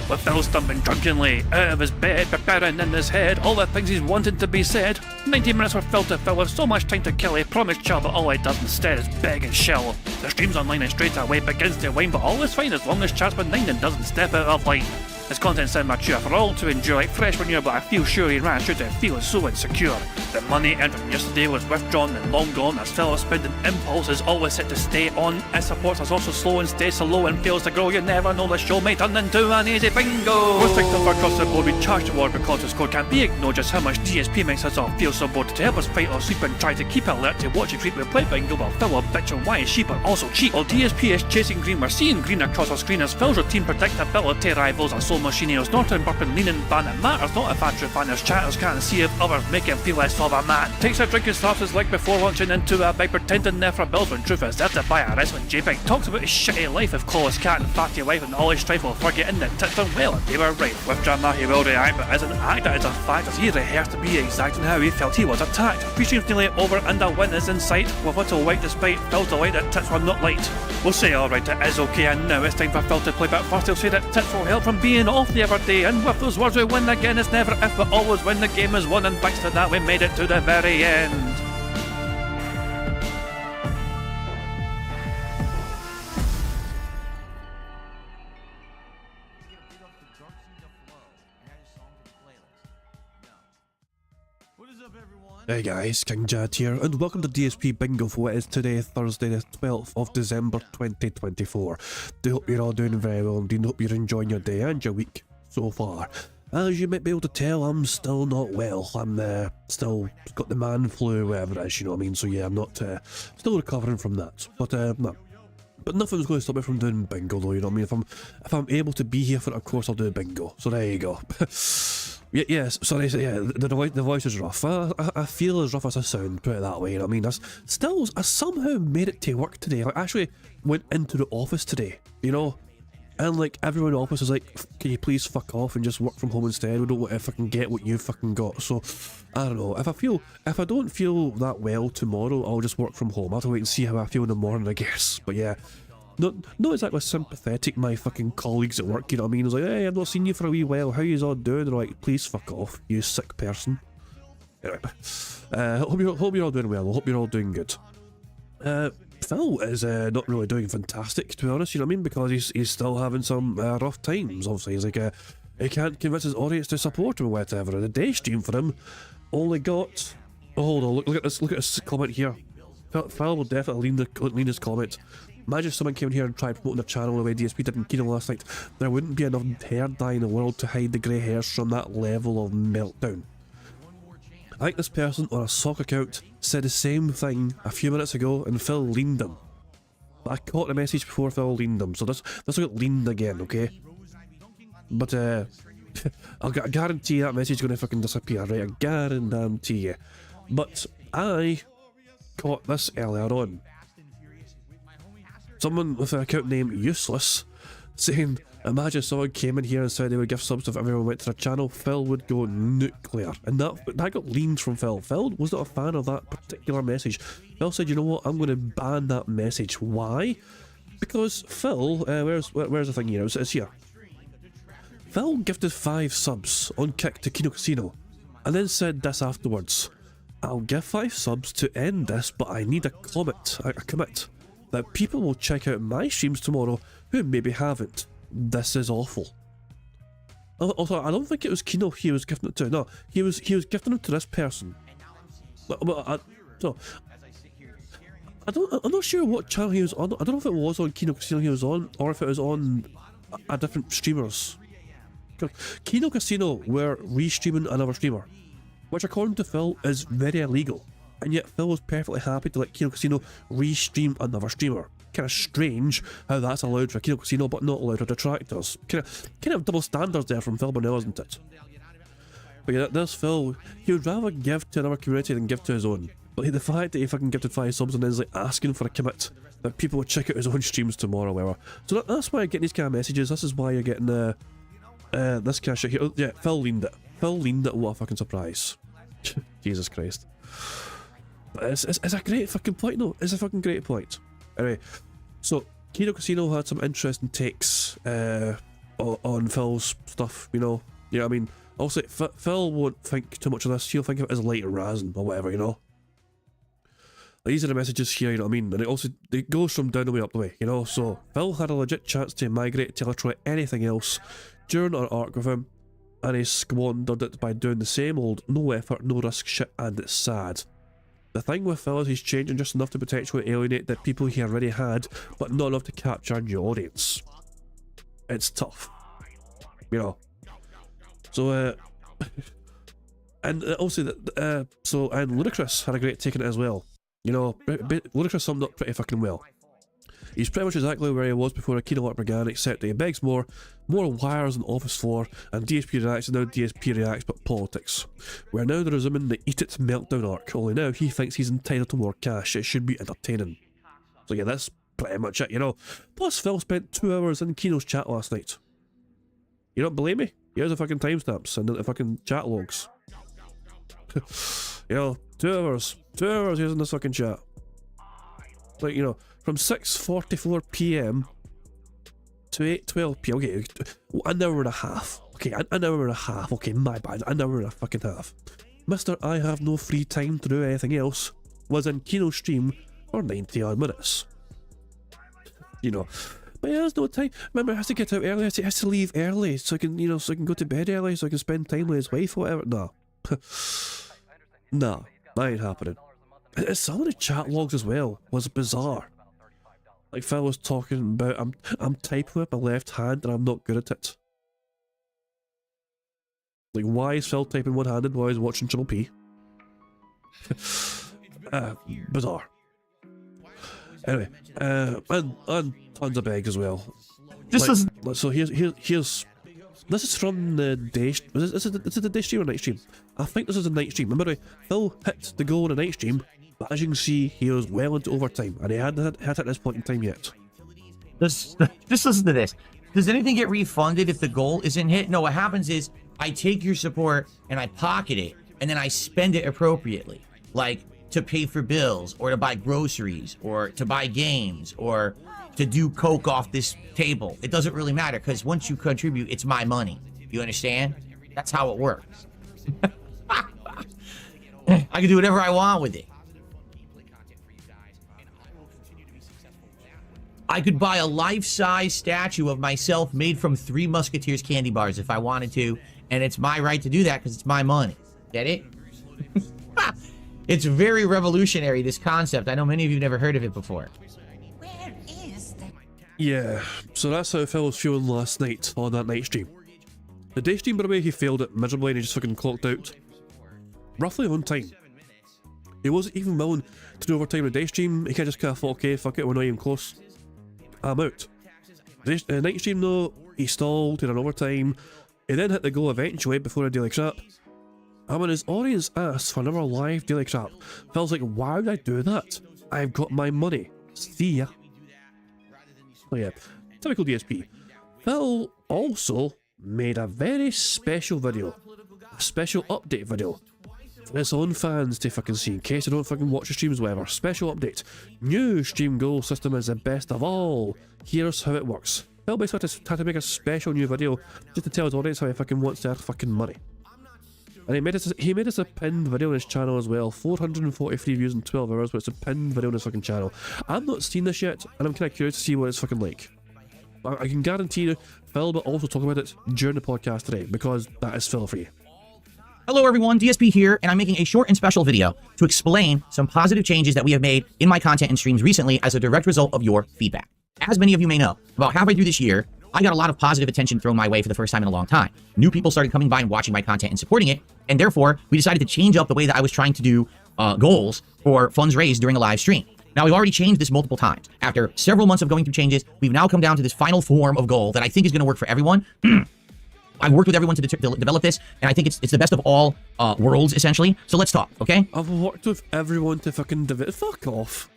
With Phil stumbling drunkenly out of his bed, preparing in his head all the things he's wanted to be said. 90 minutes for Phil to fill with so much time to kill. He promised chill, but all he does instead is beg and shill. The stream's online and straight away begins to whine, but all is fine as long as chat's benign and doesn't step out of line. His content's immature for all to enjoy, like fresh manure, but I feel sure he ran through to feel so insecure. The money earned from yesterday was withdrawn and long gone, as Phil's spending impulse is always set to stay on. His support is also slow and stays so low and fails to grow. You never know, the show may turn into an easy bingo. We're ticked off across the board, we charge the war because the score can't be ignored. Just how much DSP makes us all feel so bored. To help us fight or sleep and try to keep alert to watch it creep, we play bingo while Phil will bitch on why his sheep are also cheap. While DSP is chasing green, we're seeing green across our screen as Phil's routine predictability rivals our soul machine. He's not in burping, leaning, ban. It matters not if I true fan his chatters can't see if others make him feel less of a man. Takes a drink and starts his leg before launching into a bike, pretending there for bills when truth is there to buy a wrestling JPEG. Talks about his shitty life of Claw's cat and fatty wife and all his strife while forgetting that tits done well and they were right. With drama he will react, but as an actor it's a fact as he rehearsed to be exact in how he felt he was attacked. Pre-stream's nearly over and a win is in sight, with little white despite Phil's delight that tits were not light. We'll say alright, it is okay, and now it's time for Phil to play, but first he'll say that tits will help from being off the other day, and with those words we win again. It's never if but always when the game is won, and thanks to that we made it to the very end. Hey guys, King Jad here, and welcome to DSP Bingo for what is today, Thursday the 12th of December 2024. Do hope you're all doing very well, and do hope you're enjoying your day and your week so far. As you might be able to tell, I'm still not well. I'm still got the man flu, whatever it is, you know what I mean? So yeah, I'm not, still recovering from that. But no. But nothing's going to stop me from doing bingo though, you know what I mean? If I'm able to be here for it, of course I'll do bingo. So there you go. Yes, sorry, yeah, the voice is rough. I feel as rough as I sound, put it that way, you know what I mean? I somehow made it to work today. I actually went into the office today, you know? And like, everyone in the office is like, can you please fuck off and just work from home instead? We don't want to fucking get what you fucking got. So, I don't know. If I don't feel that well tomorrow, I'll just work from home. I'll have to wait and see how I feel in the morning, I guess. But yeah, not exactly sympathetic, my fucking colleagues at work, you know what I mean? I was like, hey, I've not seen you for a wee while. How you all doing? They're like, please fuck off, you sick person. Anyway, hope you're all doing well. I hope you're all doing good. Phil is not really doing fantastic, to be honest, you know what I mean, because he's still having some rough times. Obviously, he's like, he can't convince his audience to support him or whatever, and the day stream for him only got... Oh, hold on, look at this comment here. Phil will definitely lean his comment. Imagine if someone came in here and tried promoting their channel the way DSP did in Kino last night. There wouldn't be enough hair dye in the world to hide the grey hairs from that level of meltdown. I think this person on a sock account said the same thing a few minutes ago and Phil leaned them. But I caught the message before Phil leaned them, so this will get leaned again, okay? But I guarantee that message is going to fucking disappear, right? I guarantee you. But I caught this earlier on. Someone with an account name Useless saying, imagine someone came in here and said they would give subs if everyone went to their channel, Phil would go nuclear. And that got leaned from Phil. Phil was not a fan of that particular message. Phil said, you know what, I'm going to ban that message. Why? Because Phil, where's the thing here? It's here. Phil gifted 5 subs on Kick to Kino Casino and then said this afterwards. I'll give 5 subs to end this, but I need a commit that people will check out my streams tomorrow who maybe haven't. This is awful. Also, I don't think it was Kino he was gifting it to. No, he was gifting it to this person. I'm not sure what channel he was on. I don't know if it was on Kino Casino he was on, or if it was on a different streamers. Kino Casino were re-streaming another streamer, which according to Phil is very illegal. And yet Phil was perfectly happy to let Kino Casino re-stream another streamer. Kind of strange how that's allowed for Kino Casino but not allowed for detractors. Kind of double standards there from Phil Burnell, isn't it? But yeah, there's Phil. He would rather give to another community than give to his own. But the fact that he fucking gifted 5 subs and then is like asking for a commit that people would check out his own streams tomorrow or whatever. So that's why I get these kind of messages. This is why you're getting this kind of shit here. Yeah, Phil leaned it. Phil leaned it. What a fucking surprise. Jesus Christ. But it's a great fucking point, though. It's a fucking great point. Anyway, so Kino Casino had some interesting takes on Phil's stuff, you know. Yeah, I mean, also Phil won't think too much of this. He'll think of it as light razzing or whatever, you know. These are the messages here, you know what I mean? And it goes from down the way up the way, you know. So Phil had a legit chance to migrate to try anything else during our arc with him, and he squandered it by doing the same old no effort, no risk shit, and it's sad. The thing with Phil is he's changing just enough to potentially alienate the people he already had, but not enough to capture a new audience. It's tough, you know. So, and also, and Ludacris had a great take on it as well. You know, Ludacris summed up pretty fucking well. He's pretty much exactly where he was before Kino Arc began, except that he begs more wires on the office floor, and DSP reacts, and now DSP reacts, but politics. We're now resuming the Eat It meltdown arc, only now he thinks he's entitled to more cash. It should be entertaining. So yeah, that's pretty much it, you know. Plus, Phil spent 2 hours in Kino's chat last night. You don't believe me? Here's the fucking timestamps and the fucking chat logs. You know, 2 hours. 2 hours using this fucking chat. Like, you know, from 6:44 PM to 8:12 PM. Okay, an hour and a half. Okay, an hour and a half. Okay, my bad. An hour and a fucking half. Mr. I have no free time to do anything else was in Kino stream for 90 odd minutes. You know, but he has no time. Remember, he has to get out early. He has to leave early so he can, you know, so he can go to bed early, so he can spend time with his wife or whatever. No. Nah, that ain't happening. Some of the chat logs as well was bizarre. Like Phil was talking about, I'm typing with my left hand and I'm not good at it. Like, why is Phil typing one-handed while he's watching Triple P? Bizarre. Anyway, and tons of begs as well. So here's this is from the day. Is it the day stream or night stream? I think this is the night stream. Remember, Phil hit the goal in the night stream, but as you can see, he was well into overtime, and he hadn't hit at this point in time yet. Just listen to this. Does anything get refunded if the goal isn't hit? No, what happens is I take your support and I pocket it, and then I spend it appropriately, like to pay for bills, or to buy groceries, or to buy games, or to do coke off this table. It doesn't really matter, because once you contribute, it's my money. You understand? That's how it works. I can do whatever I want with it. I could buy a life-size statue of myself made from 3 Musketeers candy bars if I wanted to, and it's my right to do that because it's my money. Get it? It's very revolutionary, this concept. I know many of you have never heard of it before. Where is the... Yeah, so that's how Phil was feeling last night on that night stream. The day stream, by the way, he failed it miserably and he just fucking clocked out. Roughly on time. He wasn't even willing to do overtime in the day stream. He kind of just kind of thought, okay, fuck it, we're not even close. I'm out. The night stream though, he stalled, he did an overtime. He then hit the goal eventually before a daily crap. And when his audience asked for another live daily crap, Phil's like, why would I do that? I've got my money. See ya. Oh yeah, typical DSP. Phil also made a very special video. A special update video. For his own fans to fucking see, in case they don't fucking watch the streams, whatever. Special update. New stream goal system is the best of all. Here's how it works. Phil basically had to make a special new video just to tell his audience how he fucking wants their fucking money. And he made us a pinned video on his channel as well. 443 views in 12 hours, but it's a pinned video on his fucking channel. I've not seen this yet, and I'm kind of curious to see what it's fucking like. I can guarantee you, Phil will also talk about it during the podcast today, because that is Phil for you. Hello everyone, DSP here, and I'm making a short and special video to explain some positive changes that we have made in my content and streams recently as a direct result of your feedback. As many of you may know, about halfway through this year, I got a lot of positive attention thrown my way for the first time in a long time. New people started coming by and watching my content and supporting it, and therefore, we decided to change up the way that I was trying to do goals for funds raised during a live stream. Now, we've already changed this multiple times. After several months of going through changes, we've now come down to this final form of goal that I think is going to work for everyone. I've worked with everyone to develop this, and I think it's the best of all worlds, essentially. So let's talk, okay? I've worked with everyone to fucking develop. Fuck off.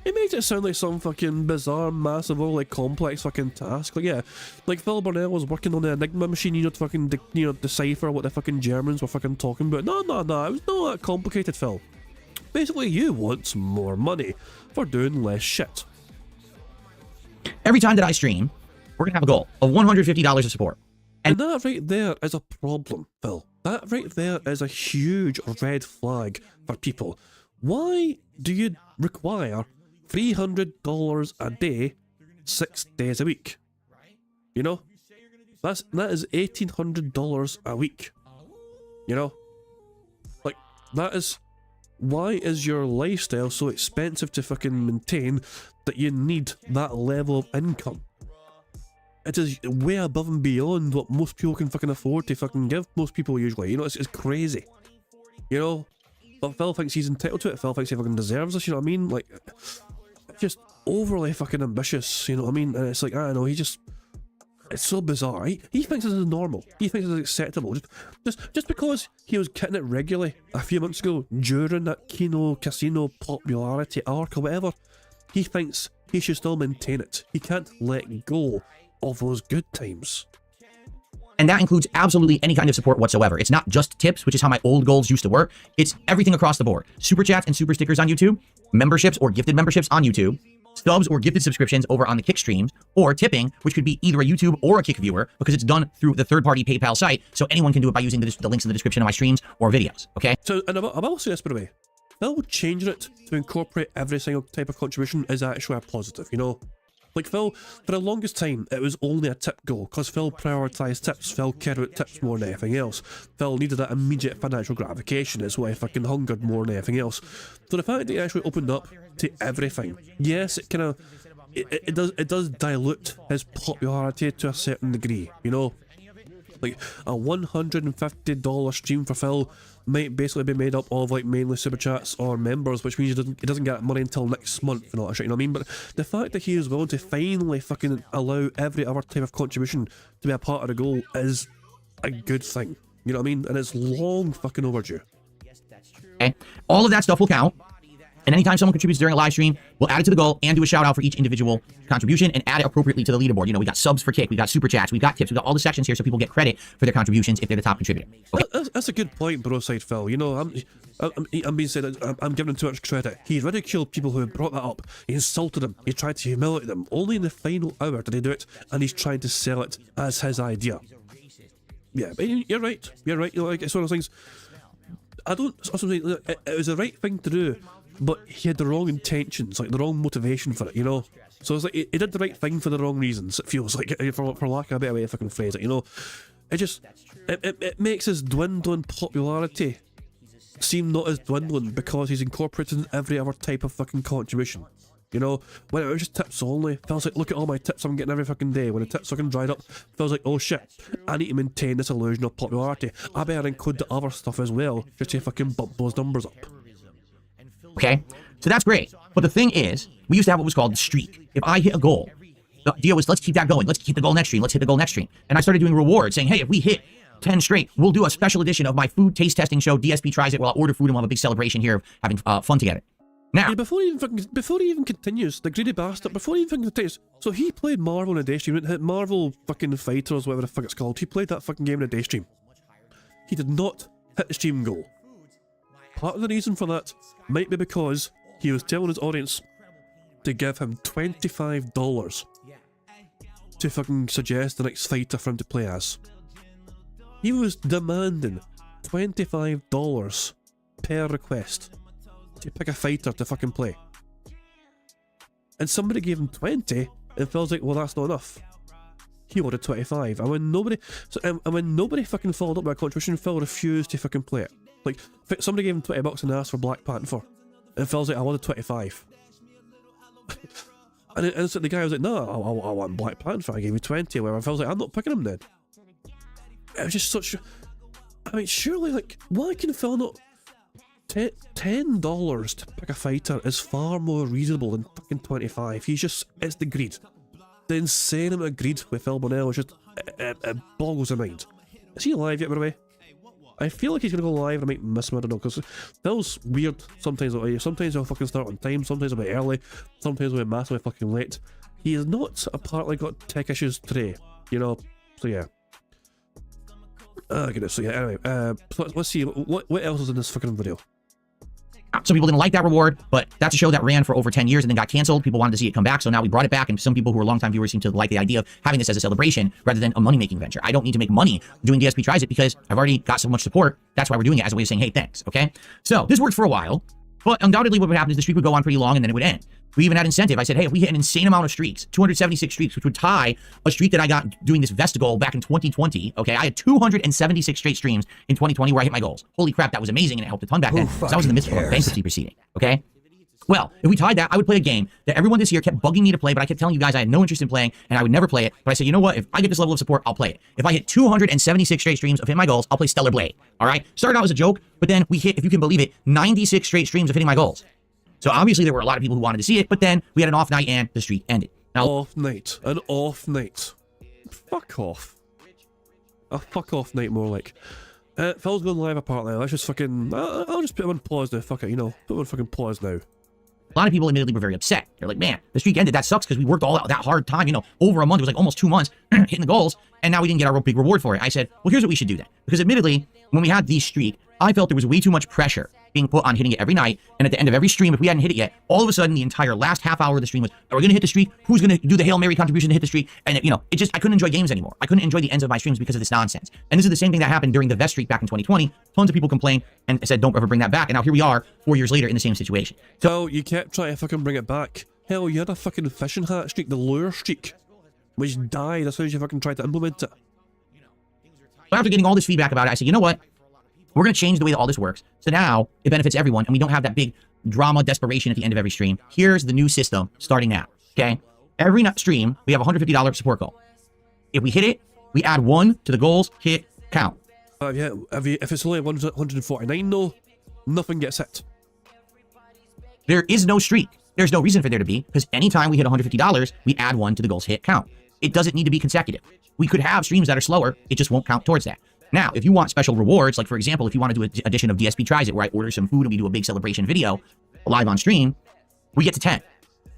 It makes it sound like some fucking bizarre, massive, or like complex fucking task. Like, yeah, like Phil Burnell was working on the Enigma machine, to fucking, decipher what the fucking Germans were fucking talking about. No, it was not that complicated, Phil. Basically, you want more money for doing less shit. Every time that I stream, we're gonna have a goal of $150 of support. And that right there is a problem, Phil. That right there is a huge red flag for people. Why do you require $300 a day, 6 days a week? You know? That is $1,800 a week. You know? Like, that is... Why is your lifestyle so expensive to fucking maintain that you need that level of income? It is way above and beyond what most people can fucking afford to fucking give most people usually. You know, it's crazy. You know? But Phil thinks he's entitled to it. Phil thinks he fucking deserves this, you know what I mean? Like, just overly fucking ambitious, you know what I mean? And it's like, I don't know, it's so bizarre. He thinks this is normal. He thinks this is acceptable. Just because he was getting it regularly a few months ago during that Kino Casino popularity arc or whatever, he thinks he should still maintain it. He can't let go of those good times. And that includes absolutely any kind of support whatsoever. It's not just tips, which is how my old goals used to work. It's everything across the board. Super chats and super stickers on YouTube, memberships or gifted memberships on YouTube, subs or gifted subscriptions over on the Kick streams, or tipping, which could be either a YouTube or a Kick viewer, because it's done through the third-party PayPal site, so anyone can do it by using the links in the description of my streams or videos, okay? So, and I will say this, by the way, Phil changing it to incorporate every single type of contribution is actually a positive, you know? Like Phil, for the longest time, it was only a tip goal, because Phil prioritised tips. Phil cared about tips more than anything else. Phil needed that immediate financial gratification, is why he fucking hungered more than anything else. So the fact that he actually opened up to everything, yes, it kind of, it does dilute his popularity to a certain degree, you know? Like a $150 stream for Phil might basically be made up of like mainly super chats or members, which means he doesn't get money until next month and all that shit, you know what I mean? But the fact that he is willing to finally fucking allow every other type of contribution to be a part of the goal is a good thing, you know what I mean? And it's long fucking overdue. Okay, all of that stuff will count. And anytime someone contributes during a live stream, we'll add it to the goal and do a shout out for each individual contribution and add it appropriately to the leaderboard. You know, we got subs for Kick, we got super chats, we've got tips, we've got all the sections here so people get credit for their contributions if they're the top contributor. Okay. That's a good point, Broside Phil. You know, I'm being said, I'm giving him too much credit. He ridiculed people who brought that up. He insulted them. He tried to humiliate them. Only in the final hour did he do it, and he's trying to sell it as his idea. Yeah, but you're right. You're right. You know, like, it's one of those things. It was the right thing to do, but he had the wrong intentions, like the wrong motivation for it, you know? So it's like, he did the right thing for the wrong reasons, it feels like, for lack of a better way to fucking phrase it, you know? It makes his dwindling popularity seem not as dwindling because he's incorporating every other type of fucking contribution. You know, when it was just tips only, feels like, look at all my tips I'm getting every fucking day. When the tips fucking dried up, feels like, oh shit, I need to maintain this illusion of popularity. I better include the other stuff as well, just to fucking bump those numbers up. Okay, so that's great. But the thing is, we used to have what was called the streak. If I hit a goal, the deal was, let's keep that going. Let's keep the goal next stream. Let's hit the goal next stream. And I started doing rewards, saying, hey, if we hit 10 straight, we'll do a special edition of my food taste testing show. DSP tries it. We'll order food and we'll have a big celebration here of having fun together. Now, yeah, before he even continues, the greedy bastard, before he even continues, so he played Marvel in a day stream, hit Marvel fucking Fighters, whatever the fuck it's called. He played that fucking game in a day stream. He did not hit the stream goal. Part of the reason for that might be because he was telling his audience to give him $25 to fucking suggest the next fighter for him to play as. He was demanding $25 per request to pick a fighter to fucking play. And somebody gave him 20 and feels like, well, that's not enough. He wanted 25. And when nobody fucking followed up with a contribution, Phil refused to fucking play it. Like, somebody gave him $20 and asked for Black Panther. And Phil's like, I wanted 25. and so the guy was like, no, I want Black Panther. I gave you 20 or whatever. Phil's like, I'm not picking him then. It was just such... I mean, surely, like, why can Phil not... $10 to pick a fighter is far more reasonable than fucking 25. He's just... It's the greed. The insane amount of greed with Phil Bonnell is just... It boggles the mind. Is he alive yet, by the way? I feel like he's gonna go live and I might miss him, I don't know, because Phil's weird sometimes. Sometimes he'll fucking start on time, sometimes he'll be early, sometimes he'll be massively fucking late. He has not apparently got tech issues today, you know, so yeah. Goodness, so yeah, anyway, let's see, what else is in this fucking video? Some people didn't like that reward, but that's a show that ran for over 10 years and then got canceled. People wanted to see it come back, so now we brought it back, and some people who are longtime viewers seem to like the idea of having this as a celebration rather than a money-making venture. I don't need to make money doing DSP Tries It because I've already got so much support. That's why we're doing it, as a way of saying, hey, thanks, okay? So this worked for a while, but undoubtedly what would happen is the streak would go on pretty long and then it would end. We even had incentive. I said, hey, if we hit an insane amount of streaks, 276 streaks, which would tie a streak that I got doing this Vesta goal back in 2020, okay? I had 276 straight streams in 2020 where I hit my goals. Holy crap, that was amazing, and it helped a ton back then, because I was in the midst of a bankruptcy proceeding, okay? Well, if we tied that, I would play a game that everyone this year kept bugging me to play, but I kept telling you guys I had no interest in playing, and I would never play it. But I said, you know what? If I get this level of support, I'll play it. If I hit 276 straight streams of hitting my goals, I'll play Stellar Blade, all right? Started out as a joke, but then we hit, if you can believe it, 96 straight streams of hitting my goals. So obviously there were a lot of people who wanted to see it, but then we had an off night and the streak ended. Now, off night. An off night. Fuck off. A fuck off night, more like. Phil's going live apparently. Let's just fucking... I'll just put him on pause now. Fuck it, you know. Put him on fucking pause now. a lot of people admittedly were very upset. They're like, man, the streak ended. That sucks because we worked all out that hard time, you know, over a month. It was like almost 2 months hitting the goals. And now we didn't get our big reward for it. I said, well, here's what we should do then. Because admittedly, when we had the streak, I felt there was way too much pressure being put on hitting it every night. And at the end of every stream, if we hadn't hit it yet, all of a sudden the entire last half hour of the stream was, are we going to hit the streak? Who's going to do the Hail Mary contribution to hit the streak? And, you know, it just, I couldn't enjoy games anymore. I couldn't enjoy the ends of my streams because of this nonsense. And this is the same thing that happened during the Vest streak back in 2020. Tons of people complained and said, don't ever bring that back. And now here we are 4 years later in the same situation. So you kept trying to fucking bring it back. Hell, you had a fucking fishing hat streak, the lure streak, which died as soon as you fucking tried to implement it. So after getting all this feedback about it, I said, you know what? We're going to change the way that all this works. So now it benefits everyone and we don't have that big drama desperation at the end of every stream. Here's the new system starting now. Okay. Every stream, we have a $150 support goal. If we hit it, we add 1 to the goals hit count. Yeah, if it's only 149 though, nothing gets hit. There is no streak. There's no reason for there to be, because anytime we hit $150, we add 1 to the goals hit count. It doesn't need to be consecutive. We could have streams that are slower, it just won't count towards that. Now, if you want special rewards, like for example, if you want to do an edition of DSP Tries It, where I order some food and we do a big celebration video live on stream, we get to 10.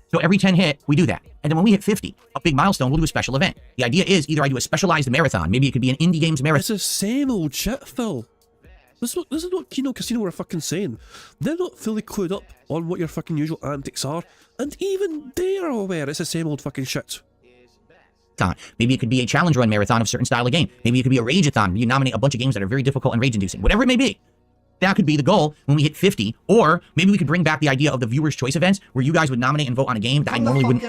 So every 10 hit, we do that. And then when we hit 50, a big milestone, we'll do a special event. The idea is either I do a specialized marathon, maybe it could be an indie games marathon. It's the same old shit, Phil. This is what Kino Casino were fucking saying. They're not fully clued up on what your fucking usual antics are, and even they are aware it's the same old fucking shit. Maybe it could be a challenge run marathon of a certain style of game. Maybe it could be a rage-a-thon where you nominate a bunch of games that are very difficult and rage-inducing. Whatever it may be. That could be the goal when we hit 50. Or maybe we could bring back the idea of the viewer's choice events where you guys would nominate and vote on a game that I normally wouldn't.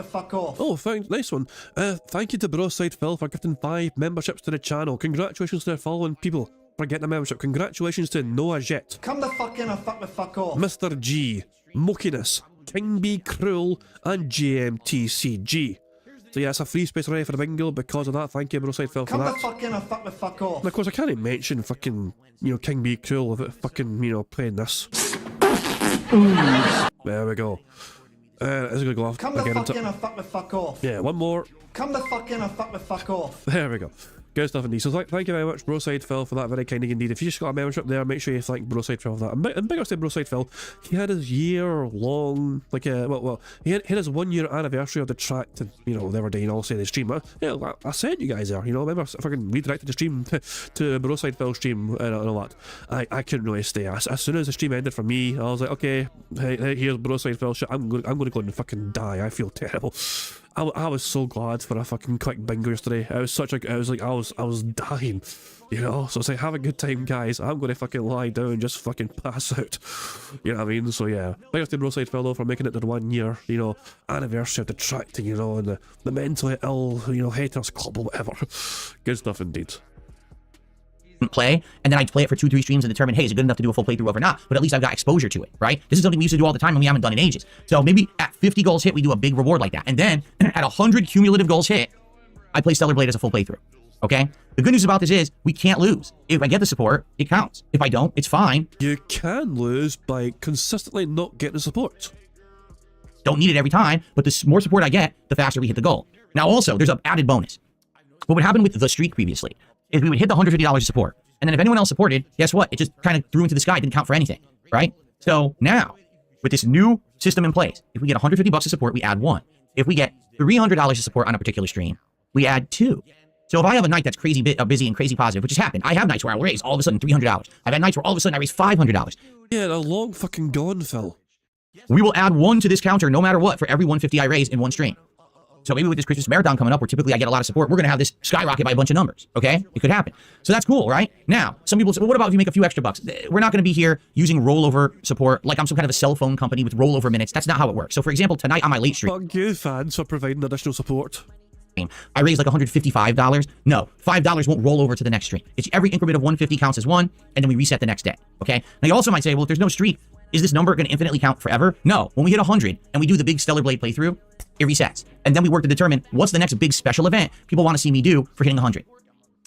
Fuck off. Oh, nice one. Thank you to Broside Phil for gifting 5 memberships to the channel. Congratulations to the following people for getting a membership. Congratulations to Noah Jet, Come the fuck in or fuck off. Mr. G, Mokiness, King B Cruel, and JMTCG. So yeah, it's a free space already for the bingo because of that. Thank you, Broside Phil, for Come that. the fuck in or fuck off. And of course, I can't mention fucking, King B Cruel without fucking, playing this. There we go. It's gonna go off Come the again. fuck in or fuck off. Yeah, one more. Come the fuck in or fuck off. There we go. Good stuff indeed. So thank you very much, Broside Phil, for that very kind indeed. If you just got a membership there, make sure you thank Broside Phil for that. And big ups to Broside Phil. He had his year-long, he had his 1 year anniversary of the track to, the other day, and I'll say the stream. I sent you guys there, remember, if I can redirected the stream to Broside Phil's stream and all that. I couldn't really stay. As soon as the stream ended for me, I was like, okay, hey, here's Broside Phil shit. I'm going to go and fucking die. I feel terrible. I was so glad for a fucking quick bingo yesterday. I was dying, So it's like, have a good time, guys. I'm going to fucking lie down and just fucking pass out. You know what I mean? So yeah, big up to Broside Phil though for making it to the 1 year, anniversary of the track thing, and the mentally ill, haters club or whatever. Good stuff indeed. Play, and then I'd play it for 2-3 streams and determine, hey, is it good enough to do a full playthrough of or not? But at least I've got exposure to it, right? This is something we used to do all the time and we haven't done in ages. So maybe at 50 goals hit, we do a big reward like that. And then at 100 cumulative goals hit, I play Stellar Blade as a full playthrough, okay? The good news about this is we can't lose. If I get the support, it counts. If I don't, it's fine. You can lose by consistently not getting the support. Don't need it every time, but the more support I get, the faster we hit the goal. Now also, there's an added bonus. What would happen with the streak previously is we would hit the $150 of support. And then if anyone else supported, guess what? It just kind of threw into the sky. It didn't count for anything, right? So now, with this new system in place, if we get $150 of support, we add 1. If we get $300 of support on a particular stream, we add 2. So if I have a night that's crazy busy and crazy positive, which has happened, I have nights where I'll raise all of a sudden $300. I've had nights where all of a sudden I raise $500. Yeah, they're long fucking gone, Phil. We will add 1 to this counter no matter what for every $150 I raise in one stream. So maybe with this Christmas marathon coming up, where typically I get a lot of support, we're going to have this skyrocket by a bunch of numbers, okay? It could happen. So that's cool, right? Now, some people say, well, what about if you make a few extra bucks? We're not going to be here using rollover support like I'm some kind of a cell phone company with rollover minutes. That's not how it works. So for example, tonight on my late stream, Fuck you, fans, for providing additional support. I raised like $155. No, $5 won't roll over to the next stream. It's every increment of 150 counts as 1, and then we reset the next day, okay? Now you also might say, well, if there's no streak, is this number going to infinitely count forever? No. When we hit 100 and we do the big Stellar Blade playthrough, it resets. And then we work to determine what's the next big special event people want to see me do for hitting 100.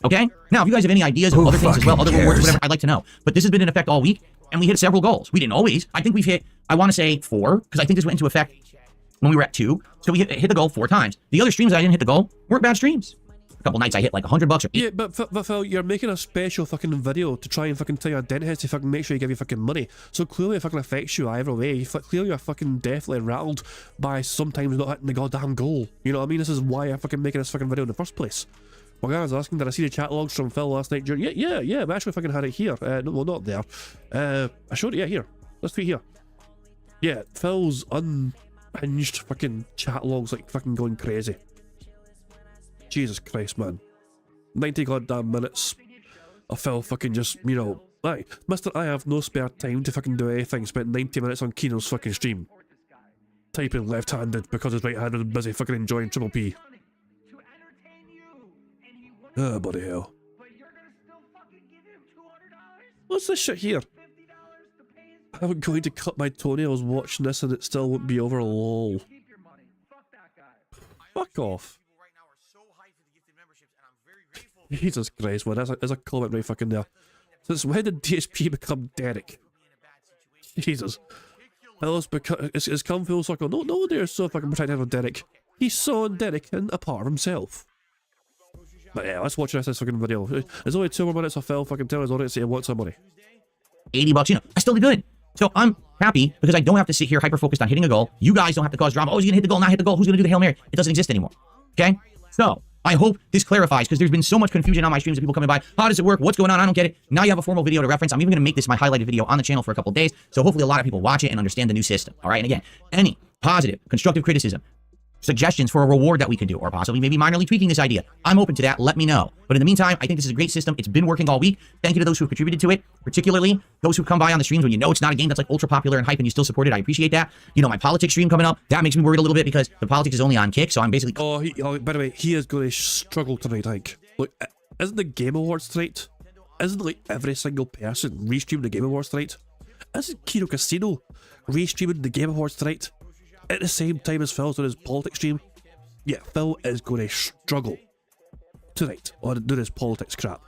Okay? Now, if you guys have any ideas of other things as well, other rewards, whatever, I'd like to know. But this has been in effect all week, and we hit several goals. We didn't always. I think we've hit, I want to say 4, because I think this went into effect when we were at 2. So we hit the goal 4 times. The other streams that I didn't hit the goal weren't bad streams. A couple nights I hit like $100 or 8. Yeah, but Phil, you're making a special fucking video to try and fucking tell your dentist to fucking make sure you give you fucking money. So clearly it fucking affects you either way. Clearly you're fucking definitely rattled by sometimes not hitting the goddamn goal. You know what I mean? This is why I'm fucking making this fucking video in the first place. Well, I was asking, did I see the chat logs from Phil last night during... Yeah, we actually fucking had it here. No, well, not there. I showed it, yeah, here. Let's see here. Yeah, Phil's unhinged fucking chat logs like fucking going crazy. Jesus Christ, man. 90 goddamn minutes of Phil fucking just, like, Mister, I have no spare time to fucking do anything. Spent 90 minutes on Kino's fucking stream. Typing left-handed because his right-handed was busy fucking enjoying Triple P. Oh, bloody hell. What's this shit here? I'm going to cut my toenails watching this and it still won't be over, lol. Fuck off. Jesus Christ, man, there's a comment right fucking there. Since when did DSP become Derek? Jesus. It's come full circle. No, they're so fucking protective of Derek. He saw Derek in a part of himself. But yeah, let's watch this fucking video. There's only 2 more minutes of Phil fucking telling his audience he wants some money. $80, you know, I still did good. So I'm happy because I don't have to sit here hyper-focused on hitting a goal. You guys don't have to cause drama. Oh, he's going to hit the goal, not hit the goal. Who's going to do the Hail Mary? It doesn't exist anymore. Okay? So I hope this clarifies because there's been so much confusion on my streams of people coming by. How does it work? What's going on? I don't get it. Now you have a formal video to reference. I'm even going to make this my highlighted video on the channel for a couple of days. So hopefully a lot of people watch it and understand the new system. All right? And again, any positive, constructive criticism, suggestions for a reward that we could do, or possibly maybe minorly tweaking this idea, I'm open to that. Let me know. But in the meantime, I think this is a great system. It's been working all week. Thank you to those who have contributed to it, particularly those who come by on the streams when you know it's not a game that's like ultra popular and hype and you still support it. I appreciate that. You know, my politics stream coming up, that makes me worried a little bit because the politics is only on Kick, so I'm basically... Oh, by the way, he is going to struggle tonight, Hank. Look, isn't the Game Awards tonight? Isn't like every single person restreaming the Game Awards tonight? Isn't Kino Casino restreaming the Game Awards tonight at the same time as Phil's on his politics stream? Yeah, Phil is going to struggle tonight on doing his politics crap.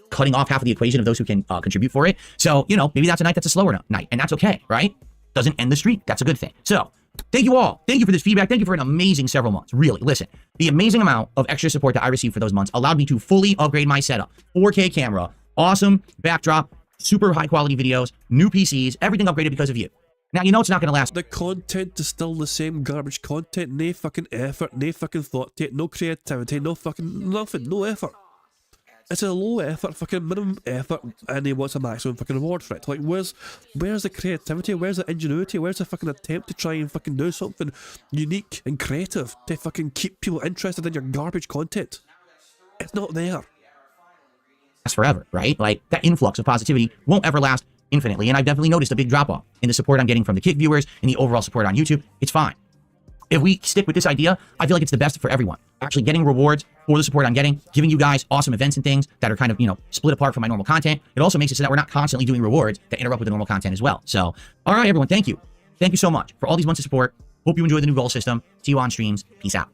Cutting off half of the equation of those who can contribute for it. So, you know, maybe that's a night that's a slower night, and that's okay, right? Doesn't end the streak. That's a good thing. So, thank you all. Thank you for this feedback. Thank you for an amazing several months. Really, listen, the amazing amount of extra support that I received for those months allowed me to fully upgrade my setup. 4K camera, awesome backdrop, super high quality videos, new PCs, everything upgraded because of you. Now, you know it's not going to last. The content is still the same garbage content. No fucking effort, no fucking thought to it, no creativity, no fucking nothing, no effort. It's a low effort, fucking minimum effort, and he wants a maximum fucking reward for it. Like, where's the creativity? Where's the ingenuity? Where's the fucking attempt to try and fucking do something unique and creative to fucking keep people interested in your garbage content? It's not there. Last forever, right? Like, that influx of positivity won't ever last infinitely, and I've definitely noticed a big drop-off in the support I'm getting from the Kick viewers and the overall support on YouTube. It's fine. If we stick with this idea, I feel like it's the best for everyone. Actually getting rewards for the support I'm getting, giving you guys awesome events and things that are kind of, you know, split apart from my normal content. It also makes it so that we're not constantly doing rewards that interrupt with the normal content as well. So, all right, everyone, thank you. Thank you so much for all these months of support. Hope you enjoy the new goal system. See you on streams. Peace out.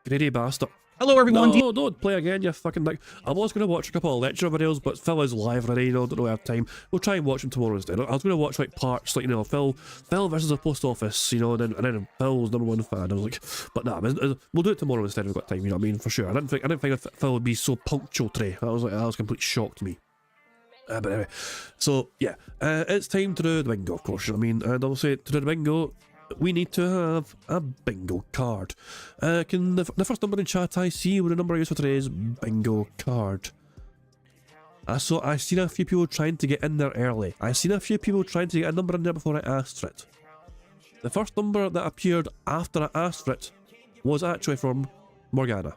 Greedy bastard. Hello, everyone. No, don't play again, you fucking dick. I was going to watch a couple of lecture videos, but Phil is live already, you know, don't have time. We'll try and watch him tomorrow instead. I was going to watch, like, parts, like, you know, Phil versus the post office, you know, and then Phil's #1 fan. I was like, but nah, we'll do it tomorrow instead if we've got time, you know what I mean, for sure. I didn't think Phil would be so punctual today. That was complete shock to me. But anyway, so, yeah, it's time to do the bingo, of course, you know what I mean, and obviously, to do the bingo, we need to have a bingo card. Can the first number in chat I see what the number I use for today's bingo card? I seen a few people trying to get in there early. I seen a few people trying to get a number in there before I asked for it. The first number that appeared after I asked for it was actually from Morgana.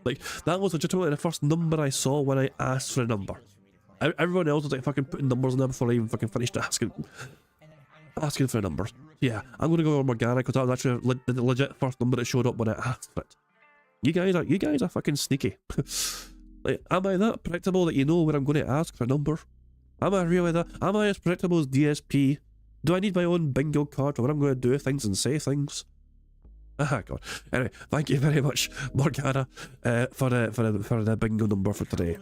Like, that was legitimately the first number I saw when I asked for a number. Everyone else was like fucking putting numbers in there before I even fucking finished asking for a number. Yeah, I'm gonna go with Morgana because that was actually the legit first number that showed up when I asked for it. You guys are fucking sneaky. Like, am I that predictable that you know when I'm going to ask for a number? Am I really that? Am I as predictable as DSP? Do I need my own bingo card for when I'm going to do things and say things? Ah, God. Anyway, thank you very much, Morgana, for the bingo number for today.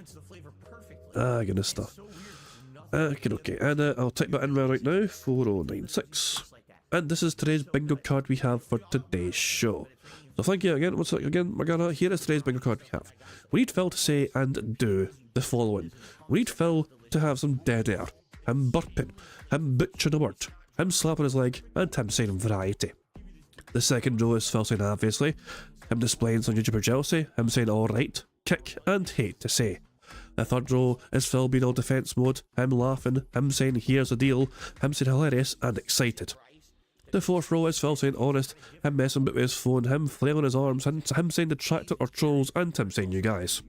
Ah, goodness stuff. Okay, and I'll type that in right now, 4096. And this is today's bingo card we have for today's show. So thank you again, once again, Morgana. Here is today's bingo card we have. We need Phil to say and do the following. We need Phil to have some dead air, him burping, him butchering a word, him slapping his leg, and him saying variety. The second row is Phil saying obviously, him displaying some YouTuber jealousy, him saying alright, kick, and hate to say. The third row is Phil being on defense mode, him laughing, him saying here's the deal, him saying hilarious and excited. The fourth row is Phil saying honest, him messing with his phone, him flailing his arms, and him saying detractor or trolls, and him saying you guys.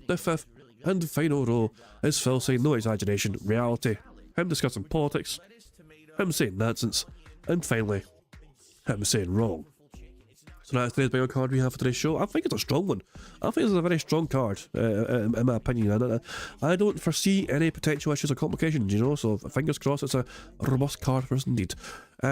The fifth and final row is Phil saying no exaggeration, reality, him discussing politics, him saying nonsense, and finally, him saying wrong. So that's today's bingo card we have for today's show. I think it's a strong one. I think it's a very strong card, in my opinion. I don't foresee any potential issues or complications, you know, so fingers crossed it's a robust card for us indeed. We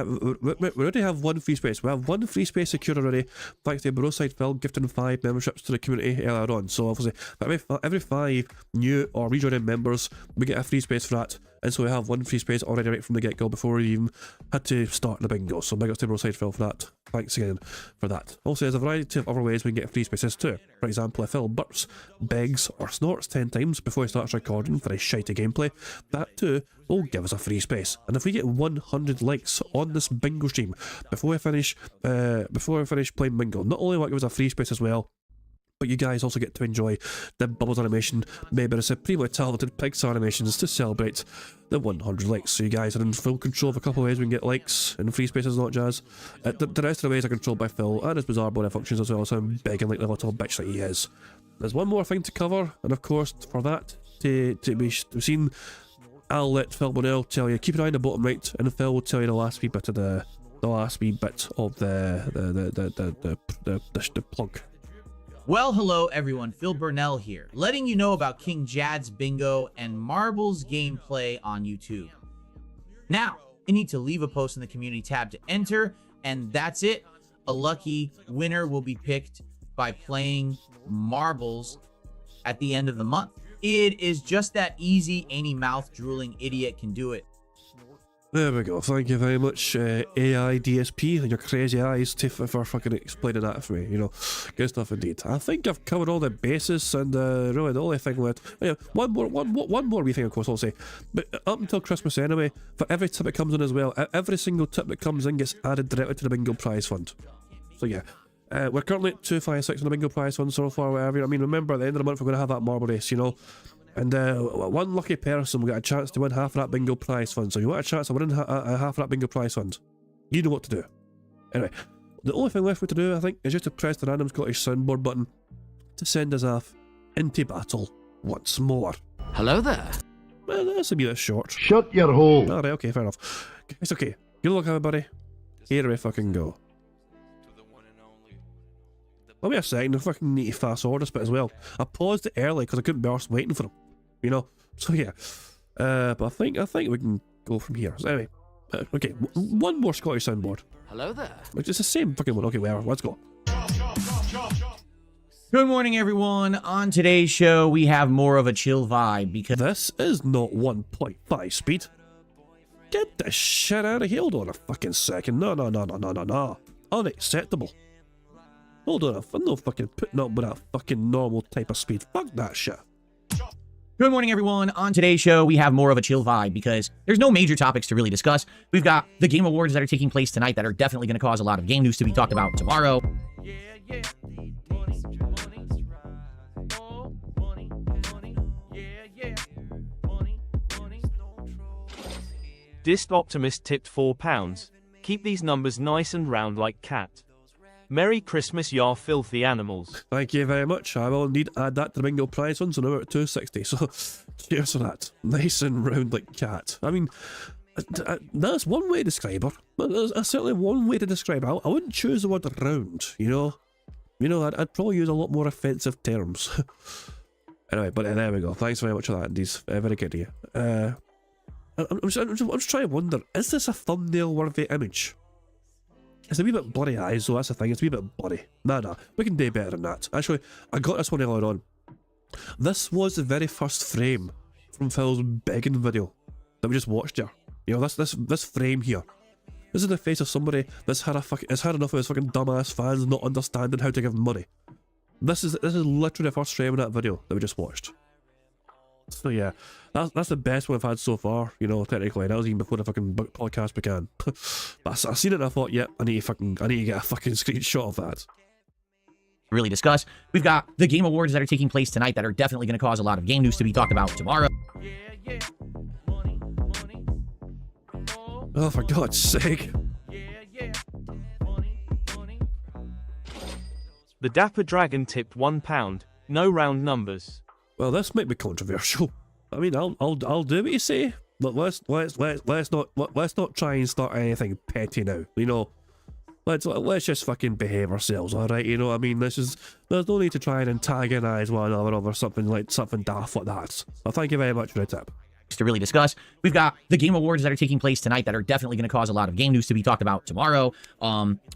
already have one free space. We have one free space secured already, thanks to Broside Phil gifting 5 memberships to the community earlier on. So obviously, every 5 new or rejoining members, we get a free space for that. And so we have one free space already right from the get-go before we even had to start the bingo. So big ups to Broside Phil for that. Thanks again for that. Also, there's a variety of other ways we can get free spaces too. For example, if Phil burps, begs, or snorts 10 times before he starts recording for his shitey gameplay, that too will give us a free space. And if we get 100 likes on this bingo stream before we finish playing bingo, not only will it give us a free space as well, but you guys also get to enjoy the Bubbles animation, maybe the supremely talented Pixar animations to celebrate the 100 likes. So you guys are in full control of a couple of ways we can get likes and free spaces and not jazz. The rest of the ways are controlled by Phil and his bizarre body functions as well, so I'm begging like the little bitch that he is. There's one more thing to cover, and of course for that to be seen, I'll let Phil Bonnell tell you. Keep an eye on the bottom right, and Phil will tell you the last wee bit of the plug. Well, hello everyone, Phil Burnell here, letting you know about King Jad's Bingo and Marbles gameplay on YouTube. Now, you need to leave a post in the community tab to enter, and that's it. A lucky winner will be picked by playing Marbles at the end of the month. It is just that easy, any mouth-drooling idiot can do it. There we go. Thank you very much, AI DSP, and your crazy eyes for fucking explaining that for me. You know, good stuff indeed. I think I've covered all the bases, and really the only thing left. Yeah, one more wee thing, of course, I'll say. But up until Christmas anyway, for every tip that comes in as well, every single tip that comes in gets added directly to the bingo prize fund. So yeah. We're currently at 256 on the bingo prize fund so far, whatever. I mean, remember at the end of the month we're going to have that marble race, you know. And one lucky person will get a chance to win half of that bingo prize fund. So you want a chance of winning half of that bingo prize fund, you know what to do. Anyway, the only thing left for to do, I think, is just to press the random Scottish soundboard button to send us off into battle once more. Hello there. Well, that's a bit short. Shut your hole. Alright, okay, fair enough. It's okay. Good luck, everybody. Here we fucking go. Let me a second, I fucking need to fast forward this bit as well. I paused it early because I couldn't be arsed waiting for him. You know? So yeah. But I think we can go from here. So anyway. Okay, one more Scottish soundboard. Hello there. It's the same fucking one. Okay, whatever. Let's go. Good morning, everyone. On today's show, we have more of a chill vibe because This is not 1.5 speed. Get the shit out of here. Hold on a fucking second. No. Unacceptable. Hold on, I'm no fucking putting up with that fucking normal type of speed. Fuck that shit. Good morning, everyone. On today's show, we have more of a chill vibe because there's no major topics to really discuss. We've got the Game Awards that are taking place tonight that are definitely going to cause a lot of game news to be talked about tomorrow. Disc Optimist tipped £4. Keep these numbers nice and round like cat. Merry Christmas, ya filthy animals. Thank you very much. I will indeed add that to the bingo prize one, so now we're at 260. So cheers for that. Nice and round like cat. I mean, that's one way to describe her. That's certainly one way to describe her. I wouldn't choose the word round, you know? I'd probably use a lot more offensive terms. Anyway, but there we go. Thanks very much for that, indeed. Very good of you. I'm just trying to wonder, is this a thumbnail-worthy image? It's a wee bit blurry eyes, so that's the thing. It's a wee bit blurry. Nah. We can do better than that. Actually, I got this one earlier on. This was the very first frame from Phil's begging video that we just watched here. You know, this frame here. This is the face of somebody that's had enough of his fucking dumbass fans not understanding how to give money. This is literally the first frame of that video that we just watched. So yeah, that's the best one I've had so far, you know, technically. That was even before the fucking podcast began. But I seen it and I thought, yep, I need to get a fucking screenshot of that. Really discuss. We've got the Game Awards that are taking place tonight that are definitely going to cause a lot of game news to be talked about tomorrow. Oh, for God's sake. The Dapper Dragon tipped £1. No round numbers. Well, this might be controversial. I mean, I'll do what you say, but let's not try and start anything petty now. You know, Let's just fucking behave ourselves, alright? You know what I mean? There's no need to try and antagonise one another over something daft like that. Well, thank you very much for the tip. To really discuss. We've got the Game Awards that are taking place tonight that are definitely going to cause a lot of game news to be talked about tomorrow.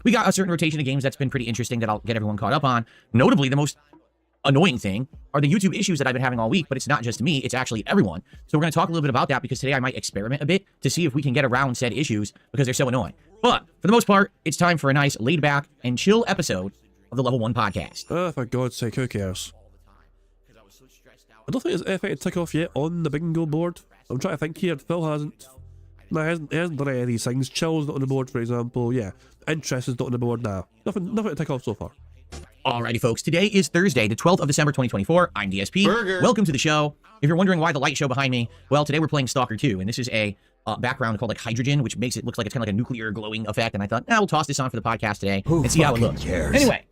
We got a certain rotation of games that's been pretty interesting that I'll get everyone caught up on. Notably, the most annoying thing are the YouTube issues that I've been having all week, but it's not just me, it's actually everyone. So we're going to talk a little bit about that because today I might experiment a bit to see if we can get around said issues because they're so annoying. But for the most part, it's time for a nice laid back and chill episode of the Level 1 podcast. For God's sake, who cares? I don't think it's anything to tick off yet on the bingo board. I'm trying to think here. Phil hasn't. No, he hasn't done any of these things. Chill's not on the board, for example. Yeah. Interest is not on the board now. Nothing to tick off so far. Alrighty, folks. Today is Thursday, the 12th of December, 2024. I'm DSP. Welcome to the show. If you're wondering why the light show behind me, well, today we're playing Stalker 2, and this is a background called like hydrogen, which makes it look like it's kind of like a nuclear glowing effect. And I thought, we'll toss this on for the podcast today and see how it looks. Anyway.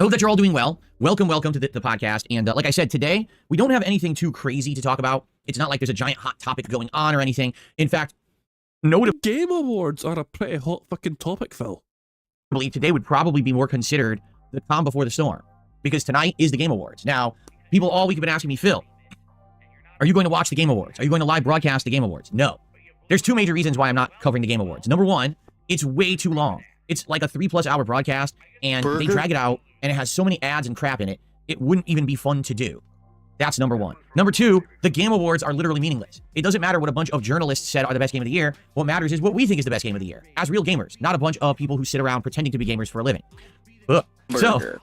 I hope that you're all doing well. Welcome to the podcast. And like I said, today, we don't have anything too crazy to talk about. It's not like there's a giant hot topic going on or anything. In fact, Game Awards are a pretty hot fucking topic, Phil. I believe today would probably be more considered the calm before the storm. Because tonight is the Game Awards. Now, people all week have been asking me, Phil, are you going to watch the Game Awards? Are you going to live broadcast the Game Awards? No. There's two major reasons why I'm not covering the Game Awards. Number one, it's way too long. It's like a 3+ hour broadcast, and they drag it out, and it has so many ads and crap in it, it wouldn't even be fun to do. That's number one. Number two, the Game Awards are literally meaningless. It doesn't matter what a bunch of journalists said are the best game of the year. What matters is what we think is the best game of the year, as real gamers, not a bunch of people who sit around pretending to be gamers for a living. So,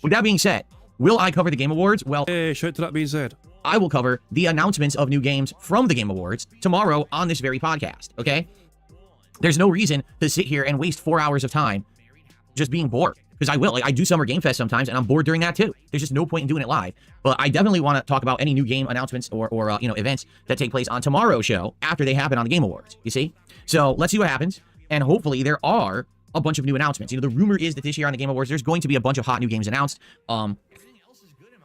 with that being said, will I cover the Game Awards? Well, shout to that being said. I will cover the announcements of new games from the Game Awards tomorrow on this very podcast, okay? There's no reason to sit here and waste 4 hours of time just being bored. Because I will. Like, I do Summer Game Fest sometimes, and I'm bored during that too. There's just no point in doing it live. But I definitely want to talk about any new game announcements or events that take place on tomorrow's show after they happen on the Game Awards, you see? So let's see what happens. And hopefully there are a bunch of new announcements. The rumor is that this year on the Game Awards, there's going to be a bunch of hot new games announced.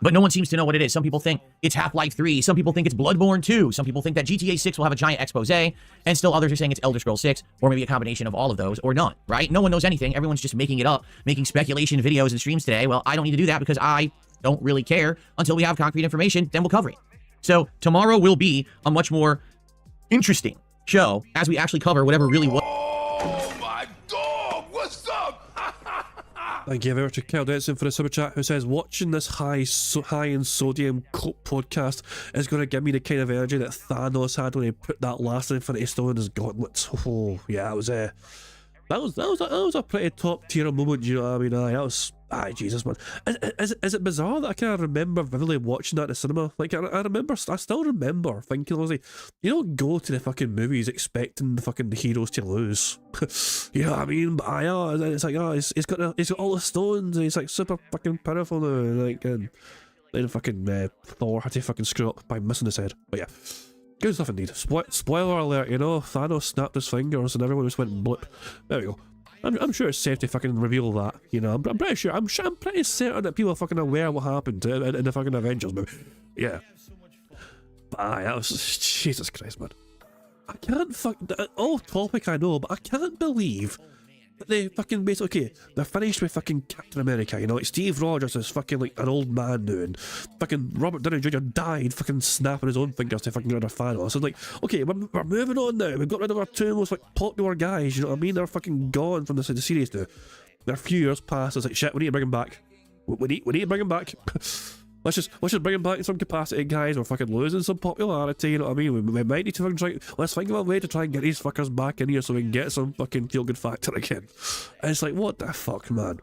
But no one seems to know what it is. Some people think it's Half-Life 3. Some people think it's Bloodborne 2. Some people think that GTA 6 will have a giant expose. And still others are saying it's Elder Scrolls 6, or maybe a combination of all of those, or none, right? No one knows anything. Everyone's just making it up, making speculation videos and streams today. Well, I don't need to do that because I don't really care until we have concrete information, then we'll cover it. So tomorrow will be a much more interesting show as we actually cover whatever really was. Thank you very much to Kel Denson for the super chat, who says, watching this high in sodium coke podcast is going to give me the kind of energy that Thanos had when he put that last Infinity Stone in his gauntlet. Oh, yeah, that was a pretty top tier moment, you know what I mean? That was, Jesus, man. Is it bizarre that I kind of remember vividly watching that in the cinema? Like, I still remember thinking, I was like, you don't go to the fucking movies expecting the fucking heroes to lose. You know what I mean? But it's like, he's got all the stones, and he's like super fucking powerful now, and then fucking Thor had to fucking screw up by missing his head. But yeah. Good stuff indeed. Spoiler alert, Thanos snapped his fingers and everyone just went blip. There we go. I'm sure it's safe to fucking reveal that, I'm pretty sure, I'm pretty certain that people are fucking aware of what happened in the fucking Avengers movie. Yeah. But that was, Jesus Christ, man. I can't off topic, I know, but I can't believe that they fucking basically, they're finished with fucking Captain America, like Steve Rogers is fucking like an old man now, and fucking Robert Downey Jr. died fucking snapping his own fingers to fucking get rid of Thanos. So like, okay, we're moving on now, we've got rid of our two most like popular guys, you know what I mean? They're fucking gone from the series now. They're a few years past, it's like, shit, we need to bring him back. We need to bring him back. Let's just bring him back in some capacity, guys. We're fucking losing some popularity, you know what I mean? We might need to fucking try. Let's think of a way to try and get these fuckers back in here so we can get some fucking feel-good factor again. And it's like, what the fuck, man?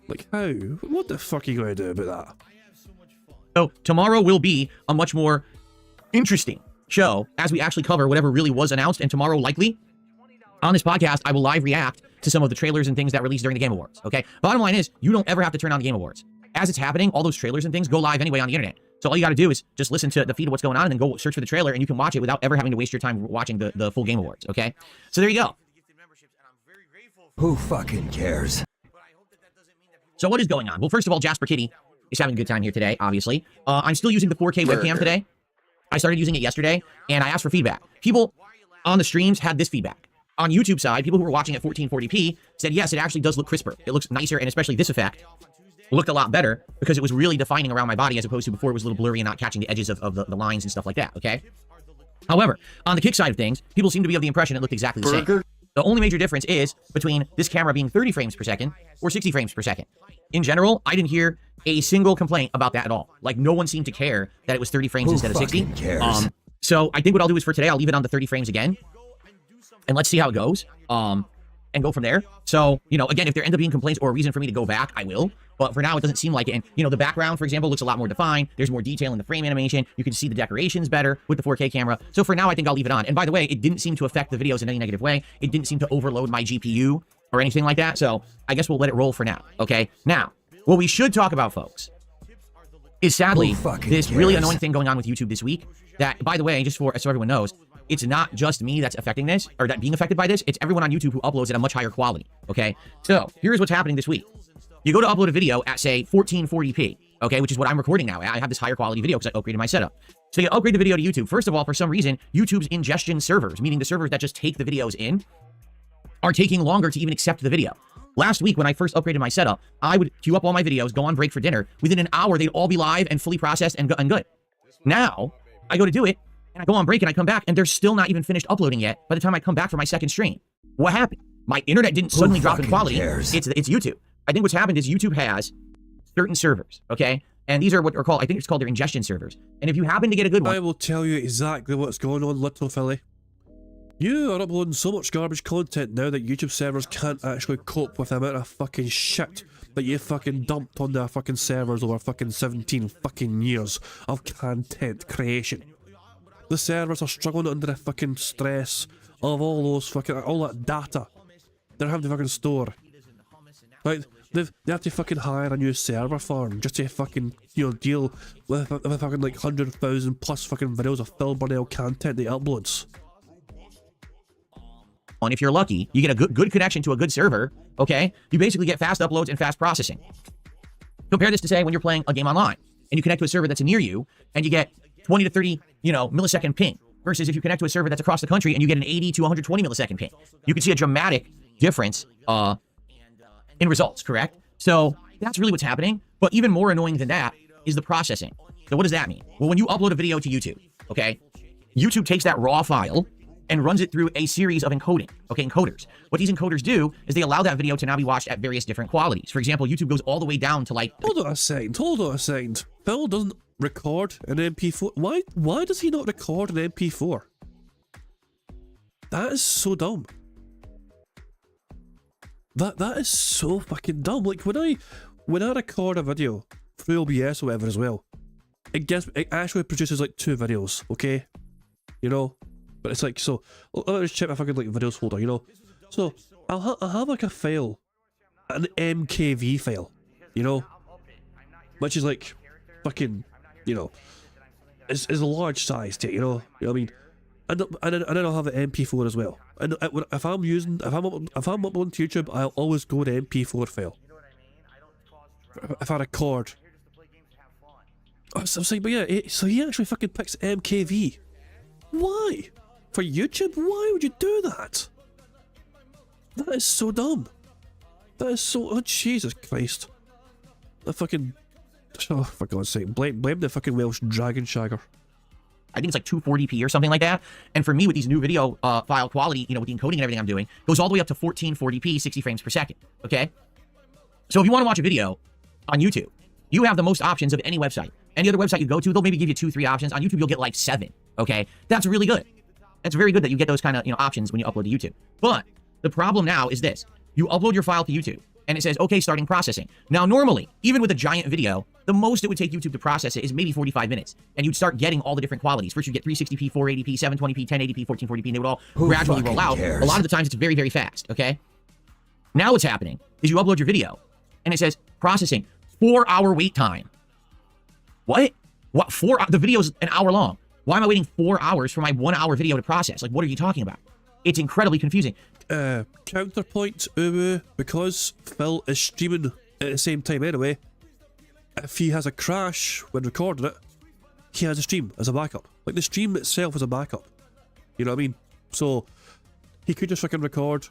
Like, how? What the fuck are you going to do about that? So tomorrow will be a much more interesting show as we actually cover whatever really was announced. And tomorrow, likely, on this podcast, I will live react to some of the trailers and things that released during the Game Awards, okay? Bottom line is, you don't ever have to turn on the Game Awards. As it's happening, all those trailers and things go live anyway on the internet. So all you got to do is just listen to the feed of what's going on and then go search for the trailer, and you can watch it without ever having to waste your time watching the full Game Awards, okay? So there you go. Who fucking cares? So what is going on? Well, first of all, Jasper Kitty is having a good time here today, obviously. I'm still using the 4K webcam today. I started using it yesterday, and I asked for feedback. People on the streams had this feedback. On YouTube side, people who were watching at 1440p said, yes, it actually does look crisper. It looks nicer, and especially this effect looked a lot better because it was really defining around my body as opposed to before it was a little blurry and not catching the edges of the lines and stuff like that, okay? However, on the kick side of things, people seem to be of the impression it looked exactly the same. The only major difference is between this camera being 30 frames per second or 60 frames per second. In general, I didn't hear a single complaint about that at all. Like, no one seemed to care that it was 30 frames instead of 60. So I think what I'll do is for today, I'll leave it on the 30 frames again. And let's see how it goes. And go from there. So, you know, again, if there end up being complaints or a reason for me to go back, I will. But for now, it doesn't seem like it. And, you know, the background, for example, looks a lot more defined. There's more detail in the frame animation. You can see the decorations better with the 4K camera. So for now, I think I'll leave it on. And by the way, it didn't seem to affect the videos in any negative way. It didn't seem to overload my GPU or anything like that. So I guess we'll let it roll for now. Okay. Now, what we should talk about, folks, is sadly this really annoying thing going on with YouTube this week. That, by the way, just so everyone knows, it's not just me that's affecting this, or that being affected by this. It's everyone on YouTube who uploads at a much higher quality, okay? So, here's what's happening this week. You go to upload a video at, say, 1440p, okay, which is what I'm recording now. I have this higher quality video because I upgraded my setup. So you upgrade the video to YouTube. First of all, for some reason, YouTube's ingestion servers, meaning the servers that just take the videos in, are taking longer to even accept the video. Last week, when I first upgraded my setup, I would queue up all my videos, go on break for dinner. Within an hour, they'd all be live and fully processed and good. Now, I go to do it, and I go on break and I come back and they're still not even finished uploading yet by the time I come back for my second stream. What happened? My internet didn't suddenly drop in quality. It's YouTube. I think what's happened is YouTube has certain servers, okay? And these are what are called, I think it's called their ingestion servers. And if you happen to get a good one... I will tell you exactly what's going on, little Philly. You are uploading so much garbage content now that YouTube servers can't actually cope with the amount of fucking shit that you fucking dumped on their fucking servers over fucking 17 fucking years of content creation. The servers are struggling under the fucking stress of all those fucking, all that data they're having to fucking store. Like, they have to fucking hire a new server farm just to fucking, you know, deal with fucking like 100,000 plus fucking videos of Phil Burnell content they uploads. And if you're lucky, you get a good connection to a good server, okay? You basically get fast uploads and fast processing. Compare this to, say, when you're playing a game online and you connect to a server that's near you and you get 20 to 30, you know, millisecond ping, versus if you connect to a server that's across the country and you get an 80 to 120 millisecond ping. You can see a dramatic difference in results, correct? So that's really what's happening. But even more annoying than that is the processing. So what does that mean? Well, when you upload a video to YouTube, okay, YouTube takes that raw file and runs it through a series of encoding, okay, encoders. What these encoders do is they allow that video to now be watched at various different qualities. For example, YouTube goes all the way down to like... Hold on a second. Phil doesn't record an MP4. Why does he not record an MP4? That is so dumb. That is so fucking dumb. Like, when I record a video through OBS or whatever as well, it actually produces like 2 videos, okay? You know? But it's like, so, let me just check my fucking like videos folder, you know? So, I'll have like a file, an MKV file, you know? Which is like, fucking, you know, is a large size to it, you know what I mean? And then I'll have an MP4 as well. And if I'm uploading to YouTube, I'll always go with an MP4 file. If I record. I'm saying, but yeah, so he actually fucking picks MKV. Why? For YouTube? Why would you do that? That is so dumb. That is so... Oh, Jesus Christ. The fucking... Oh, for God's sake. Blame the fucking Welsh dragon shagger. I think it's like 240p or something like that. And for me, with these new video file quality, you know, with the encoding and everything I'm doing, goes all the way up to 1440p, 60 frames per second, okay? So if you want to watch a video on YouTube, you have the most options of any website. Any other website you go to, they'll maybe give you 2, 3 options. On YouTube, you'll get like 7, okay? That's really good. That's very good that you get those kind of, you know, options when you upload to YouTube. But the problem now is this. You upload your file to YouTube, and it says, okay, starting processing. Now, normally, even with a giant video, the most it would take YouTube to process it is maybe 45 minutes. And you'd start getting all the different qualities. First, you get 360p, 480p, 720p, 1080p, 1440p, and they would all gradually roll out. A lot of the times, it's very, very fast, okay? Now what's happening is you upload your video, and it says, processing, 4-hour wait time. What? What? The video's an hour long. Why am I waiting 4 hours for my 1-hour video to process? Like, what are you talking about? It's incredibly confusing. Counterpoint, because Phil is streaming at the same time anyway, if he has a crash when recording it, he has a stream as a backup. Like, the stream itself is a backup. You know what I mean? So, he could just fucking record,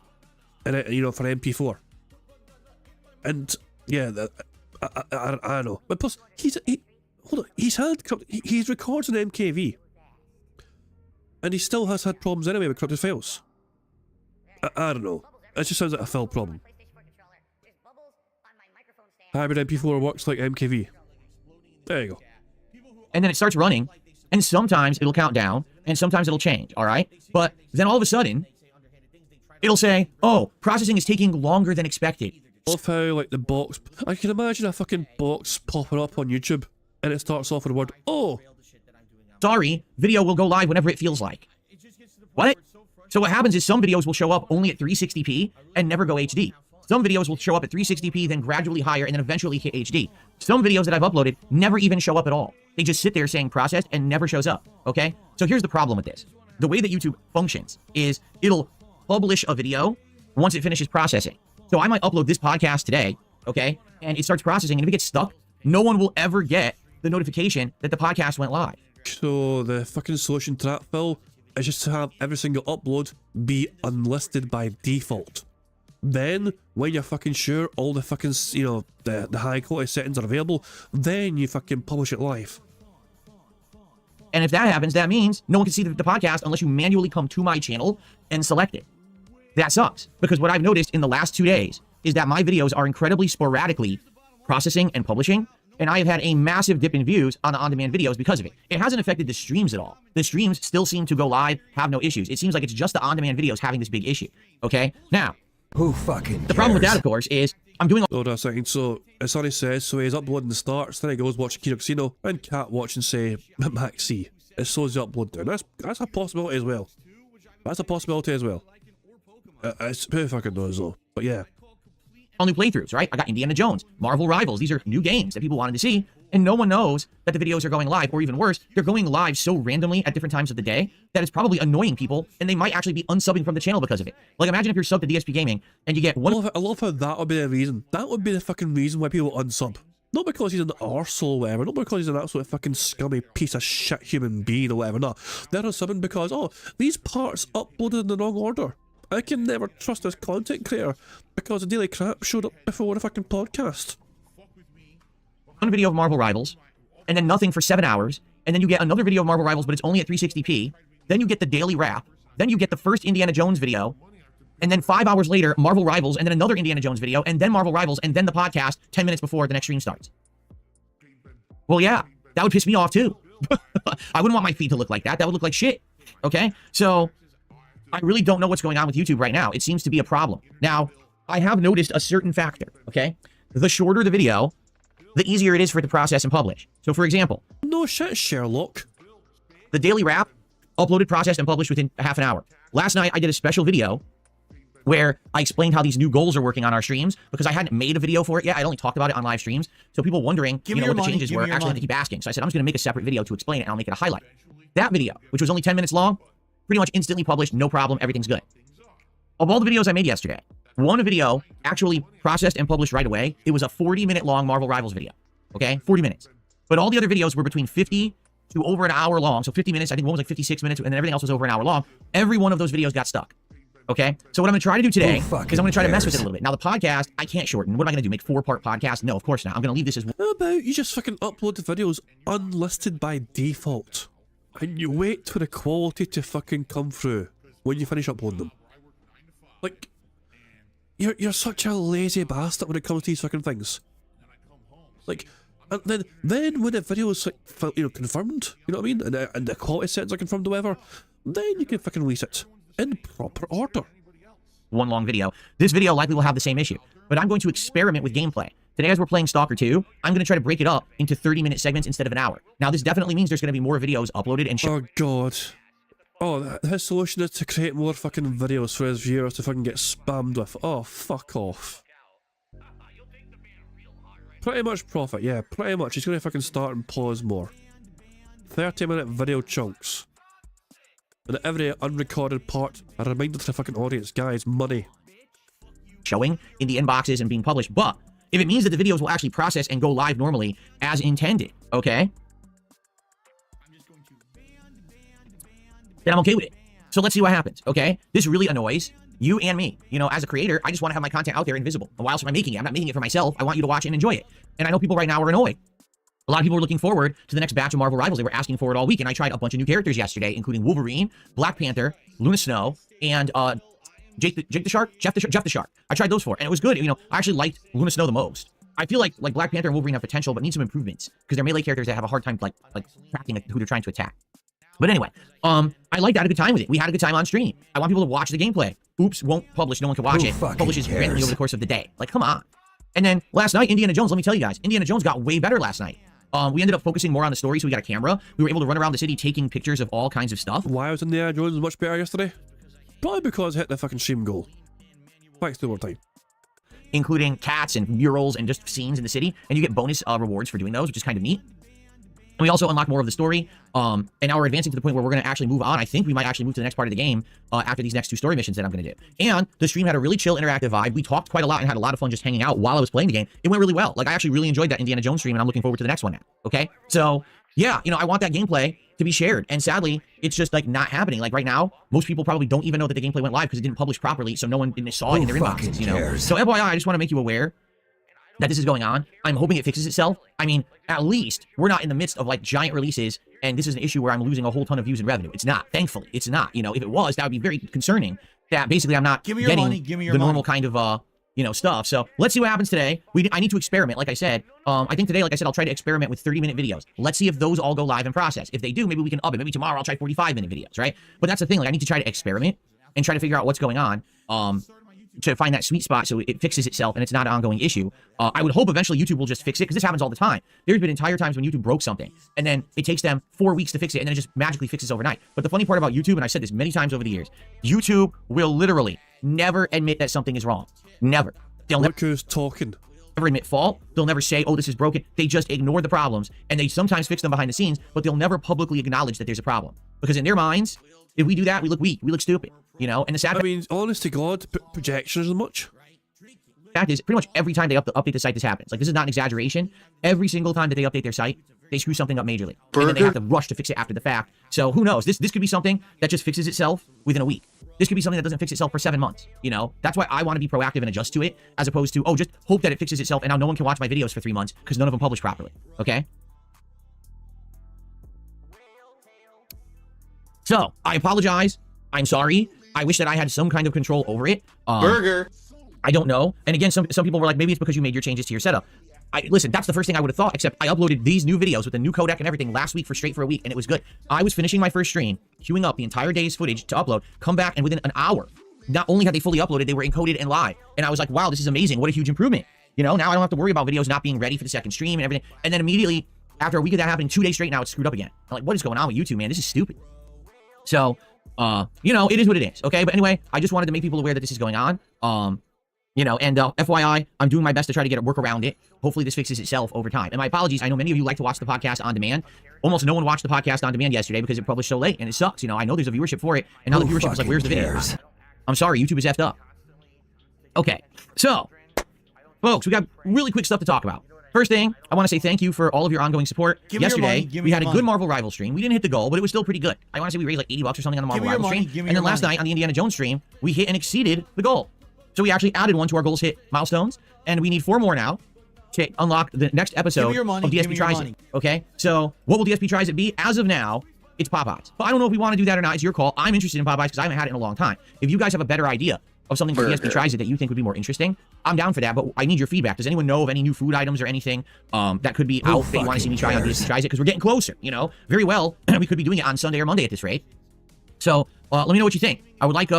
and you know, for MP4. And yeah, I don't know. But plus, hold on, he's records an MKV, and he still has had problems anyway with corrupted files. I don't know. It just sounds like a file problem. Hybrid MP4 works like MKV. There you go. And then it starts running, and sometimes it'll count down, and sometimes it'll change, all right? But then all of a sudden, it'll say, oh, processing is taking longer than expected. I love how, like, the box... I can imagine a fucking box popping up on YouTube, and it starts off with the word, oh. Sorry, video will go live whenever it feels like. What? So what happens is some videos will show up only at 360p and never go HD. Some videos will show up at 360p, then gradually higher, and then eventually hit HD. Some videos that I've uploaded never even show up at all. They just sit there saying processed and never shows up, okay? So here's the problem with this. The way that YouTube functions is it'll publish a video once it finishes processing. So I might upload this podcast today, okay? And it starts processing, and if it gets stuck, no one will ever get the notification that the podcast went live. So the fucking solution to that, Phil, is just to have every single upload be unlisted by default. Then, when you're fucking sure all the fucking, you know, the high quality settings are available, then you fucking publish it live. And if that happens, that means no one can see the podcast unless you manually come to my channel and select it. That sucks, because what I've noticed in the last 2 days is that my videos are incredibly sporadically processing and publishing, and I have had a massive dip in views on the on-demand videos because of it. It hasn't affected the streams at all. The streams still seem to go live, have no issues. It seems like it's just the on-demand videos having this big issue, okay? Now, Who fucking cares? the problem with that, of course, is I'm doing Hold on a second, so as Sonny says, so he's uploading the starts, then he goes watch Kino Casino, and Cat watch and say Max C. It slows the upload down. That's a possibility as well. That's a possibility as well. It's who fucking knows though. But yeah. all new playthroughs, right? I got Indiana Jones, Marvel Rivals. These are new games that people wanted to see, and no one knows that the videos are going live, or even worse, they're going live so randomly at different times of the day that it's probably annoying people, and they might actually be unsubbing from the channel because of it. Like, imagine if you're subbed to DSP Gaming, and you get one... I love how that would be the reason. That would be the fucking reason why people unsub. Not because he's an arsehole or whatever, not because he's an absolute fucking scummy piece of shit human being or whatever, no. They're unsubbing because, oh, these parts uploaded in the wrong order. I can never trust this content creator because the Daily Crap showed up before the fucking podcast. One video of Marvel Rivals, and then nothing for 7 hours, and then you get another video of Marvel Rivals, but it's only at 360p, then you get the daily wrap, then you get the first Indiana Jones video, and then 5 hours later, Marvel Rivals, and then another Indiana Jones video, and then Marvel Rivals, and then the podcast 10 minutes before the next stream starts. Well, yeah, that would piss me off too. I wouldn't want my feed to look like that. That would look like shit, okay? So, I really don't know what's going on with YouTube right now. It seems to be a problem. Now, I have noticed a certain factor, okay? The shorter the video, the easier it is for it to process and publish. So, for example... No shit, Sherlock. The daily wrap, uploaded, processed, and published within half an hour. Last night, I did a special video where I explained how these new goals are working on our streams because I hadn't made a video for it yet. I'd only talked about it on live streams. So people wondering, you know, what the changes were, actually had to keep asking. So I said, I'm just going to make a separate video to explain it, and I'll make it a highlight. That video, which was only 10 minutes long, pretty much instantly published, no problem, everything's good. Of all the videos I made yesterday, one video actually processed and published right away. It was a 40-minute long Marvel Rivals video, okay? 40 minutes. But all the other videos were between 50 to over an hour long. So 50 minutes, I think one was like 56 minutes, and then everything else was over an hour long. Every one of those videos got stuck, okay? So what I'm going to try to do today is I'm going to try to mess with it a little bit. Now, the podcast, I can't shorten. What am I going to do, make 4-part podcast? No, of course not. I'm going to leave this as... How about you just fucking upload the videos unlisted by default? And you wait for the quality to fucking come through when you finish uploading them. Like, you're such a lazy bastard when it comes to these fucking things. Like, and then when the video is like, you know, confirmed, you know what I mean, and the quality settings are confirmed or whatever, then you can fucking release it in proper order. One long video. This video likely will have the same issue, but I'm going to experiment with gameplay. Today, as we're playing Stalker 2, I'm going to try to break it up into 30-minute segments instead of an hour. Now, this definitely means there's going to be more videos uploaded and Oh, God. Oh, his solution is to create more fucking videos for his viewers to fucking get spammed with. Oh, fuck off. Pretty much profit, yeah, pretty much. He's going to fucking start and pause more. 30-minute video chunks. And at every unrecorded part, a reminder to the fucking audience, guys, money. showing in the inboxes and being published, but if it means that the videos will actually process and go live normally as intended, okay, then I'm okay with it. So let's see what happens, okay? This really annoys you and me. You know, as a creator, I just want to have my content out there invisible. And why else am I making it? I'm not making it for myself. I want you to watch it and enjoy it. And I know people right now are annoyed. A lot of people are looking forward to the next batch of Marvel Rivals. They were asking for it all week, and I tried a bunch of new characters yesterday, including Wolverine, Black Panther, Luna Snow, and Jeff the Shark. I tried those four, and it was good. You know, I actually liked Luna Snow the most. I feel like Black Panther and Wolverine have potential, but need some improvements because they're melee characters that have a hard time like tracking who they're trying to attack. But anyway, I liked, I had a good time with it. We had a good time on stream. I want people to watch the gameplay. Oops, won't publish. No one can watch Who it. fucking Publishes cares? randomly over the course of the day. Like, come on. And then last night, Indiana Jones, let me tell you guys, Indiana Jones got way better last night. We ended up focusing more on the story, so we got a camera. We were able to run around the city taking pictures of all kinds of stuff. Why was Indiana Jones much better yesterday? Probably because I hit the fucking stream goal. Thanks to overtime. Including cats and murals and just scenes in the city. And you get bonus rewards for doing those, which is kind of neat. And we also unlock more of the story. And now we're advancing to the point where we're going to actually move on. I think we might actually move to the next part of the game after these next two story missions that I'm going to do. And the stream had a really chill, interactive vibe. We talked quite a lot and had a lot of fun just hanging out while I was playing the game. It went really well. Like, I actually really enjoyed that Indiana Jones stream, and I'm looking forward to the next one now. Okay? So, yeah, you know, I want that gameplay to be shared. And sadly, it's just, like, not happening. Like, right now, most people probably don't even know that the gameplay went live because it didn't publish properly, so no one saw it in their inboxes, you know? cares? So, FYI, I just want to make you aware that this is going on. I'm hoping it fixes itself. I mean, at least we're not in the midst of like giant releases and this is an issue where I'm losing a whole ton of views and revenue. It's not. Thankfully, it's not. You know, if it was, that would be very concerning that basically I'm not getting the normal kind of, you know, stuff. So let's see what happens today. I need to experiment. Like I said, I think today, like I said, I'll try to experiment with 30-minute videos. Let's see if those all go live and process. If they do, maybe we can up it. Maybe tomorrow I'll try 45-minute videos, right? But that's the thing. Like, I need to try to experiment and try to figure out what's going on. To find that sweet spot so it fixes itself and it's not an ongoing issue. I would hope eventually YouTube will just fix it because this happens all the time. There's been entire times when YouTube broke something and then it takes them 4 weeks to fix it and then it just magically fixes overnight. But the funny part about YouTube, and I've said this many times over the years, YouTube will literally never admit that something is wrong. Never. They'll Look who's talking. never admit fault. They'll never say, oh, this is broken. They just ignore the problems and they sometimes fix them behind the scenes, but they'll never publicly acknowledge that there's a problem. Because in their minds, if we do that, we look weak. We look stupid. You know, and the sad I mean, honest to God, projections as much. fact is, pretty much every time they update the site, this happens. Like, this is not an exaggeration. Every single time that they update their site, they screw something up majorly. And then they have to rush to fix it after the fact. So who knows? This could be something that just fixes itself within a week. This could be something that doesn't fix itself for 7 months. You know, that's why I want to be proactive and adjust to it, as opposed to, oh, just hope that it fixes itself and now no one can watch my videos for 3 months because none of them publish properly. Okay? So, I apologize. I'm sorry. I wish that I had some kind of control over it. Burger. I don't know. And again, some people were like, maybe it's because you made your changes to your setup. Listen, that's the first thing I would have thought, except I uploaded these new videos with the new codec and everything last week for a week, and it was good. I was finishing my first stream, queuing up the entire day's footage to upload, come back, and within an hour, not only had they fully uploaded, they were encoded and live. And I was like, wow, this is amazing. What a huge improvement. You know, now I don't have to worry about videos not being ready for the second stream and everything. And then immediately, after a week of that happening, 2 days straight, now it's screwed up again. I'm like, what is going on with YouTube, man? This is stupid. So, you know, it is what it is, okay? But anyway, I just wanted to make people aware that this is going on. You know, and FYI, I'm doing my best to try to get a work around it. Hopefully this fixes itself over time. And my apologies, I know many of you like to watch the podcast on demand. Almost no one watched the podcast on demand yesterday because it published so late, and it sucks. You know, I know there's a viewership for it, and now the viewership is like, where's the video? I'm sorry, YouTube is effed up. Okay, so, folks, we got really quick stuff to talk about. First thing, I want to say thank you for all of your ongoing support. Yesterday, we had a good Marvel Rival stream. We didn't hit the goal, but it was still pretty good. I want to say we raised like $80 or something on the Marvel Rival stream. And then last night on the Indiana Jones stream, we hit and exceeded the goal. So we actually added one to our goals hit milestones, and we need 4 more now to unlock the next episode of DSP Tries It. Okay, so what will DSP Tries It be? As of now, it's Popeyes. But I don't know if we want to do that or not. It's your call. I'm interested in Popeyes because I haven't had it in a long time. If you guys have a better idea of something for DSP Tries It that you think would be more interesting, I'm down for that, but I need your feedback. Does anyone know of any new food items or anything that could be out that you want to see me try on DSP Tries It? Because we're getting closer, you know? Very well, we could be doing it on Sunday or Monday at this rate. So let me know what you think. I would like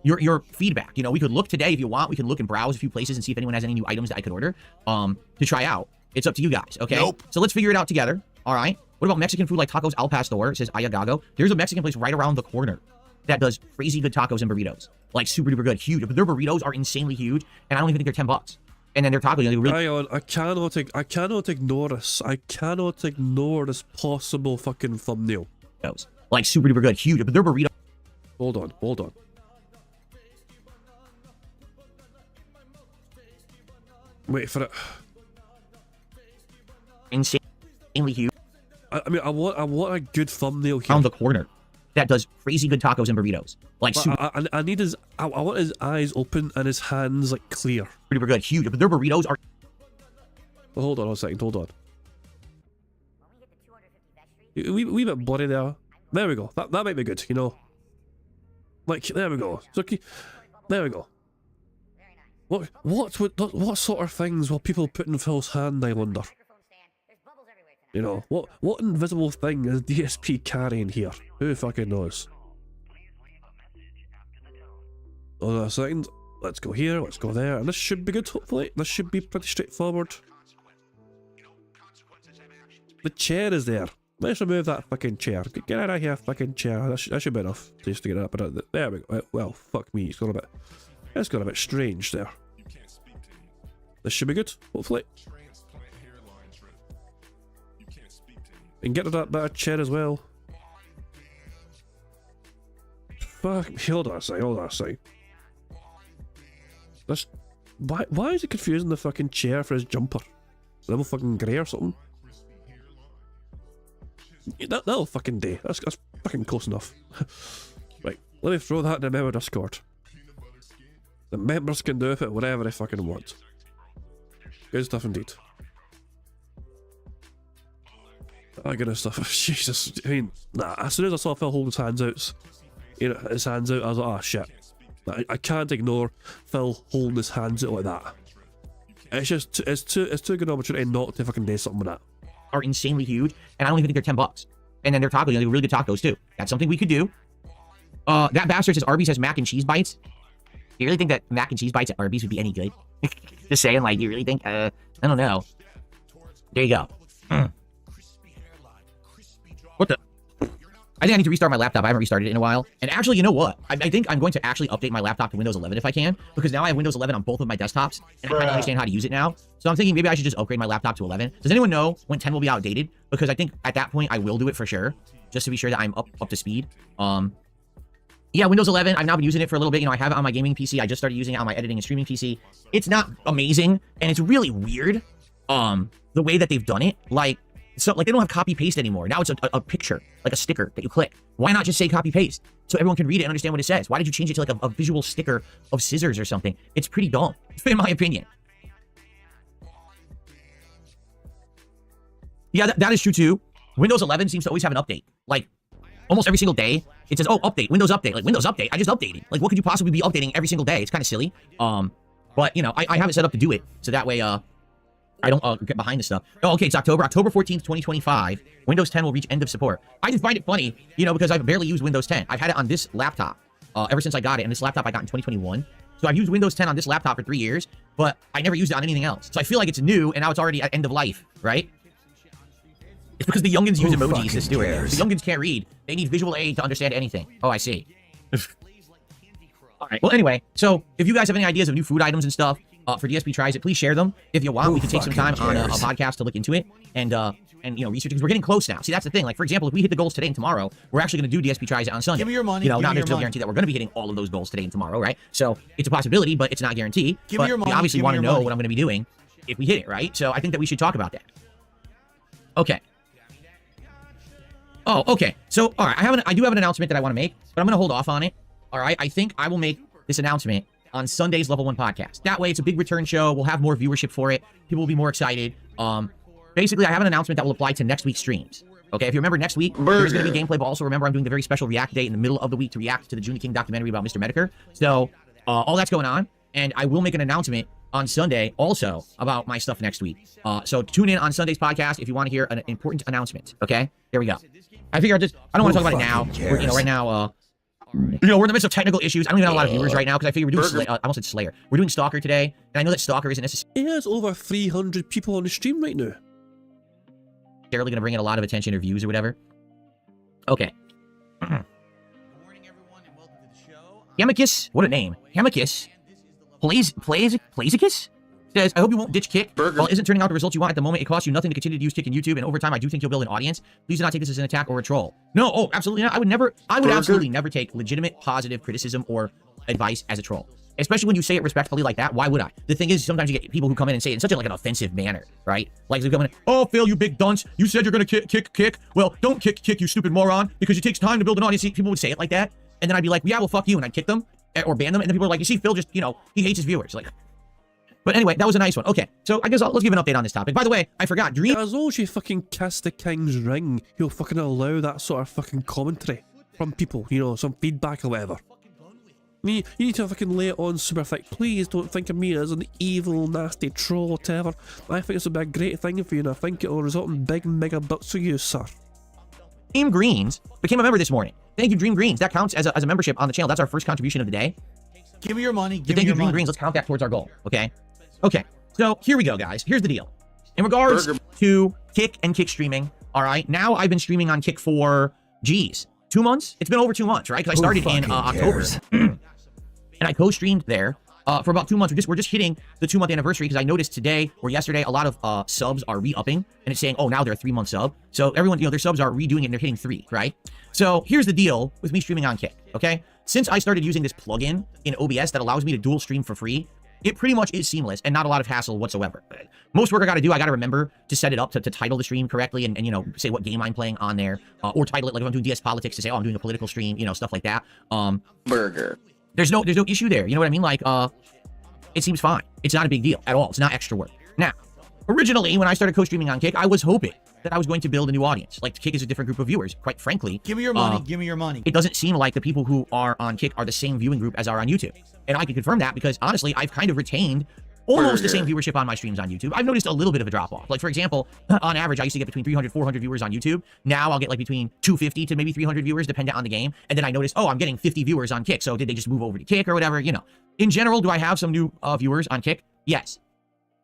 your feedback. You know, we could look today if you want. We can look and browse a few places and see if anyone has any new items that I could order to try out. It's up to you guys, okay? Nope. So let's figure it out together, all right? What about Mexican food like Tacos Al Pastor? It says Ayagago. There's a Mexican place right around the corner that does crazy good tacos and burritos. Like super duper good, huge. But their burritos are insanely huge, and I don't even think they're $10. And then their tacos, they really... Hang on, I cannot ignore this. I cannot ignore this possible fucking thumbnail. Like super duper good, huge. But their burritos... Hold on. Wait for it. Insanely huge. I mean, I want a good thumbnail here. Around the corner. that does crazy good tacos and burritos. Like super, I need his. I want his eyes open and his hands like clear. super good, huge. But their burritos are Oh, hold on a second. Hold on. We bit blurry there. There we go. That might be good. You know. Like there we go. So there we go. What sort of things will people put in Phil's hand? I wonder. You know, what invisible thing is DSP carrying here? Who fucking knows? Hold on a second. Let's go here, let's go there, and this should be good, hopefully. This should be pretty straightforward. The chair is there. Let's remove that fucking chair. Get out of here, fucking chair. That should be enough just to get it up. But there we go. Well, fuck me. It's got a bit strange there. This should be good, hopefully. And get to that bad chair as well. Fuck me. Hold on a second. This, why is it confusing the fucking chair for his jumper? Level fucking grey or something? That'll fucking do. That's fucking close enough. Right, let me throw that in the member Discord. The members can do with it whatever they fucking want. Good stuff indeed. That kind of stuff. Jesus, I mean, nah. As soon as I saw Phil hold his hands out, I was like, oh shit. I can't ignore Phil holding his hands out like that. It's too good an opportunity not to fucking do something with that. are insanely huge, and I don't even think they're $10. And then their tacos, they're really good tacos too. That's something we could do. That bastard says Arby's has mac and cheese bites. Do you really think that mac and cheese bites at Arby's would be any good? Just saying, like, you really think? I don't know. There you go. What the? I think I need to restart my laptop. I haven't restarted it in a while. And actually, you know what? I think I'm going to actually update my laptop to Windows 11 if I can, because now I have Windows 11 on both of my desktops, and I kind of understand how to use it now. So I'm thinking maybe I should just upgrade my laptop to 11. Does anyone know when 10 will be outdated? Because I think at that point I will do it for sure, just to be sure that I'm up to speed. Yeah, Windows 11, I've now been using it for a little bit. You know, I have it on my gaming PC. I just started using it on my editing and streaming PC. It's not amazing, and it's really weird, the way that they've done it. Like they don't have copy paste anymore. Now it's a picture, like a sticker that you click. Why not just say copy paste so everyone can read it and understand what it says? Why did you change it to like a visual sticker of scissors or something? It's pretty dumb, in my opinion. Yeah, that is true too. Windows 11 seems to always have an update. Like almost every single day, it says, "Oh, update, Windows update." Like Windows update, I just updated. Like what could you possibly be updating every single day? It's kind of silly. But you know, I have it set up to do it, so that way, I don't get behind this stuff. Oh, okay, it's October 14th, 2025. Windows 10 will reach end of support. I just find it funny, you know, because I've barely used Windows 10. I've had it on this laptop ever since I got it, and this laptop I got in 2021. So I've used Windows 10 on this laptop for 3 years, but I never used it on anything else. So I feel like it's new, and now it's already at end of life, right? It's because the youngins use emojis to do it. The youngins can't read. They need visual aid to understand anything. Oh, I see. All right. Well, anyway, so if you guys have any ideas of new food items and stuff for DSP Tries It, please share them. If you want, we can take some time on a podcast to look into it and you know, research, because we're getting close now. See, that's the thing. Like, for example, if we hit the goals today and tomorrow, we're actually going to do DSP Tries It on Sunday. Give me your money. You know, Give not me there's your no money. guarantee that we're going to be hitting all of those goals today and tomorrow, right? So it's a possibility, but it's not guaranteed. Give me But your money. we obviously Give me want to your know money. what I'm going to be doing if we hit it, right? So I think that we should talk about that. Okay. Oh, okay. So, all right, I do have an announcement that I want to make, but I'm going to hold off on it. All right, I think I will make this announcement on Sunday's Level 1 podcast. That way, it's a big return show. We'll have more viewership for it. People will be more excited. Basically, I have an announcement that will apply to next week's streams. Okay, if you remember, next week, there's going to be gameplay, but also remember, I'm doing the very special React Day in the middle of the week to react to the June the King documentary about Mr. Medicare. So, all that's going on, and I will make an announcement on Sunday also about my stuff next week. So tune in on Sunday's podcast if you want to hear an important announcement. Okay, here we go. I figure I don't want to talk about it now. We're, you know, right now, you know, we're in the midst of technical issues. I don't even have a lot of viewers right now because I figure we're doing I almost said Slayer. We're doing Stalker today, and I know that Stalker isn't necessarily It has over 300 people on the stream right now. going to bring in a lot of attention or views or whatever. Okay. Hamicus, what a name. Hamicus. Plazicus? Says, I hope you won't ditch Kick. While it isn't turning out the results you want at the moment, it costs you nothing to continue to use Kick and YouTube, and over time, I do think you'll build an audience. Please do not take this as an attack or a troll. No, oh, absolutely not. I would absolutely never take legitimate, positive criticism or advice as a troll. Especially when you say it respectfully like that. Why would I? The thing is, sometimes you get people who come in and say it in such like an offensive manner, right? Like they come in, oh, Phil, you big dunce. You said you're going to kick. Well, don't kick, you stupid moron, because it takes time to build an audience. People would say it like that. And then I'd be like, yeah, well, fuck you. And I'd kick them or ban them. And then people are like, you see, Phil just, he hates his viewers. Like, but anyway, that was a nice one. Okay, so I guess let's give an update on this topic. By the way, I forgot. Dream. As long as you fucking kiss the king's ring, he'll fucking allow that sort of fucking commentary from people, some feedback or whatever. You need to fucking lay it on super thick. Please don't think of me as an evil, nasty troll, whatever. I think this would be a great thing for you, and I think it will result in big, mega bucks for you, sir. Dream Greens became a member this morning. Thank you, Dream Greens. That counts as a membership on the channel. That's our first contribution of the day. Give me your money. So thank you, Dream Greens. Let's count that towards our goal. Okay. So here we go, guys. Here's the deal. In regards to Kick and Kick streaming, all right. Now I've been streaming on Kick for 2 months. It's been over 2 months, right? Because I started in October, and I co-streamed there for about 2 months. We're just hitting the 2-month anniversary because I noticed today or yesterday a lot of subs are re-upping, and it's saying, oh, now they're a 3-month sub. So everyone, their subs are redoing it and they're hitting 3, right? So here's the deal with me streaming on Kick, okay? Since I started using this plugin in OBS that allows me to dual stream for free, it pretty much is seamless and not a lot of hassle whatsoever. Most work I got to do, I got to remember to set it up to title the stream correctly and say what game I'm playing on there, or title it like if I'm doing DS Politics to say, oh, I'm doing a political stream, stuff like that. There's no issue there. You know what I mean? Like, it seems fine. It's not a big deal at all. It's not extra work. Now, originally, when I started co-streaming on Kick, I was hoping that I was going to build a new audience. Like, Kick is a different group of viewers, quite frankly. Give me your money. Give me your money. It doesn't seem like the people who are on Kick are the same viewing group as are on YouTube. And I can confirm that because, honestly, I've kind of retained almost the same viewership on my streams on YouTube. I've noticed a little bit of a drop-off. Like, for example, on average, I used to get between 300, 400 viewers on YouTube. Now I'll get like between 250 to maybe 300 viewers, depending on the game. And then I noticed, oh, I'm getting 50 viewers on Kick. So did they just move over to Kick or whatever? In general, do I have some new viewers on Kick? Yes.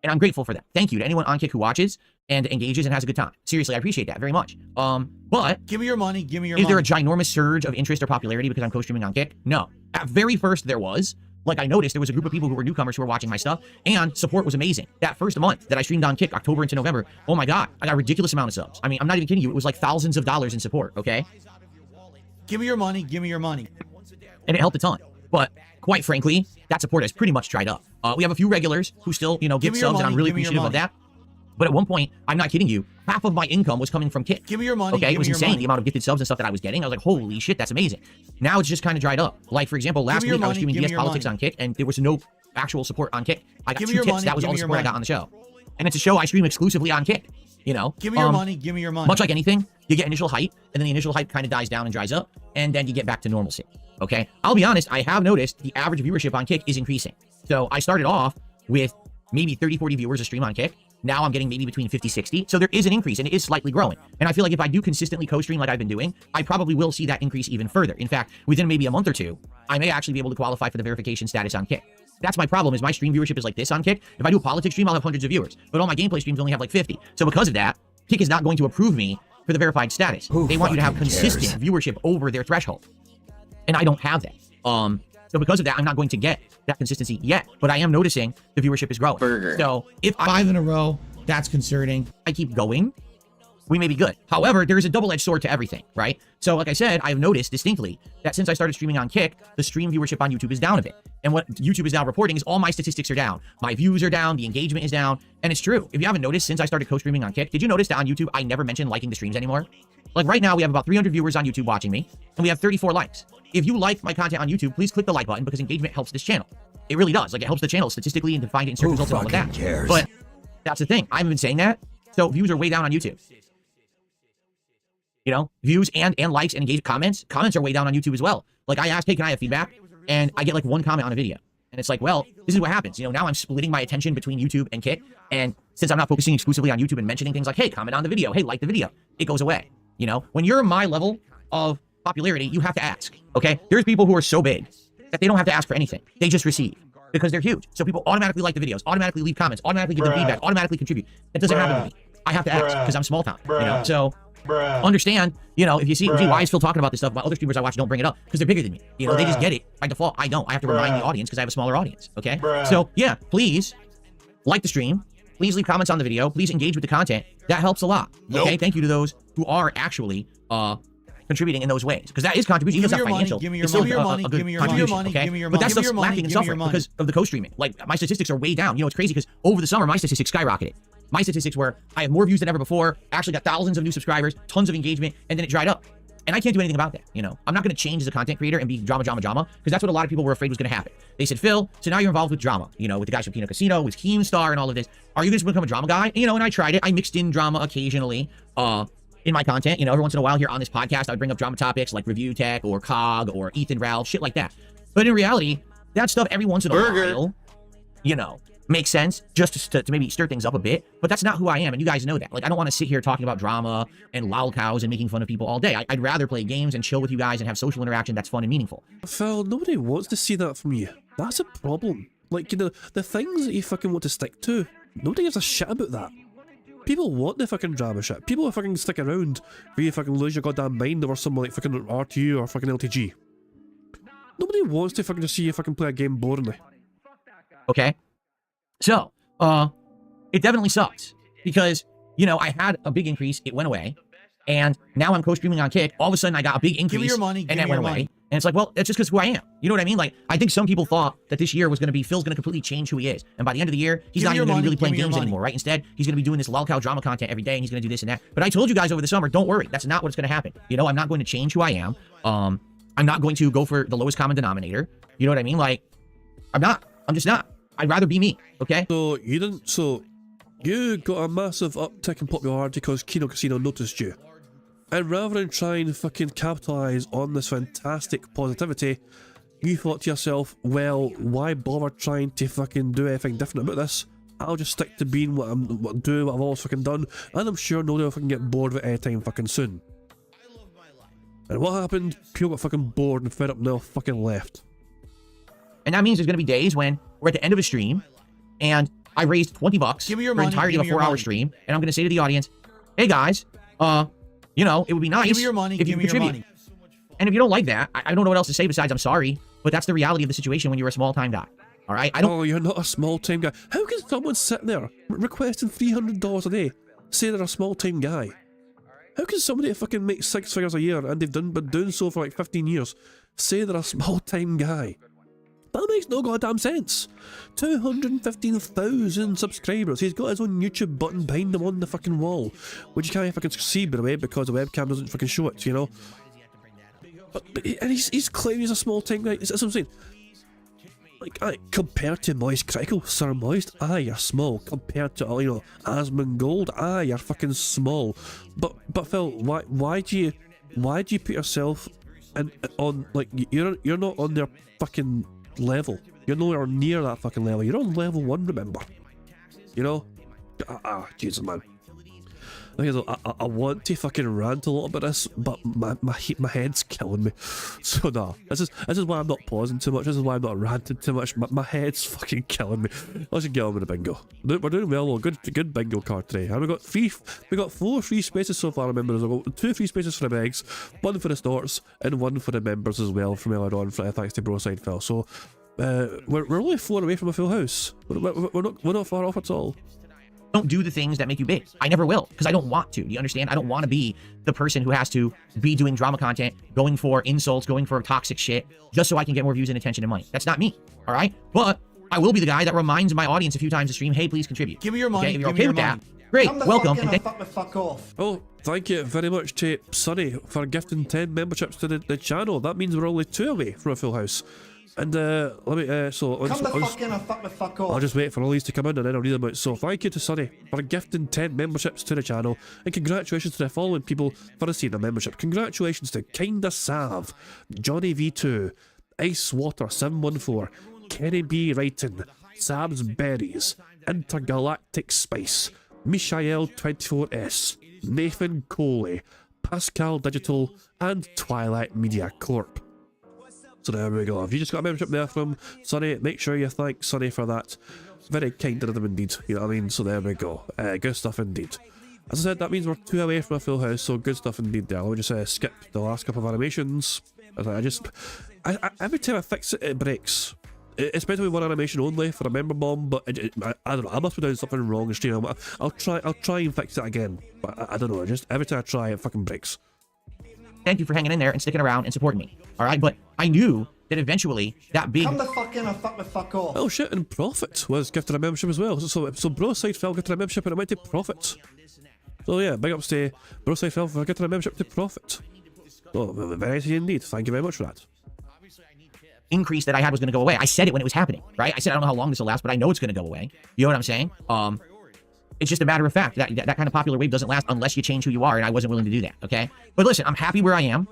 And I'm grateful for that. Thank you to anyone on Kick who watches and engages and has a good time. Seriously, I appreciate that very much. But give me your money. Give me your money. Is there a ginormous surge of interest or popularity because I'm co-streaming on Kick? No. At very first, there was. Like, I noticed there was a group of people who were newcomers who were watching my stuff, and support was amazing. That first month that I streamed on Kick, October into November, oh my God, I got a ridiculous amount of subs. I mean, I'm not even kidding you. It was like thousands of dollars in support, okay? Give me your money. Give me your money. And it helped a ton. But quite frankly, that support has pretty much dried up. We have a few regulars who still, give subs, and I'm really appreciative of that. But at one point, I'm not kidding you, half of my income was coming from Kick. Give me your money. Okay, it was insane, the amount of gifted subs and stuff that I was getting. I was like, holy shit, that's amazing. Now it's just kind of dried up. Like, for example, last week I was streaming DS Politics on Kick, and there was no actual support on Kick. I got 2 tips, that was all the support I got on the show. And it's a show I stream exclusively on Kick, Give me your money, give me your money. Much like anything, you get initial hype, and then the initial hype kind of dies down and dries up, and then you get back to normalcy, okay? I'll be honest, I have noticed the average viewership on Kick is increasing. So I started off with maybe 30, 40 viewers a stream on Kick. Now I'm getting maybe between 50, 60. So there is an increase and it is slightly growing. And I feel like if I do consistently co-stream like I've been doing, I probably will see that increase even further. In fact, within maybe a month or two, I may actually be able to qualify for the verification status on Kick. That's my problem, is my stream viewership is like this on Kick. If I do a politics stream, I'll have hundreds of viewers. But all my gameplay streams only have like 50. So because of that, Kick is not going to approve me for the verified status. They want you to have consistent viewership over their threshold. And I don't have that. So because of that, I'm not going to get that consistency yet. But I am noticing the viewership is growing. So if 5 in a row, that's concerning. I keep going, we may be good. However, there is a double-edged sword to everything, right? So like I said, I've noticed distinctly that since I started streaming on Kick, the stream viewership on YouTube is down a bit. And what YouTube is now reporting is all my statistics are down. My views are down, the engagement is down, and it's true. If you haven't noticed, since I started co-streaming on Kick, did you notice that on YouTube, I never mention liking the streams anymore? Like right now, we have about 300 viewers on YouTube watching me, and we have 34 likes. If you like my content on YouTube, please click the like button because engagement helps this channel. It really does. Like, it helps the channel statistically and to find it in search results and all of that. But that's the thing. I haven't been saying that. So views are way down on YouTube. Views and likes and engaged comments. Comments are way down on YouTube as well. Like, I asked, hey, can I have feedback? And I get like 1 comment on a video. And it's like, well, this is what happens. Now I'm splitting my attention between YouTube and Kick. And since I'm not focusing exclusively on YouTube and mentioning things like, hey, comment on the video. Hey, like the video. It goes away. When you're my level of popularity, you have to ask. Okay? There's people who are so big that they don't have to ask for anything. They just receive. Because they're huge. So people automatically like the videos, automatically leave comments, automatically give them feedback, automatically contribute. That doesn't happen to me. I have to ask because I'm small time, So understand, if you see, why is Phil talking about this stuff? My other streamers I watch don't bring it up because they're bigger than me. They just get it by default. I don't. I have to remind the audience because I have a smaller audience. Okay. So yeah, please like the stream. Please leave comments on the video. Please engage with the content. That helps a lot. Okay. Thank you to those who are actually contributing in those ways, because that is contribution. Give Even me if your it's not money, financial, give me your it's still money, a give good me your money, contribution, give me your okay? money, But that give me stuff's your money, lacking and give me your suffering money. because of the co-streaming. Like, my statistics are way down. You know, it's crazy because over the summer, my statistics skyrocketed. My statistics were, I have more views than ever before, actually got thousands of new subscribers, tons of engagement, and then it dried up. And I can't do anything about that, you know? I'm not going to change as a content creator and be drama, because that's what a lot of people were afraid was going to happen. They said, Phil, so now you're involved with drama, you know, with the guys from Kino Casino, with Keemstar and all of this. Are you going to become a drama guy? You know, and I tried it. I mixed in drama occasionally in my content. You know, every once in a while here on this podcast, I would bring up drama topics like Review Tech or COG or Ethan Ralph, shit like that. But in reality, that stuff every once in a while, you know, makes sense just to maybe stir things up a bit, but that's not who I am, and you guys know that. Like, I don't want to sit here talking about drama and lolcows and making fun of people all day. I'd rather play games and chill with you guys and have social interaction that's fun and meaningful. Phil, nobody wants to see that from you. That's a problem. Like, you know, the things that you fucking want to stick to, nobody gives a shit about that. People want the fucking drama shit. People will fucking stick around for you fucking lose your goddamn mind over someone like fucking RTU or fucking LTG. Nobody wants to fucking just see you fucking play a game boringly. Okay? So, it definitely sucks because, you know, I had a big increase, it went away, and now I'm co-streaming on Kick. All of a sudden, I got a big increase, Give me your money, and that went away. And it's like, well, it's just because who I am. You know what I mean? Like, I think some people thought that this year was going to be, Phil's going to completely change who he is. And by the end of the year, he's not even going to be really playing games anymore, right? Instead, he's going to be doing this lolcow drama content every day, and he's going to do this and that. But I told you guys over the summer, don't worry. That's not what's going to happen. You know, I'm not going to change who I am. I'm not going to go for the lowest common denominator. You know what I mean? Like, I'm just not. I'd rather be me, okay? So you got a massive uptick in popularity because Kino Casino noticed you. And rather than try and fucking capitalise on this fantastic positivity, you thought to yourself, well, why bother trying to fucking do anything different about this? I'll just stick to being what I've always fucking done, and I'm sure nobody will fucking get bored of it anytime fucking soon. And what happened? People got fucking bored and fed up and they all fucking left. And that means there's going to be days when we're at the end of a stream and I raised $20 Give me your for the money, entirety give of a me your 4-hour money. stream, and I'm going to say to the audience, hey guys, you know, it would be nice Give me your money, if you give me your contribute. money. And if you don't like that, I don't know what else to say besides I'm sorry, but that's the reality of the situation when you're a small-time guy. All right? Oh, you're not a small-time guy. How can someone sit there requesting $300 a day say they're a small-time guy? How can somebody fucking make 6 figures a year and they've been doing so for like 15 years say they're a small-time guy? That makes no goddamn sense. 215,000 subscribers. He's got his own YouTube button behind him on the fucking wall, which you can't fucking see, by the way, because the webcam doesn't fucking show it, you know? And he's claiming he's a small-time guy. That's what I'm saying. Like, compared to Moist Critical, Sir Moist, you're small. Compared to, you know, Asmongold, you're fucking small. But Phil, why do you put yourself on, like, you're not on their fucking level. You're nowhere near that fucking level. You're on level 1, remember? You know? Jesus, man. I want to fucking rant a lot about this, but my head's killing me. So nah, this is why I'm not pausing too much. This is why I'm not ranting too much. My head's fucking killing me. Let's get on with the bingo. We're doing well though. Good bingo card today. And we got 4 free spaces so far. Remember, there's 2 free spaces for the Megs, 1 for the Snorts, and 1 for the members as well from earlier on. Thanks to Broside Phil. So we're only 4 away from a full house. We're not far off at all. Don't do the things that make you big. I never will, because I don't want to. Do you understand? I don't want to be the person who has to be doing drama content, going for insults, going for toxic shit, just so I can get more views and attention and money. That's not me, all right? But I will be the guy that reminds my audience a few times to stream, hey, please contribute. Give me your money, Okay, if you're give me okay your with that, money. great, Come the welcome. fuck in And and fuck off. Oh, thank you very much to Sonny for gifting 10 memberships to the channel. That means we're only 2 away from a full house. And let me Come the fuck in and fuck off. I'll just wait for all these to come in and then I'll read them out. So thank you to Sonny for gifting 10 memberships to the channel, and congratulations to the following people for receiving a membership. Congratulations to Kinda Sav, Johnny V2, Ice Water 714, Kenny B Wrighton, Sam's Berries, Intergalactic Spice, Mishael 24S, Nathan Coley, Pascal Digital, and Twilight Media Corp. So there we go. If you just got a membership there from Sonny, make sure you thank Sonny for that. Very kind of them indeed, you know what I mean? So there we go. Good stuff indeed. As I said, that means we're 2 away from a full house, so good stuff indeed there. I'll just skip the last couple of animations. Every time I fix it, it breaks. Especially with one animation only for a member bomb, but I don't know, I must be doing something wrong in stream. I'll try and fix it again, but I don't know, just every time I try it fucking breaks. thank you for hanging in there and sticking around and supporting me. All right, but I knew that eventually that big Come the fuck in or fuck the fuck off. Oh shit, and Profit was gifted a membership as well. So Bro Side Fell gifted a membership and it went to Profit. So yeah, big ups to Bro Side Fell for gifting a membership to Profit. Oh, very nice indeed. Thank you very much for that. increase that I had was going to go away. I said it when it was happening, right? I said I don't know how long this will last, but I know it's going to go away. You know what I'm saying? It's just a matter of fact that that kind of popular wave doesn't last unless you change who you are, and I wasn't willing to do that. Okay, but listen, I'm happy where I am.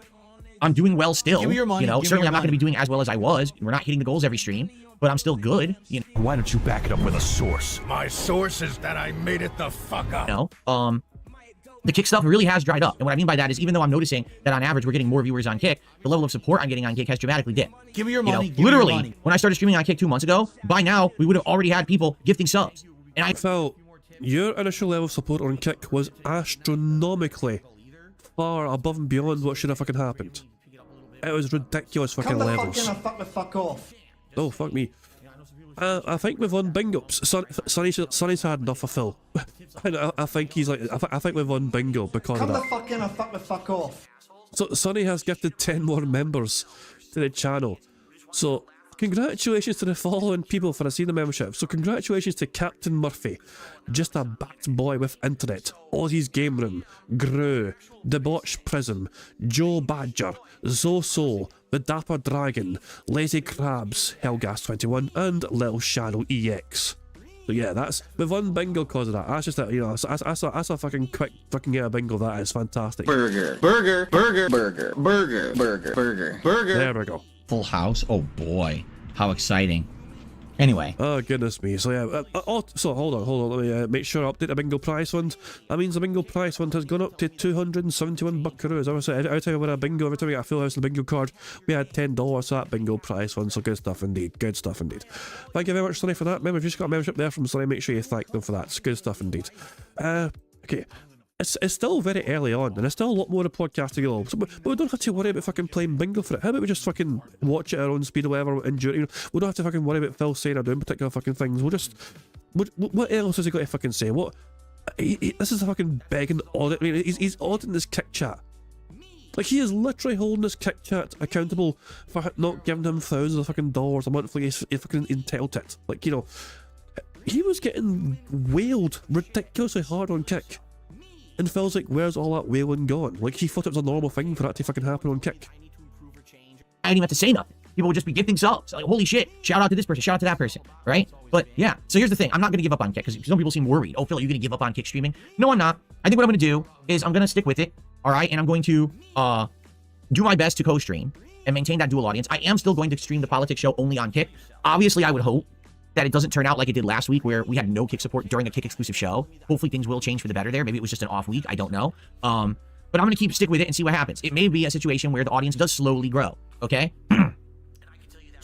I'm doing well still. Give me your money. You know, Give me certainly your I'm not going to money. be doing as well as I was. We're not hitting the goals every stream, but I'm still good. You Why don't you back it up with a source? My source is that I made it the fuck up. know, the Kick stuff really has dried up. And what I mean by that is even though I'm noticing that on average we're getting more viewers on Kick, the level of support I'm getting on Kick has dramatically dipped. Give me your You know, money. Give me literally, your money. when I started streaming on Kick 2 months ago, by now we would have already had people gifting subs. And I Phil, your initial level of support on Kick was astronomically far above and beyond what should have fucking happened. It was ridiculous fucking Come the fuck levels. in or fuck the fuck off. Oh, fuck me. I think we've won bingo. Sonny's had enough of Phil. I think he's like. I think we've won bingo because Come of the that. fuck in or fuck the fuck off. So Sonny has gifted 10 more members to the channel. So congratulations to the following people for receiving the membership. So congratulations to Captain Murphy, Just a Bat Boy with Internet, Aussie's Game Room, Gru, Debauched Prism, Joe Badger, Zoso, The Dapper Dragon, Lazy Crabs, Hellgas21, and Little Shadow EX. So yeah, we've won bingo because of that. That's just that, you know, that's a fucking quick fucking get a bingo. That is fantastic. Burger. There we go. Full house. Oh boy, how exciting. Anyway, Oh goodness me. So yeah, so hold on. Let me make sure I update the bingo prize fund. That means the bingo prize fund has gone up to 271 buckaroos. Obviously, every time we win a bingo, every time we get a full house in the bingo card, we had $10 to that bingo prize fund. So good stuff indeed. Good stuff indeed. Thank you very much, Sonny, for that. Remember, if you've just got a membership there from Sonny, make sure you thank them for that. It's good stuff indeed. Okay. It's still very early on, and there's still a lot more of the podcast to go. So, but we don't have to worry about fucking playing bingo for it. How about we just fucking watch it at our own speed or whatever, enjoy it? You know, we don't have to fucking worry about Phil saying or doing particular fucking things. We'll just... What else has he got to fucking say? What... this is a fucking begging audit. I mean, he's auditing this Kick chat. Like, he is literally holding this Kick chat accountable for not giving him thousands of fucking dollars a month like he's fucking entitled to it. Like, you know... He was getting wailed ridiculously hard on Kick. And Phil's like, where's all that wailing gone? Like, he thought it was a normal thing for that to fucking happen on Kick. I didn't even have to say nothing. People would just be gifting subs. Like, holy shit, shout out to this person, shout out to that person, right? But yeah, so here's the thing. I'm not going to give up on Kick because some people seem worried. Oh, Phil, are you going to give up on Kick streaming? No, I'm not. I think what I'm going to do is I'm going to stick with it, all right? And I'm going to do my best to co-stream and maintain that dual audience. I am still going to stream the politics show only on Kick. Obviously, I would hope that it doesn't turn out like it did last week where we had no Kick support during a Kick exclusive show. Hopefully things will change for the better there. Maybe it was just an off week. I don't know. But I'm going to stick with it and see what happens. It may be a situation where the audience does slowly grow. Okay? So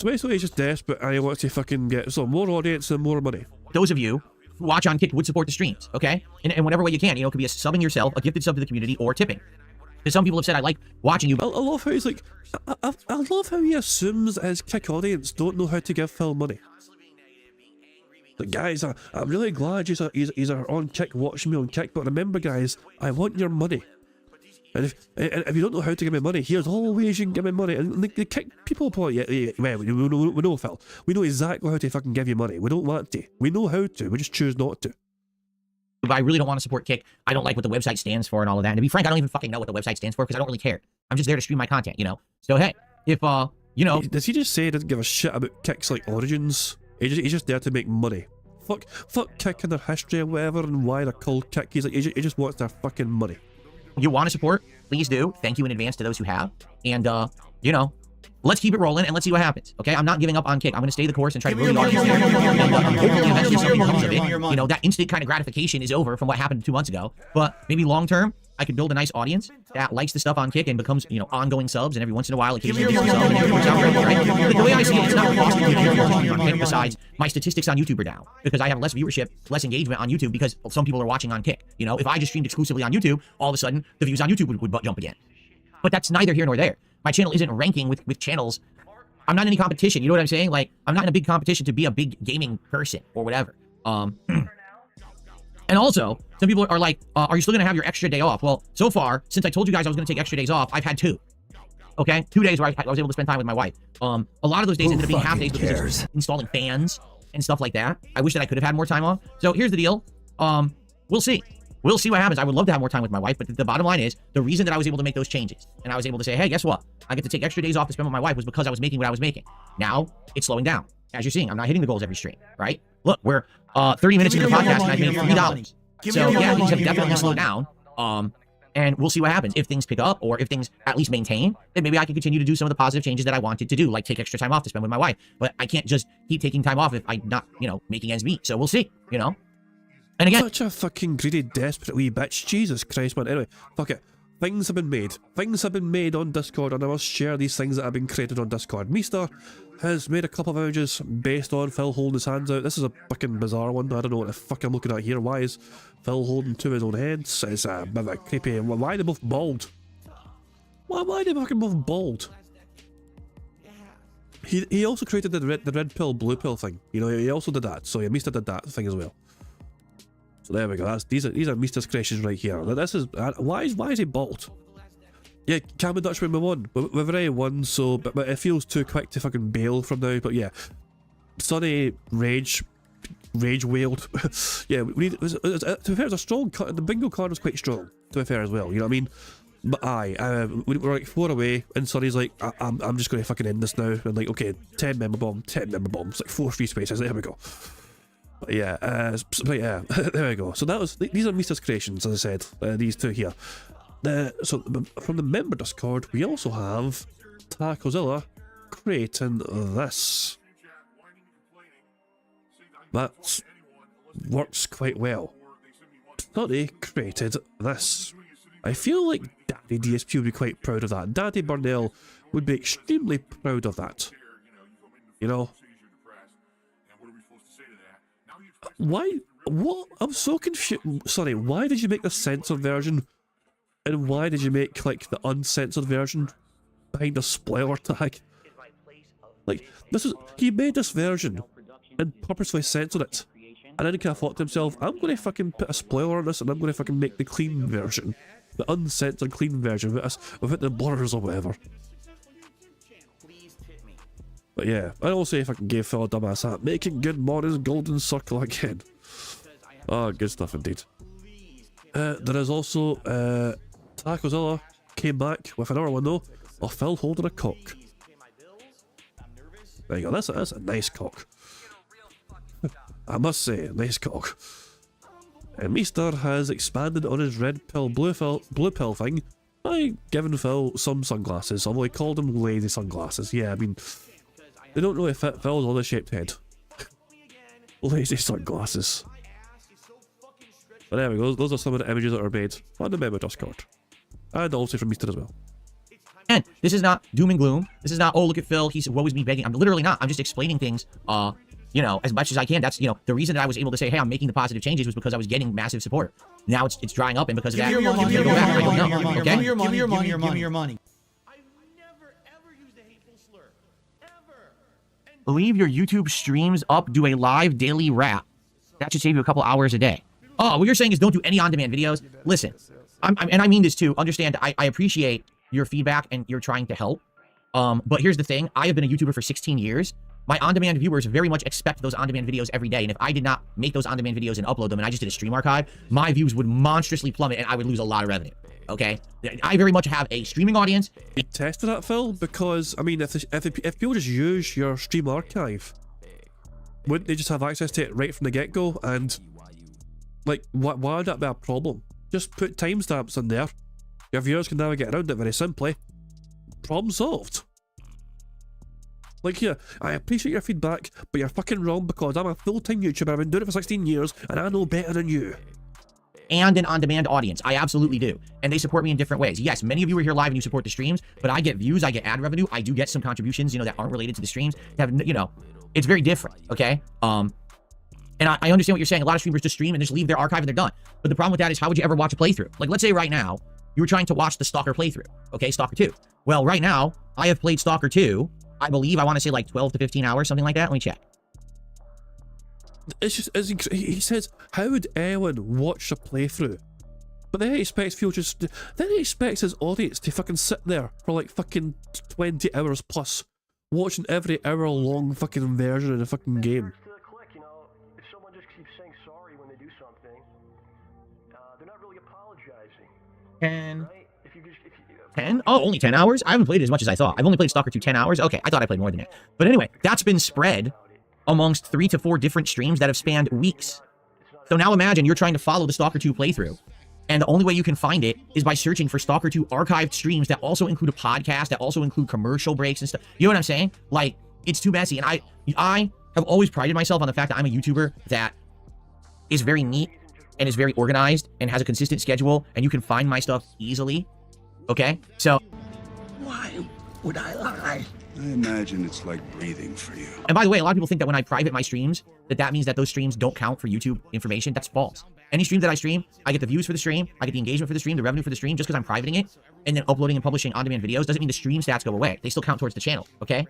basically, he's just desperate and he wants to fucking get more audience and more money. Those of you who watch on Kick would support the streams. Okay? In whatever way you can. You know, it could be a subbing yourself, a gifted sub to the community, or tipping. Because some people have said, I like watching you. I love how he's like, I love how he assumes his Kick audience don't know how to give Phil money. Like, guys, I'm really glad he's on Kick, watching me on Kick, but remember, guys, I want your money. And if you don't know how to give me money, here's all ways you can give me money. And the Kick people probably, yeah, we know, Phil. We know exactly how to fucking give you money. We don't want to. We know how to. We just choose not to. But I really don't want to support Kick. I don't like what the website stands for and all of that. And to be frank, I don't even fucking know what the website stands for because I don't really care. I'm just there to stream my content, you know? So, hey, if, you know... Does he just say he doesn't give a shit about Kick's, like, origins? He's just there to make money. Fuck Kick and their history or whatever and why they're called Kick. He's like, he just wants their fucking money. You want to support, please do. Thank you in advance to those who have. And, you know, let's keep it rolling and let's see what happens. Okay, I'm not giving up on Kick. I'm going to stay the course and try to grow the audience. Hopefully eventually something comes of it. You know, that instant kind of gratification is over from what happened 2 months ago. But maybe long term, I could build a nice audience that likes the stuff on Kick and becomes, you know, ongoing subs, and every once in a while occasionally gives some subs and it works out great, right? Like, the way I see it, it's not costing me on Kick. Besides, my statistics on YouTube are down because I have less viewership, less engagement on YouTube because some people are watching on Kick. You know, if I just streamed exclusively on YouTube, all of a sudden the views on YouTube would jump again. But that's neither here nor there. My channel isn't ranking with channels. I'm not in any competition. You know what I'm saying? Like, I'm not in a big competition to be a big gaming person or whatever. And And also, some people are like, are you still going to have your extra day off? Well, so far, since I told you guys I was going to take extra days off, I've had 2. Okay? 2 days where I was able to spend time with my wife. A lot of those days ended up being half days because of installing fans and stuff like that. I wish that I could have had more time off. So here's the deal. We'll see. We'll see what happens. I would love to have more time with my wife, but the bottom line is the reason that I was able to make those changes and I was able to say, hey, guess what? I get to take extra days off to spend with my wife was because I was making what I was making. Now it's slowing down. As you're seeing, I'm not hitting the goals every stream, right? Look, we're 30 minutes into the podcast and I've made $3. So yeah, things have definitely slowed down. And we'll see what happens. If things pick up or if things at least maintain, then maybe I can continue to do some of the positive changes that I wanted to do, like take extra time off to spend with my wife. But I can't just keep taking time off if I'm not, making ends meet. So we'll see, And again, such a fucking greedy, desperate wee bitch. Jesus Christ, man. Anyway, fuck it. Things have been made. Things have been made on Discord, and I must share these things that have been created on Discord. Meester has made a couple of images based on Phil holding his hands out. This is a fucking bizarre one. I don't know what the fuck I'm looking at here. Why is Phil holding 2 of his own heads? It's a bit of a creepy. Why are they both bald? Why are they fucking both bald? He also created the red pill, blue pill thing. He also did that. So yeah, Meester did that thing as well. So there we go. These are Meester's creations right here. This is why is he bald? Yeah, Cam and Dutchman we won. We've already won, so but it feels too quick to fucking bail from now. But yeah, Sonny rage wailed. Yeah, we need. To be fair, it's a strong cut. The bingo card was quite strong. To be fair as well, you know what I mean. But we're like 4 away, and Sonny's like, I'm just going to fucking end this now. And like, okay, 10 member bomb, 10 member bombs, like 4 free spaces. There we go. But yeah, there we go. So these are Meester's creations, as I said. These 2 here. So from the member Discord, we also have Tacozilla creating this. That works quite well. Sonny created this. I feel like Daddy DSP would be quite proud of that. Daddy Burnell would be extremely proud of that. Why? What? I'm so confused. Sorry, why did you make the censored version? And why did you make, like, the uncensored version behind a spoiler tag? Like, he made this version and purposely censored it. And then he kind of thought to himself, I'm going to fucking put a spoiler on this and I'm going to fucking make the clean version. The uncensored clean version without the blurs or whatever. But yeah, I also if I can give Phil a dumbass hat, making good mornings golden circle again. Oh, good stuff indeed. There is also Tacozilla came back with another one though of Phil holding a cock. There you go, that's a nice cock. I must say, nice cock. And Meester has expanded on his red pill, blue pill thing by giving Phil some sunglasses, although he called them lazy sunglasses. Yeah, I mean, they don't really fit Phil's other shaped head. Lazy sunglasses. But there we go, those are some of the images that are made on the member Discord. And also from Meester as well. And this is not doom and gloom. This is not, oh, look at Phil, he's woe is me begging. I'm literally not. I'm just explaining things, as much as I can. That's, the reason that I was able to say, hey, I'm making the positive changes was because I was getting massive support. Now it's drying up, and because of that, Give me your money. Leave your YouTube streams up, do a live daily wrap. That should save you a couple hours a day. Oh, what you're saying is don't do any on-demand videos? Listen, and I mean this too. Understand, I appreciate your feedback and you're trying to help. But here's the thing. I have been a YouTuber for 16 years. My on-demand viewers very much expect those on-demand videos every day. And if I did not make those on-demand videos and upload them and I just did a stream archive, my views would monstrously plummet and I would lose a lot of revenue. Okay? I very much have a streaming audience. You tested that, Phil? Because, I mean, if people just use your stream archive, wouldn't they just have access to it right from the get-go? And, like, why would that be a problem? Just put timestamps in there. Your viewers can navigate around it very simply. Problem solved. Like, yeah, I appreciate your feedback, but you're fucking wrong because I'm a full-time YouTuber. I've been doing it for 16 years, and I know better than you. And an on-demand audience. I absolutely do. And they support me in different ways. Yes, many of you are here live and you support the streams, but I get views, I get ad revenue, I do get some contributions, that aren't related to the streams. It's very different, okay? And I understand what you're saying. A lot of streamers just stream and just leave their archive and they're done. But the problem with that is, how would you ever watch a playthrough? Like, let's say right now, you were trying to watch the Stalker playthrough, okay? Stalker 2. Well, right now, I have played Stalker 2, I believe, I want to say like 12 to 15 hours, something like that. Let me check. It's just, he says, how would anyone watch a playthrough? But then he expects then he expects his audience to fucking sit there for like fucking 20 hours plus, watching every hour long fucking version of the fucking game. You know, if someone just keeps saying sorry when they do something, they're not really apologizing. 10. Right? If you 10? Oh, only 10 hours? I haven't played it as much as I thought. I've only played Stalker 2 10 hours. Okay, I thought I played more than that. But anyway, that's been spread amongst 3 to 4 different streams that have spanned weeks. So now imagine you're trying to follow the Stalker 2 playthrough. And the only way you can find it is by searching for Stalker 2 archived streams that also include a podcast, that also include commercial breaks and stuff. You know what I'm saying? Like, it's too messy. And I have always prided myself on the fact that I'm a YouTuber that is very neat and is very organized and has a consistent schedule, and you can find my stuff easily. Okay? So... Why would I lie? I imagine it's like breathing for you. And by the way, a lot of people think that when I private my streams, that means that those streams don't count for YouTube information. That's false. Any stream that I stream, I get the views for the stream, I get the engagement for the stream, the revenue for the stream. Just because I'm privating it and then uploading and publishing on-demand videos doesn't mean the stream stats go away. They still count towards the channel, okay?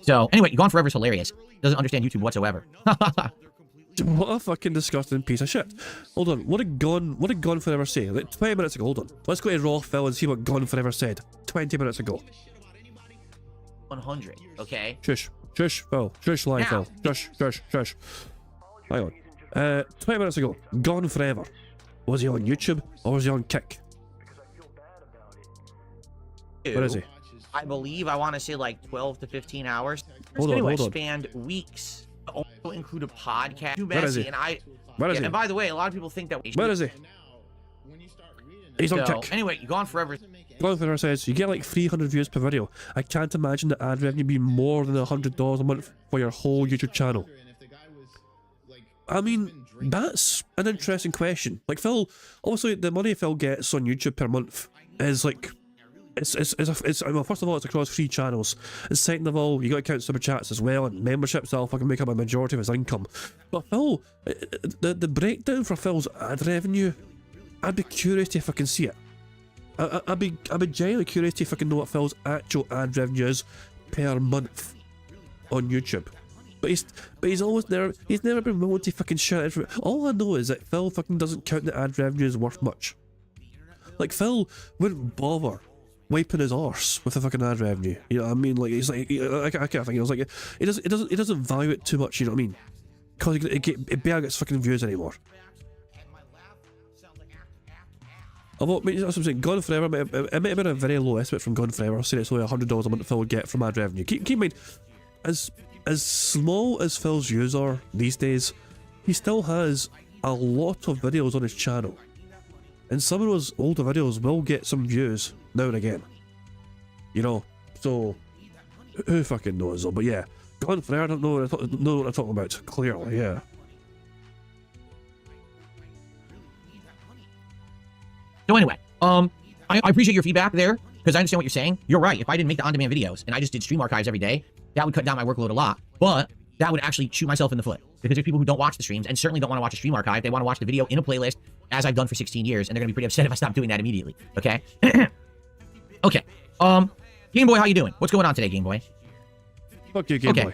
So, anyway, Gone Forever is hilarious. Doesn't understand YouTube whatsoever. What a fucking disgusting piece of shit. Hold on, what did Gone Forever say? Like 20 minutes ago, hold on. Let's go to Raw Phil and see what Gone Forever said 20 minutes ago. 100, okay? Shush, shush, Phil. Shush, lie, Phil. Shush, shush, shush. Hang on. 20 minutes ago, Gone Forever. Was he on YouTube or was he on Kick? Where is he? I believe I want to say like 12 to 15 hours. Hold on. Spanned weeks. Also include a podcast. Too Where is messy, he? and I... Where is he? And by the way, a lot of people think that... Where is he? He's on So, Kick. anyway, Gone Forever... Gone Forever says, you get like 300 views per video. I can't imagine the ad revenue being more than $100 a month for your whole YouTube channel. I mean, that's an interesting question. Like Phil, obviously the money Phil gets on YouTube per month is like, well, first of all, it's across 3 channels, and second of all, you got to count super chats as well, and memberships that'll fucking make up a majority of his income. But Phil, the breakdown for Phil's ad revenue, I'd be curious to fucking see it. I'd be genuinely curious to fucking know what Phil's actual ad revenue is per month on YouTube. But he's never been willing to fucking share it. All I know is that Phil fucking doesn't count the ad revenue as worth much. Like Phil wouldn't bother wiping his arse with the fucking ad revenue. You know what I mean? Like he's like, I can't think. It was like he doesn't value it too much. You know what I mean? Because it barely gets fucking views anymore. Although, that's what I'm saying, Gone Forever, it might have been a very low estimate from Gone Forever, saying it's only $100 a month Phil would get from ad revenue. Keep in mind, as small as Phil's views are these days, he still has a lot of videos on his channel. And some of those older videos will get some views now and again. You know, so who fucking knows though, but yeah. Gone Forever, I don't know what I'm talking about, clearly, yeah. So anyway, I appreciate your feedback there, because I understand what you're saying. You're right. If I didn't make the on-demand videos and I just did stream archives every day, that would cut down my workload a lot. But that would actually shoot myself in the foot, because there's people who don't watch the streams and certainly don't want to watch a stream archive. They want to watch the video in a playlist, as I've done for 16 years, and they're gonna be pretty upset if I stop doing that immediately. Okay. Okay. Game Boy, how you doing? What's going on today, Game Boy? Fuck you, Game Boy.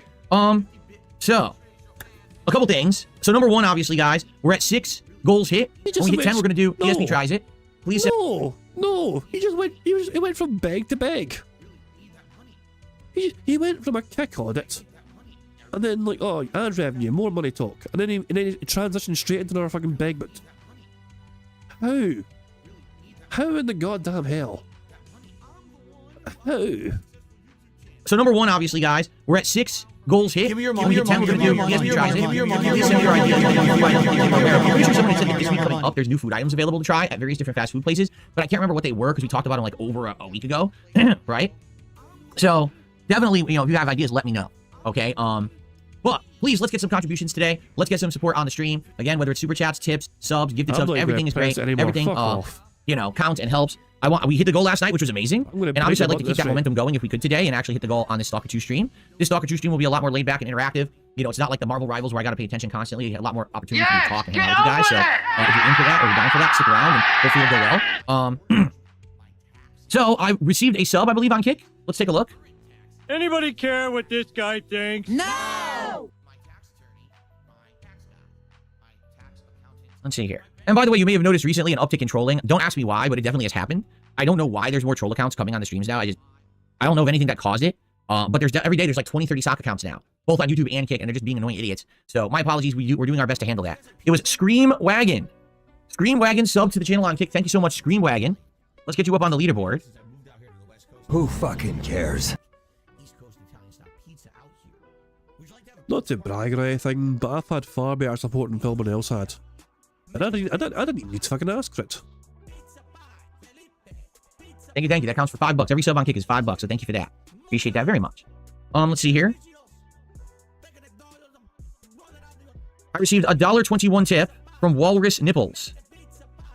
So a couple things. So number 1, obviously, guys, we're at 6 goals hit. When we hit 10, we're gonna do DSP tries it. Please. No. He went from beg to beg. He went from a kick audit, and then like, oh, ad revenue, more money talk, and then he transitioned straight into another fucking beg. But how in the goddamn hell? How? So number 1, obviously, guys, we're at 6 goals hit. Give me your When money. we hit 10, we're gonna do DSP tries it. Please send me your idea. I'm pretty sure someone had said that this week coming up, there's new food items available to try at various different fast food places, but I can't remember what they were because we talked about them like over a week ago, right? So definitely, you know, if you have ideas, let me know. Okay. But please, let's get some contributions today. Let's get some support on the stream. Again, whether it's super chats, tips, subs, gifted subs, everything is great. Everything, you know, counts and helps. We hit the goal last night, which was amazing. And obviously, I'd like to keep that momentum going if we could today and actually hit the goal on this Stalker 2 stream. This Stalker 2 stream will be a lot more laid back and interactive. You know, it's not like the Marvel Rivals where I got to pay attention constantly. A lot more opportunity for me to talk and hang out with you guys. So if you're in for that or you're down for that, stick around and hopefully it'll go well. So I received a sub, I believe, on Kick. Let's take a look. Anybody care what this guy thinks? No! Let's see here. And by the way, you may have noticed recently an uptick in trolling. Don't ask me why, but it definitely has happened. I don't know why there's more troll accounts coming on the streams now. I don't know of anything that caused it. But there's every day there's like 20, 30 sock accounts now, both on YouTube and Kick, and they're just being annoying idiots. So my apologies. We're doing our best to handle that. It was Scream Wagon. Scream Wagon sub to the channel on Kick. Thank you so much, Scream Wagon. Let's get you up on the leaderboard. Who fucking cares? Not to brag or anything, but I've had far better support than Philbin else had. And I didn't even need to fucking ask for it. Thank you, thank you. That counts for $5. Every sub on Kick is $5, so thank you for that. Appreciate that very much. Let's see here. I received a $1.21 tip from Walrus Nipples.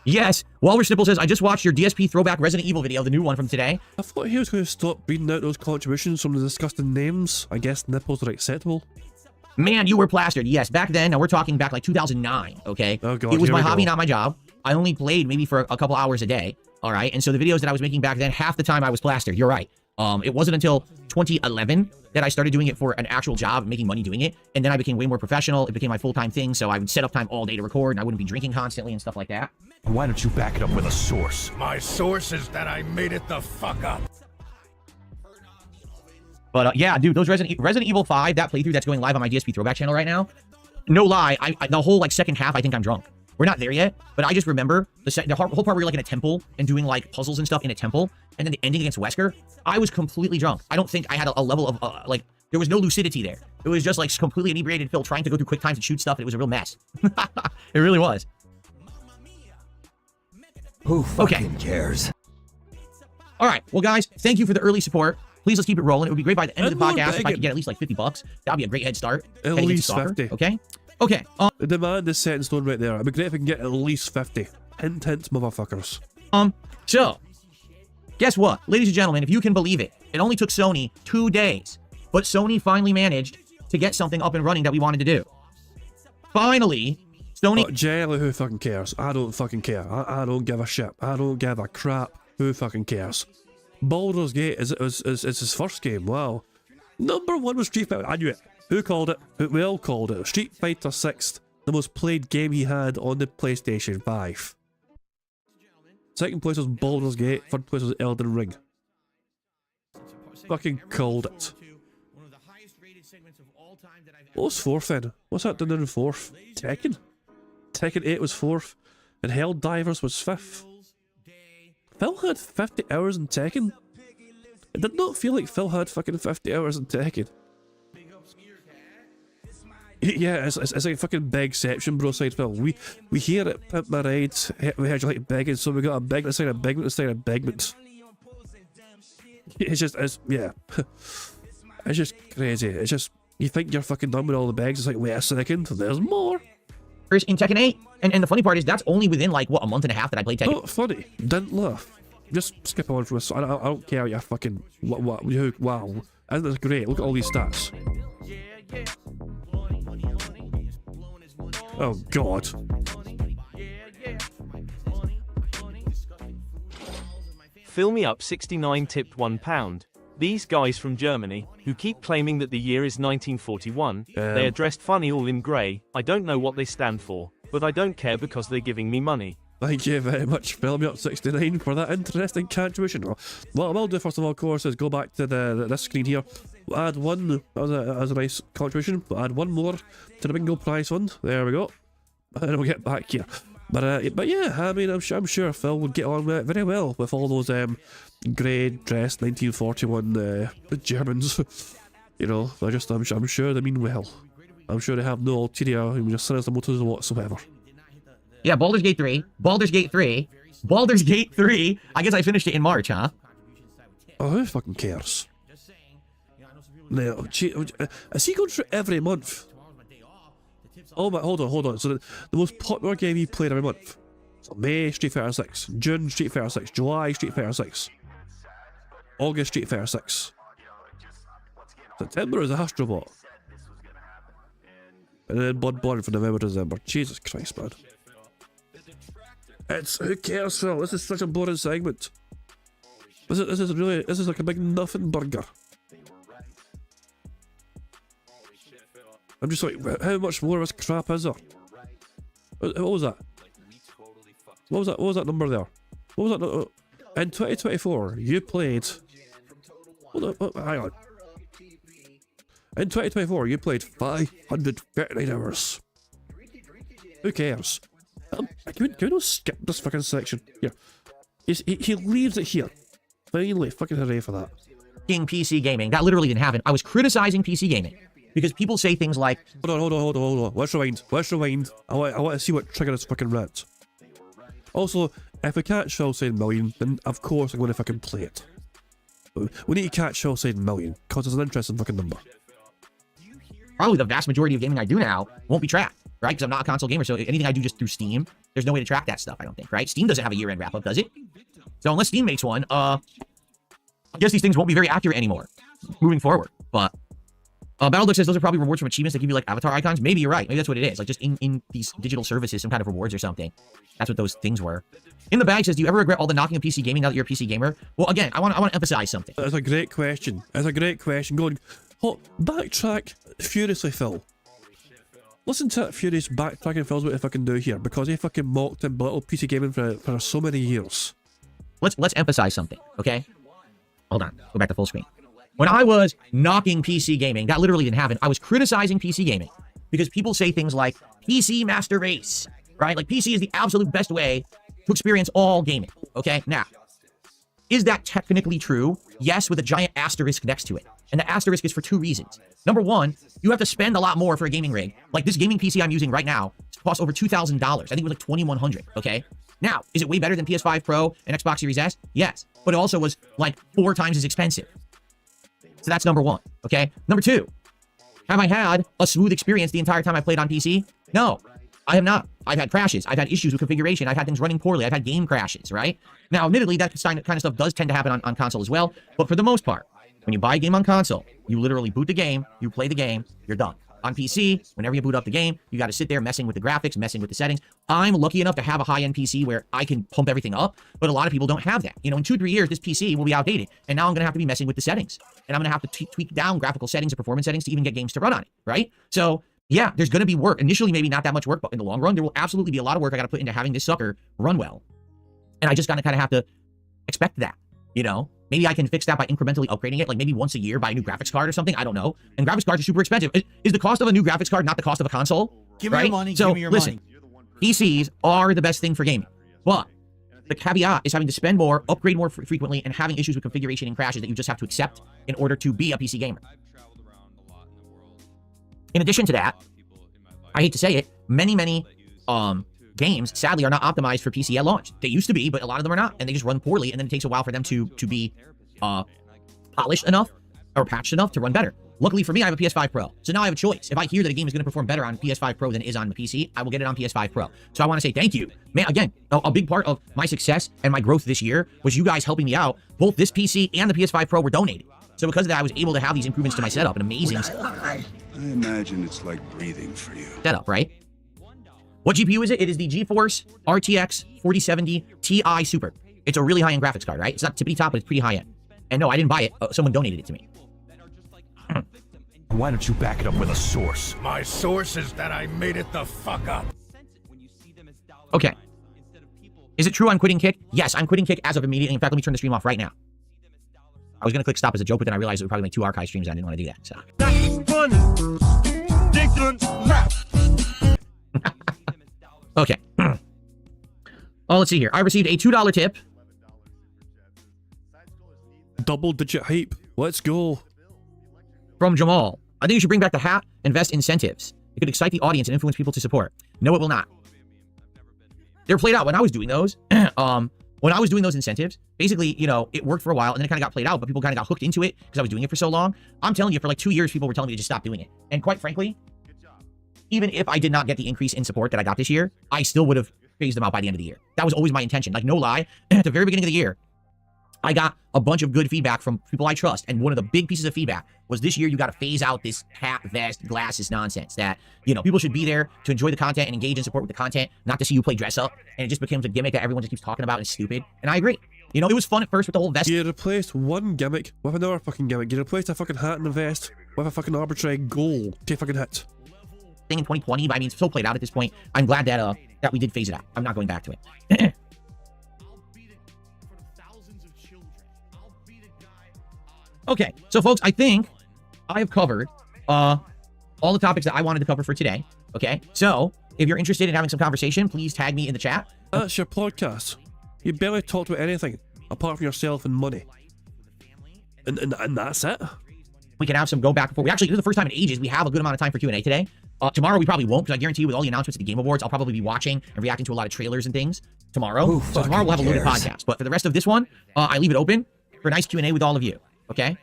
Yes, Walrus Nipples says, I just watched your DSP throwback Resident Evil video, the new one from today. I thought he was going to stop reading out those contributions from the disgusting names. I guess nipples are acceptable. Man, you were plastered. Yes, back then. Now we're talking back like 2009, okay? Oh, God, it was my hobby, go. not my job. I only played maybe for a couple hours a day, all right? And so the videos that I was making back then, half the time I was plastered. You're right. It wasn't until 2011 that I started doing it for an actual job, making money doing it. And then I became way more professional. It became my full-time thing. So I would set up time all day to record, and I wouldn't be drinking constantly and stuff like that. Why don't you back it up with a source? My source is that I made it the fuck up. But yeah, dude, those Resident Evil 5, that playthrough that's going live on my DSP Throwback channel right now, no lie, the whole like second half, I think I'm drunk. We're not there yet, but I just remember the whole part where you're like in a temple and doing like puzzles and stuff in a temple, and then the ending against Wesker. I was completely drunk. I don't think I had a level of like, there was no lucidity there. It was just like completely inebriated Phil trying to go through quick times and shoot stuff, and it was a real mess. It really was. Who fucking cares? All right, well guys, thank you for the early support. Please, let's keep it rolling. It would be great by the end of the And more podcast if I begging. could get at least like $50. That'd be a great head start. At heading into least soccer, 50. Okay? Okay. The demand is set in stone right there. It'd be great if we can get at least 50. Hint, hint, motherfuckers. So, guess what? Ladies and gentlemen, if you can believe it, it only took Sony 2 days, but Sony finally managed to get something up and running that we wanted to do. Finally, Sony... Generally, who fucking cares? I don't fucking care. I don't give a shit. I don't give a crap. Who fucking cares? Baldur's Gate is his first game. Wow. Number 1 was Street Fighter. I knew it. Who called it? We all called it. Street Fighter 6, the most played game he had on the PlayStation 5. Second place was Baldur's Gate. Third place was Elden Ring. Fucking called it. What was fourth then? What's that done in fourth? Tekken? Tekken 8 was fourth. And Helldivers was fifth. Phil had 50 hours in Tekken. It did not feel like Phil had fucking 50 hours in Tekken. Yeah, it's like fucking begception, bro, side Phil. We hear it, Pimp My Ride, we heard you like begging, so we got a beg instead of begment instead of begment. Yeah. It's just crazy. It's just, you think you're fucking done with all the begs, it's like, wait a second, there's more. In Tekken 8, and the funny part is that's only within like, what, a month and a half that I played Tekken. Not funny. Didn't laugh. Just skip on from this. I don't care you're fucking, wow. Isn't this great? Look at all these stats. Oh god. Fill Me Up 69 tipped £1. These guys from Germany, who keep claiming that the year is 1941, they are dressed funny all in grey. I don't know what they stand for, but I don't care because they're giving me money. Thank you very much, Fill Me Up 69, for that interesting contribution. What I will do first of all, of course, is go back to this screen here. We'll add one as a nice contribution. We'll add one more to the bingo prize fund. There we go. And we'll get back here. But yeah, I mean, I'm sure Phil would get on with it very well with all those grey dressed 1941 Germans. You know, I'm sure they mean well. I'm sure they have no ulterior, just sinister motives whatsoever. Yeah, Baldur's Gate 3. Baldur's Gate 3. Baldur's Gate 3. I guess I finished it in March, huh? Oh, who fucking cares? No, is he going through every month? Oh my, hold on. So the most popular game he played every month. So May, Street Fighter 6. June, Street Fighter 6. July, Street Fighter 6. August, Street Fighter 6. September is Astrobot. And then Bloodborne for November, December. Jesus Christ, man. Who cares, Phil? This is such a boring segment. This is like a big nothing burger. I'm just like, how much more of this crap is there? What was that? What was that? What was that number there? What was that? In 2024, you played. Hold on, hang on. In 2024, you played 539 hours. Who cares? Can we not skip this fucking section? Here. He leaves it here. Finally, fucking hooray for that. PC gaming. That literally didn't happen. I was criticizing PC gaming because people say things like, Hold on. Let's rewind. I want to see what triggered this fucking rant. Also, if we catch Phil saying million, then of course I'm going to fucking play it. We need to catch Phil saying million, because it's an interesting fucking number. probably the vast majority of gaming I do now won't be tracked, right? Because I'm not a console gamer, so anything I do just through Steam, there's no way to track that stuff, I don't think, right? Steam doesn't have a year-end wrap-up, does it? So unless Steam makes one, I guess these things won't be very accurate anymore moving forward. But Battleduck says those are probably rewards from achievements that give you like avatar icons. Maybe you're right. Maybe that's what it is. Like just in these digital services, some kind of rewards or something. That's what those things were. In the bag says, do you ever regret all the knocking of PC gaming now that you're a PC gamer? Well, again, I want to emphasize something. That's a great question. That's a great question. Go on. Backtrack furiously, Phil. Listen to that furious backtracking Phil's what he fucking do here, because he fucking mocked and belittled PC gaming for so many years. Let's emphasize something, okay? Hold on. Go back to full screen. When I was knocking PC gaming, that literally didn't happen. I was criticizing PC gaming because people say things like PC master race, right? Like PC is the absolute best way to experience all gaming, okay? Now, is that technically true? Yes, with a giant asterisk next to it. And the asterisk is for two reasons. Number one, you have to spend a lot more for a gaming rig. Like this gaming PC I'm using right now costs over $2,000. I think it was like $2,100, okay? Now, is it way better than PS5 Pro and Xbox Series S? Yes. But it also was like 4 times as expensive. So that's number one, okay? Number two, have I had a smooth experience the entire time I played on PC? No, I have not. I've had crashes. I've had issues with configuration. I've had things running poorly. I've had game crashes, right? Now, admittedly, that kind of stuff does tend to happen on console as well. But for the most part, when you buy a game on console, you literally boot the game, you play the game, you're done. On PC, whenever you boot up the game, you got to sit there messing with the graphics, messing with the settings. I'm lucky enough to have a high-end PC where I can pump everything up, but a lot of people don't have that. You know, in 2-3 years, this PC will be outdated, and now I'm going to have to be messing with the settings. And I'm going to have to tweak down graphical settings and performance settings to even get games to run on it, right? So, yeah, there's going to be work. Initially, maybe not that much work, but in the long run, there will absolutely be a lot of work I got to put into having this sucker run well. And I just got to kind of have to expect that, you know? Maybe I can fix that by incrementally upgrading it, like maybe once a year buy a new graphics card or something. I don't know. And graphics cards are super expensive. Is the cost of a new graphics card not the cost of a console? Give me your money, so, give me your listen, money. PCs are the best thing for gaming. But the caveat is having to spend more, upgrade more frequently, and having issues with configuration and crashes that you just have to accept in order to be a PC gamer. In addition to that, I hate to say it, many games, sadly, are not optimized for PC at launch. They used to be, but a lot of them are not, and they just run poorly, and then it takes a while for them to be polished enough or patched enough to run better. Luckily for me, I have a PS5 Pro, so now I have a choice. If I hear that a game is going to perform better on PS5 Pro than it is on the PC, I will get it on PS5 Pro. So I want to say thank you. Man, again, a big part of my success and my growth this year was you guys helping me out. Both this PC and the PS5 Pro were donated. So because of that, I was able to have these improvements to my setup, an amazing I imagine it's like breathing for you. setup, right? What GPU is it? It is the GeForce RTX 4070 Ti Super. It's a really high-end graphics card, right? It's not tippity top, but it's pretty high-end. And no, I didn't buy it. Someone donated it to me. Why don't you back it up with a source? My source is that I made it the fuck up. Okay. Is it true I'm quitting Kick? Yes, I'm quitting Kick as of immediately. In fact, let me turn the stream off right now. I was going to click stop as a joke, but then I realized it would probably make 2 archive streams, and I didn't want to do that, so. Okay. Oh, let's see here. I received a $2 tip. Double-digit hype. Let's go. From Jamal. I think you should bring back the hat, invest incentives. It could excite the audience and influence people to support. No, it will not. They're played out. When I was doing those, when I was doing those incentives, basically, you know, it worked for a while and then it kind of got played out, but people kind of got hooked into it because I was doing it for so long. I'm telling you, for like 2 years, people were telling me to just stop doing it. And quite frankly, even if I did not get the increase in support that I got this year, I still would have phased them out by the end of the year. That was always my intention. Like, no lie, at the very beginning of the year, I got a bunch of good feedback from people I trust. And one of the big pieces of feedback was this year, you got to phase out this hat, vest, glasses nonsense that, you know, people should be there to enjoy the content and engage and support with the content, not to see you play dress up. And it just becomes a gimmick that everyone just keeps talking about and it's stupid. And I agree. You know, it was fun at first with the whole vest. You replaced one gimmick with another fucking gimmick. You replaced a fucking hat and a vest with a fucking arbitrary goal to fucking hit. Thing in 2020, but I mean, it's so played out at this point. I'm glad that that we did phase it out. I'm not going back to it. Okay, so folks, I think I have covered all the topics that I wanted to cover for today. Okay, so if you're interested in having some conversation, please tag me in the chat. That's your podcast. You barely talked about anything apart from yourself and money. And that's it. We can have some go back and forth. We actually, this is the first time in ages we have a good amount of time for Q&A today. Tomorrow we probably won't, because I guarantee you with all the announcements at the Game Awards, I'll probably be watching and reacting to a lot of trailers and things tomorrow. So tomorrow we'll have a loaded podcast. But for the rest of this one, I leave it open for a nice Q&A with all of you. Okay?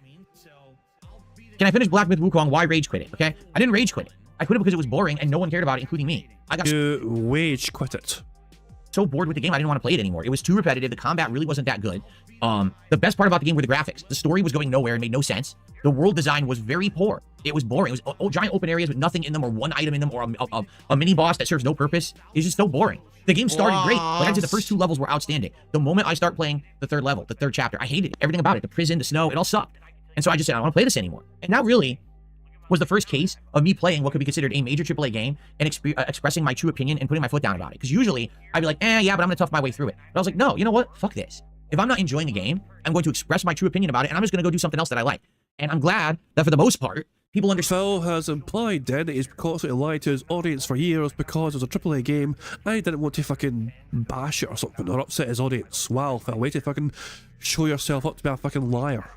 Can I finish Black Myth Wukong? Why rage quit it? Okay? I didn't rage quit it. I quit it because it was boring and no one cared about it, including me. I got You wage quit it. so bored with the game, I didn't want to play it anymore. It was too repetitive. The combat really wasn't that good. The best part about the game were the graphics. The story was going nowhere and made no sense. The world design was very poor. It was boring. It was giant open areas with nothing in them or one item in them or a mini boss that serves no purpose. It's just so boring. The game started great, but I'd say the first 2 levels were outstanding. The moment I start playing the 3rd level, the 3rd chapter, I hated it. Everything about it. The prison, the snow, it all sucked. And so I just said, I don't want to play this anymore. And that really was the first case of me playing what could be considered a major AAA game and expressing my true opinion and putting my foot down about it. Because usually I'd be like, yeah, but I'm going to tough my way through it. But I was like, no, you know what? Fuck this. If I'm not enjoying the game, I'm going to express my true opinion about it, and I'm just going to go do something else that I like. And I'm glad that for the most part, people understand. Phil has implied then that he's constantly lied to his audience for years because it was a AAA game. I didn't want to fucking bash it or something or upset his audience. Wow, Phil, way to fucking show yourself up to be a fucking liar.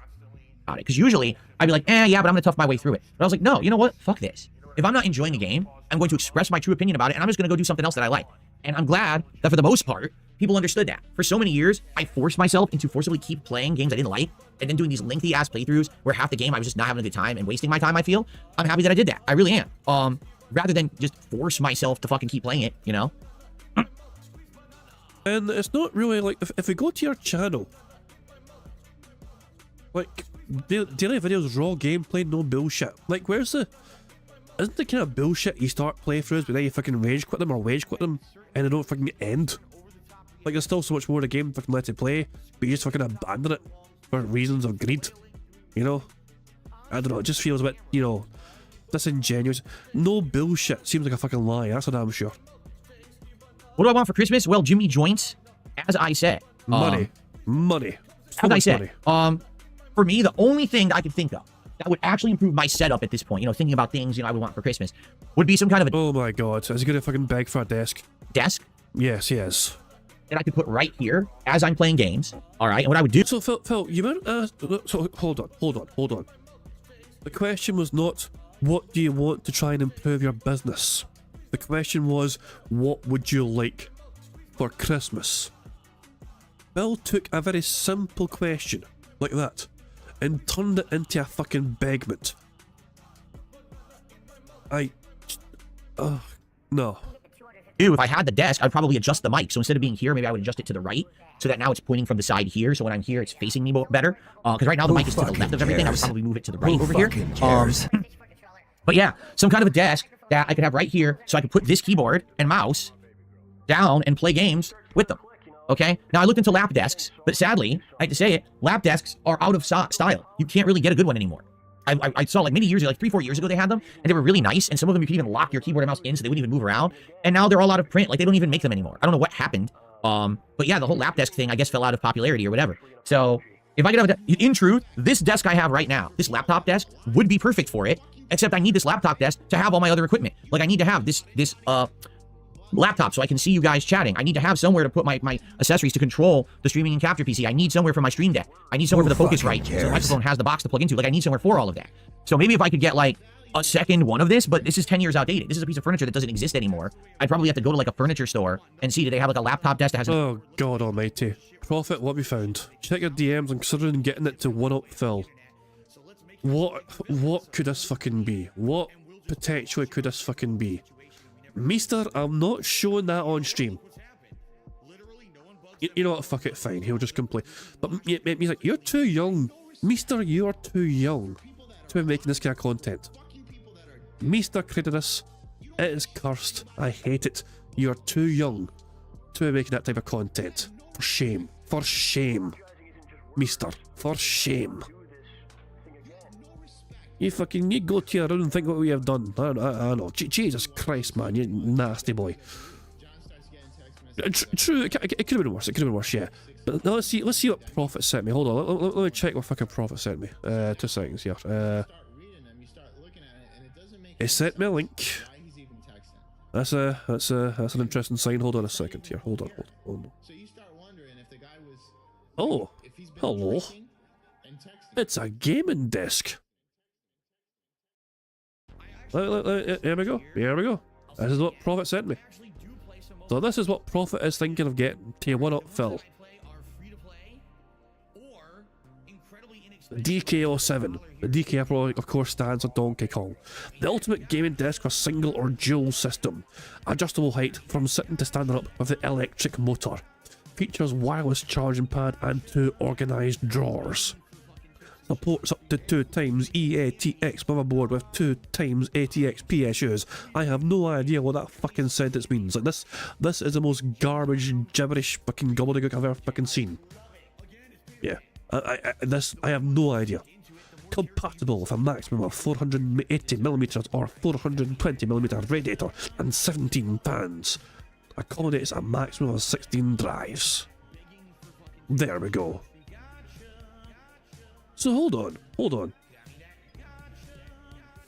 Because usually I'd be like, yeah, but I'm going to tough my way through it. But I was like, no, you know what? Fuck this. If I'm not enjoying the game, I'm going to express my true opinion about it, and I'm just going to go do something else that I like. And I'm glad that for the most part, people understood that. For so many years, I forced myself into forcibly keep playing games I didn't like, and then doing these lengthy-ass playthroughs where half the game I was just not having a good time and wasting my time, I feel. I'm happy that I did that. I really am. Rather than just force myself to fucking keep playing it, you know? And it's not really like, if we go to your channel, like, daily videos, raw gameplay, no bullshit. Like, isn't the kind of bullshit you start playthroughs, but then you fucking rage quit them or wage quit them, and they don't fucking end? Like, there's still so much more of the game fucking let it play, but you just fucking abandon it for reasons of greed. You know? I don't know, it just feels a bit, you know, disingenuous. No bullshit seems like a fucking lie, that's what I'm sure. What do I want for Christmas? Well, Jimmy joints, as I said. Money. Money. So as I said. Money. For me, the only thing that I could think of that would actually improve my setup at this point, you know, thinking about things, you know, I would want for Christmas, would be some kind of a... Oh my god, is he gonna fucking beg for a desk? Desk? Yes, he is. That I could put right here as I'm playing games. All right, and what I would do... So, Phil, you meant... so, hold on. The question was not, what do you want to try and improve your business? The question was, what would you like for Christmas? Bill took a very simple question, like that, and turned it into a fucking begment. No. If I had the desk, I'd probably adjust the mic. So instead of being here, maybe I would adjust it to the right, so that now it's pointing from the side here. So when I'm here, it's facing me better. Because right now the mic is to the left of everything. I would probably move it to the right over here. But yeah, some kind of a desk that I could have right here, so I could put this keyboard and mouse down and play games with them. Okay? Now, I looked into lap desks, but sadly, I hate to say it, lap desks are out of style. You can't really get a good one anymore. I saw like many years ago, like 3-4 years ago, they had them, and they were really nice, and some of them you could even lock your keyboard and mouse in so they wouldn't even move around, and now they're all out of print. Like, they don't even make them anymore. I don't know what happened. But yeah, the whole lap desk thing, I guess, fell out of popularity or whatever. So, if I could have in truth, this desk I have right now, this laptop desk, would be perfect for it, except I need this laptop desk to have all my other equipment. Like, I need to have this laptop so I can see you guys chatting. I need to have somewhere to put my accessories to control the streaming and capture PC. I need somewhere for my stream deck. I need somewhere for the Focusrite, so the microphone has the box to plug into. Like, I need somewhere for all of that. So maybe if I could get like a second one of this, but this is 10 years outdated. This is a piece of furniture that doesn't exist anymore. I'd probably have to go to like a furniture store and see, do they have like a laptop desk that has... Oh god almighty. Prophet, what we found. Check your DMs and considering getting it to one-up Phil. What could this fucking be? What potentially could this fucking be? Meester, I'm not showing that on stream. You know what, fuck it, fine, he'll just complain. But he's like, you're too young. Meester, you're too young to be making this kind of content. Meester Credidus, it is cursed. I hate it. You're too young to be making that type of content. For shame. For shame. Meester, for shame. You go to your room and think what we have done. I know. Jesus Christ, man, you nasty boy. True, it could have been worse. It could have been worse, yeah. But now let's see what Prophet sent me. Hold on, let me check what fucking Prophet sent me. 2 seconds here. He sent me a link. That's an interesting sign. Hold on a second here. Hold on. Oh, hello. It's a gaming desk. Here we go. This is what Prophet sent me. So this is what Prophet is thinking of getting to one-up Phil. DK07. The DK, of course, stands for Donkey Kong. The ultimate gaming desk for single or dual system. Adjustable height from sitting to standing up with the electric motor. Features wireless charging pad and 2 organised drawers. Supports up to 2 times EATX motherboard with 2 times ATX PSUs. I have no idea what that fucking sentence means. Like this is the most garbage, gibberish fucking gobbledygook I've ever fucking seen. Yeah. I have no idea. Compatible with a maximum of 480mm or 420mm radiator and 17 fans. Accommodates a maximum of 16 drives. There we go. So hold on.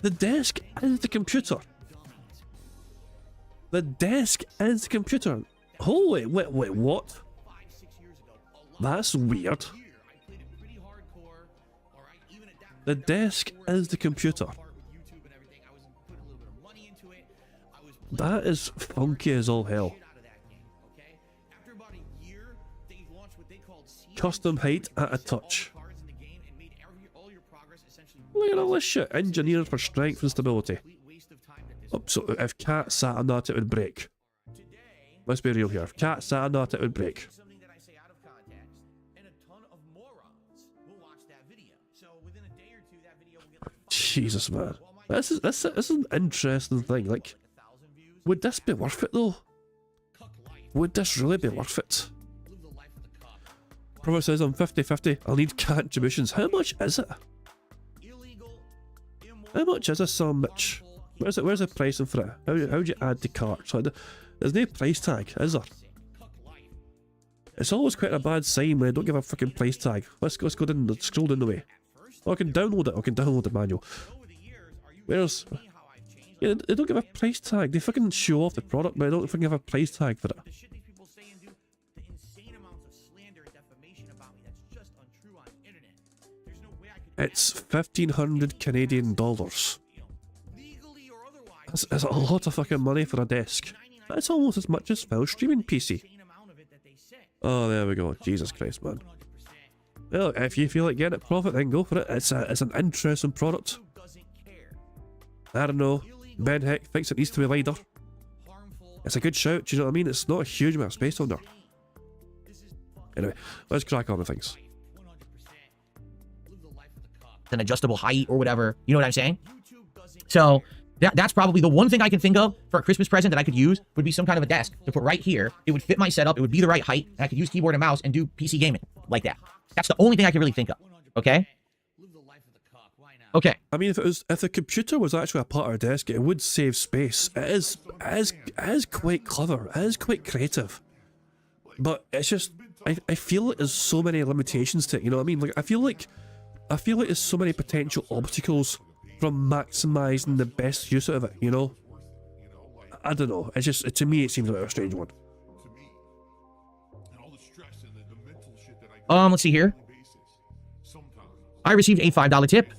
The desk is the computer. Holy, wait, what? That's weird. The desk is the computer. That is funky as all hell. Custom height at a touch. Look at all this shit. Engineered for strength and stability. Oh, so if Cat sat on that, it would break. Let's be real here. If Cat sat on that, it would break. Jesus, man. This is an interesting thing. Like, would this be worth it though? Would this really be worth it? Prophet says I'm 50-50. I'll need contributions. How much is it? How much is this so much? Where's the pricing for it? How do you add the cart? So there's no price tag, is there? It's always quite a bad sign when I don't give a fucking price tag. Let's go down, scroll down the way. Oh, I can download it. I can download the manual. Where's... Yeah, they don't give a price tag. They fucking show off the product, but they don't fucking have a price tag for it. It's 1,500 Canadian dollars. That's a lot of fucking money for a desk. That's almost as much as Phil's streaming PC. Oh, there we go. Jesus Christ, man. Well, if you feel like getting it Prophet, then go for it. It's an interesting product. I don't know. Ben Heck thinks it needs to be wider. It's a good shout, do you know what I mean? It's not a huge amount of space on there. Anyway, let's crack on with things. An adjustable height or whatever. You know what I'm saying? So that's probably the one thing I can think of for a Christmas present that I could use would be some kind of a desk to put right here. It would fit my setup. It would be the right height. And I could use keyboard and mouse and do PC gaming like that. That's the only thing I can really think of. Okay? Okay. I mean, if the computer was actually a part of our desk, it would save space. It is quite clever. It is quite creative. But it's just, I feel like there's so many limitations to it. You know what I mean? Like I feel like there's so many potential obstacles from maximizing the best use of it. You know? I don't know. It's just, to me, it seems a bit of a strange one. Let's see here. I received a $5 tip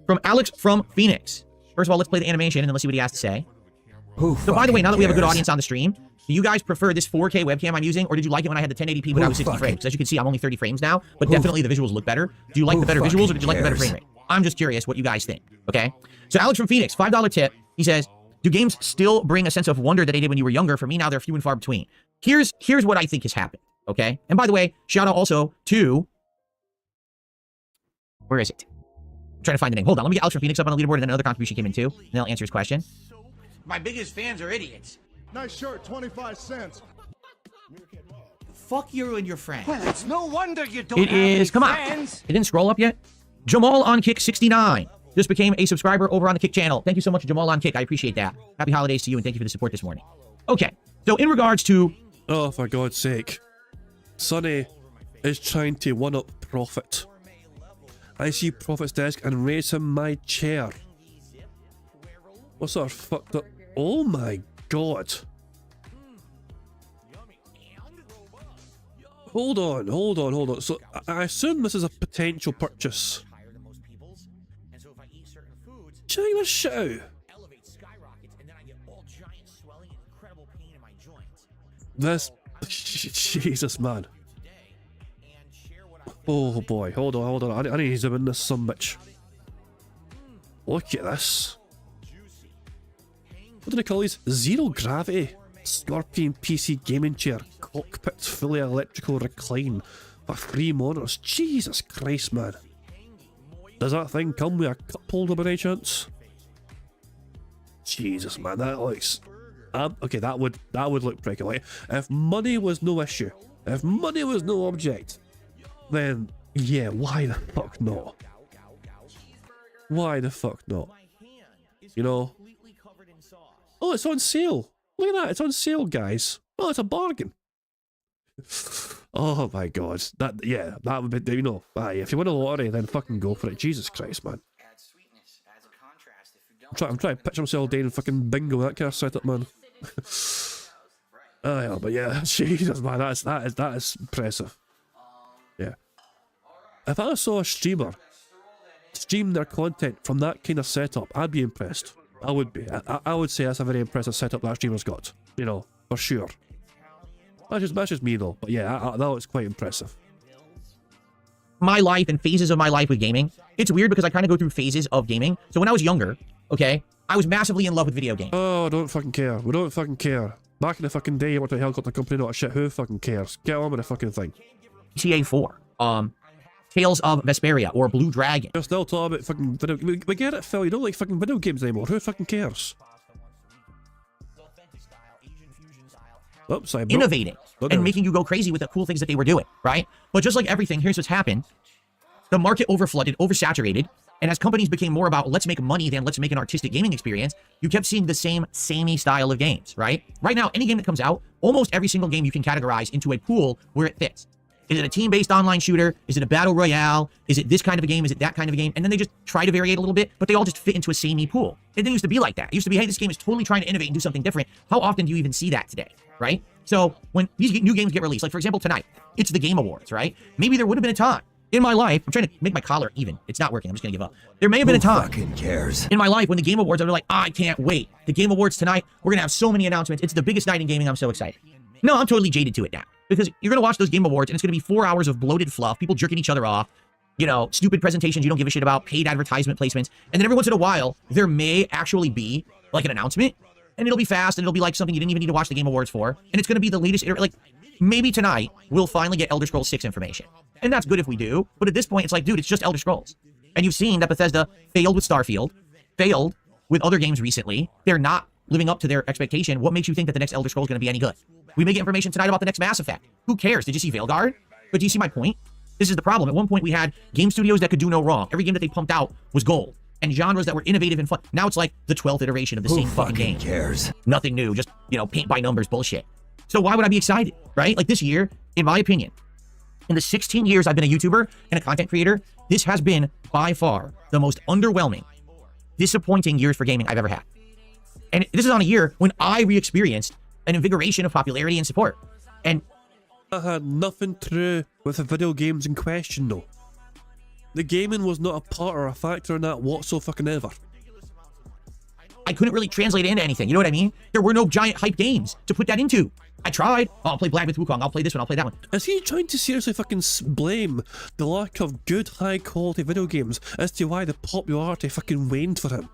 from Alex from Phoenix. First of all, let's play the animation and then let's see what he has to say. So by the way, now that we have a good audience on the stream, do you guys prefer this 4K webcam I'm using, or did you like it when I had the 1080p but I was 60 frames? As you can see, I'm only 30 frames now, but definitely the visuals look better. Do you like the better visuals, or did you like the better frame rate? I'm just curious what you guys think, okay? So Alex from Phoenix, $5 tip. He says, do games still bring a sense of wonder that they did when you were younger? For me, now they're few and far between. Here's what I think has happened, okay? And by the way, shout out also to... Where is it? I'm trying to find the name. Hold on, let me get Alex from Phoenix up on the leaderboard, and then another contribution came in too, and then I'll answer his question. My biggest fans are idiots. Nice shirt, 25 cents. Fuck you and your friends. Well, it's no wonder you don't It is, come on. It didn't scroll up yet. Jamal on Kick 69 just became a subscriber over on the Kick channel. Thank you so much, Jamal on Kick. I appreciate that. Happy holidays to you, and thank you for the support this morning. Okay, so in regards to... Oh, for God's sake. Sonny is trying to one-up Prophet. I see Prophet's desk and raise him my chair. What sort of fucked up... Oh my God. Hold on. So, I assume this is a potential purchase. Check this shit out. This... Jesus, man. Oh boy, hold on. I need to zoom in this some bitch. Look at this. What do they call these? Zero gravity. Scorpion PC gaming chair. Cockpit fully electrical recline. For 3 monitors. Jesus Christ, man. Does that thing come with a cup holder by any chance? Jesus, man, that looks... okay, that would look pretty cool. If money was no issue, if money was no object, then yeah, why the fuck not? Why the fuck not? You know? Oh, it's on sale. Look at that, it's on sale, guys. Oh, it's a bargain. Oh my God, that would be, you know, if you win a lottery, then fucking go for it. Jesus Christ, man. I'm trying to picture myself doing fucking bingo, that kind of setup, man. Oh yeah, but yeah, Jesus, man, that is impressive. Yeah. If I saw a streamer stream their content from that kind of setup, I'd be impressed. I would be. I would say that's a very impressive setup that streamer's got. You know, for sure. That's just me though. But yeah, that looks quite impressive. My life and phases of my life with gaming. It's weird because I kind of go through phases of gaming. So when I was younger, okay, I was massively in love with video games. Oh, I don't fucking care. We don't fucking care. Back in the fucking day, you worked at a helicopter company, not a shit. Who fucking cares? Get on with the fucking thing. GTA 4. Tales of Vesperia or Blue Dragon. You're still talking about fucking video... We get it, Phil. You don't like fucking video games anymore. Who fucking cares? Oh, sorry, bro. Innovating and making you go crazy with the cool things that they were doing, right? But just like everything, here's what's happened. The market overflooded, oversaturated, and as companies became more about let's make money than let's make an artistic gaming experience, you kept seeing the same samey style of games, right? Right now, any game that comes out, almost every single game you can categorize into a pool where it fits. Is it a team-based online shooter? Is it a battle royale? Is it this kind of a game? Is it that kind of a game? And then they just try to variate a little bit, but they all just fit into a samey pool. It didn't used to be like that. It used to be, hey, this game is totally trying to innovate and do something different. How often do you even see that today, right? So when these new games get released, like for example tonight, it's the Game Awards, right? Maybe there would have been a time in my life, I'm trying to make my collar even. It's not working. I'm just gonna give up. There may have been a time in my life when the Game Awards, I was like, I can't wait. The Game Awards tonight, we're gonna have so many announcements. It's the biggest night in gaming. I'm so excited. No, I'm totally jaded to it now because you're gonna watch those Game Awards and it's gonna be 4 hours of bloated fluff, people jerking each other off, you know, stupid presentations you don't give a shit about, paid advertisement placements, and then every once in a while there may actually be like an announcement, and it'll be fast and it'll be like something you didn't even need to watch the Game Awards for, and it's gonna be the latest. Like maybe tonight we'll finally get Elder Scrolls 6 information. And that's good if we do, but at this point, it's like, dude, it's just Elder Scrolls. And you've seen that Bethesda failed with Starfield, failed with other games recently. They're not living up to their expectation. What makes you think that the next Elder Scrolls is going to be any good? We may get information tonight about the next Mass Effect. Who cares? Did you see Veilguard? But do you see my point? This is the problem. At one point, we had game studios that could do no wrong. Every game that they pumped out was gold. And genres that were innovative and fun. Now it's like the 12th iteration of the same fucking game. Who cares? Nothing new. Just, you know, paint by numbers bullshit. So why would I be excited, right? Like this year, in my opinion, in the 16 years I've been a YouTuber and a content creator, this has been by far the most underwhelming, disappointing years for gaming I've ever had. And this is on a year when I re-experienced an invigoration of popularity and support. And that had nothing to do with the video games in question, though. The gaming was not a part or a factor in that whatsoever. I couldn't really translate it into anything. You know what I mean? There were no giant hype games to put that into. I tried. Oh, I'll play Black Myth Wukong. I'll play this one. I'll play that one. Is he trying to seriously fucking blame the lack of good, high-quality video games as to why the popularity fucking waned for him?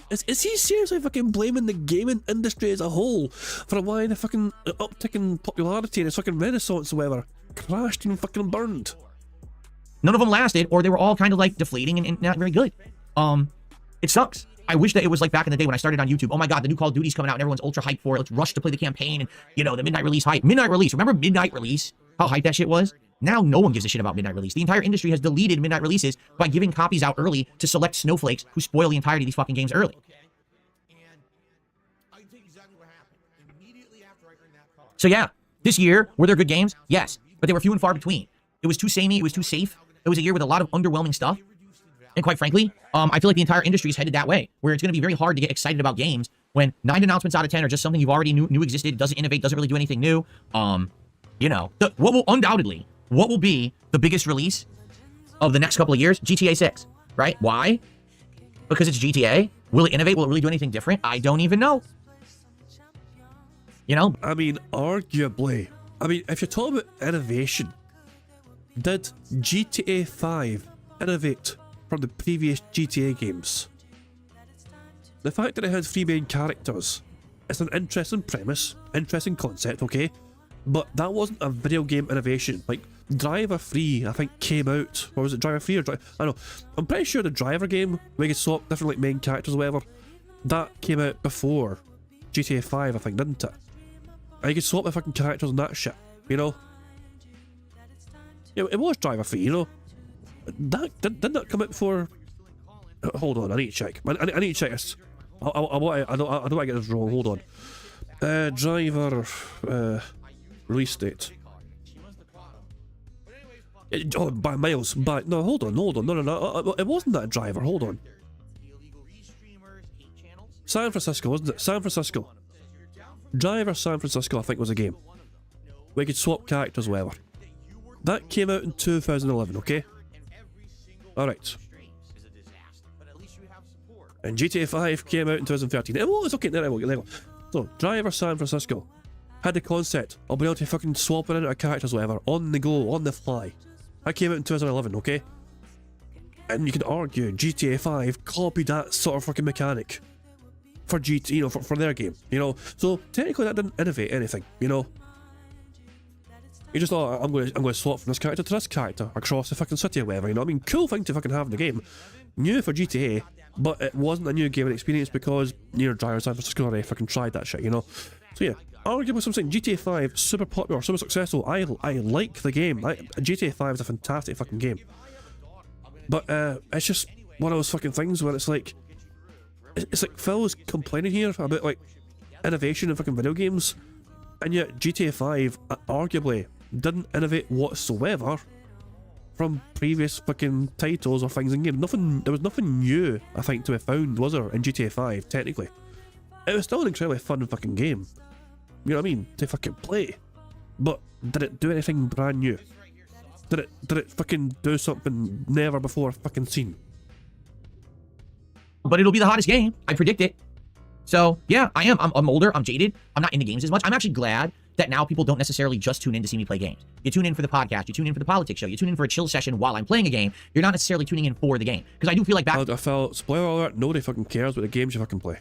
Is he seriously fucking blaming the gaming industry as a whole for why the fucking uptick in popularity and its fucking renaissance or whatever crashed and fucking burned? None of them lasted, or they were all kind of like deflating and not very good. It sucks. I wish that it was like back in the day when I started on YouTube. Oh my god, the new Call of Duty's coming out and everyone's ultra hyped for it. Let's rush to play the campaign and, you know, the midnight release hype. Midnight release. Remember midnight release? How hyped that shit was? Now no one gives a shit about midnight release. The entire industry has deleted midnight releases by giving copies out early to select snowflakes who spoil the entirety of these fucking games early. So yeah, this year, were there good games? Yes, but they were few and far between. It was too samey, it was too safe. It was a year with a lot of underwhelming stuff. And quite frankly, I feel like the entire industry is headed that way, where it's going to be very hard to get excited about games when 9 announcements out of 10 are just something you've already knew existed, doesn't innovate, doesn't really do anything new. You know, what will be the biggest release of the next couple of years? GTA 6, right? Why? Because it's GTA. Will it innovate? Will it really do anything different? I don't even know. You know? I mean, arguably. I mean, if you're talking about innovation, did GTA 5 innovate from the previous GTA games? The fact that it had 3 main characters, it's an interesting premise, interesting concept, okay? But that wasn't a video game innovation. Like, Driver 3, I think, came out, or was it Driver 3 or Driver? I don't know. I'm pretty sure the Driver game, where you could swap different like main characters or whatever, that came out before GTA 5, I think, didn't it? And you could swap the fucking characters and that shit, you know? Yeah, it was Driver 3, you know? Didn't that come out before? Hold on, I need to check. I need to check this. I don't want to get this wrong. Hold on. Driver release date. By miles. No, hold on. No. It wasn't that Driver. Hold on. San Francisco, wasn't it? San Francisco. Driver San Francisco, I think, was a game where you could swap characters, whatever. That came out in 2011. Okay. Alright. And GTA 5 came out in 2013. It was okay, there we go. So, Driver San Francisco had the concept of being able to fucking swap in and out of characters, whatever, on the go, on the fly. That came out in 2011, okay? And you can argue GTA 5 copied that sort of fucking mechanic for GT, you know, for their game, you know? So, technically that didn't innovate anything, you know? You just thought, I'm going to swap from this character to this character across the fucking city or whatever, you know? I mean, cool thing to fucking have in the game. New for GTA, but it wasn't a new gaming experience because, you know, Driver San Francisco already fucking tried that shit, you know? So yeah, arguably something, GTA 5, super popular, super successful. I like the game. GTA 5 is a fantastic fucking game. But it's just one of those fucking things where it's like Phil's complaining here about like innovation in fucking video games, and yet GTA 5 arguably didn't innovate whatsoever from previous fucking titles or things in game. There was nothing new, I think, to be found, was there, in GTA 5, technically. It was still an incredibly fun fucking game. You know what I mean? To fucking play. But did it do anything brand new? Did it fucking do something never before fucking seen? But it'll be the hottest game. I predict it. So yeah, I am. I'm older. I'm jaded. I'm not into games as much. I'm actually glad that now people don't necessarily just tune in to see me play games. You tune in for the podcast. You tune in for the politics show. You tune in for a chill session while I'm playing a game. You're not necessarily tuning in for the game. Because I do feel like back... I felt, spoiler alert, nobody fucking cares about the games you fucking play.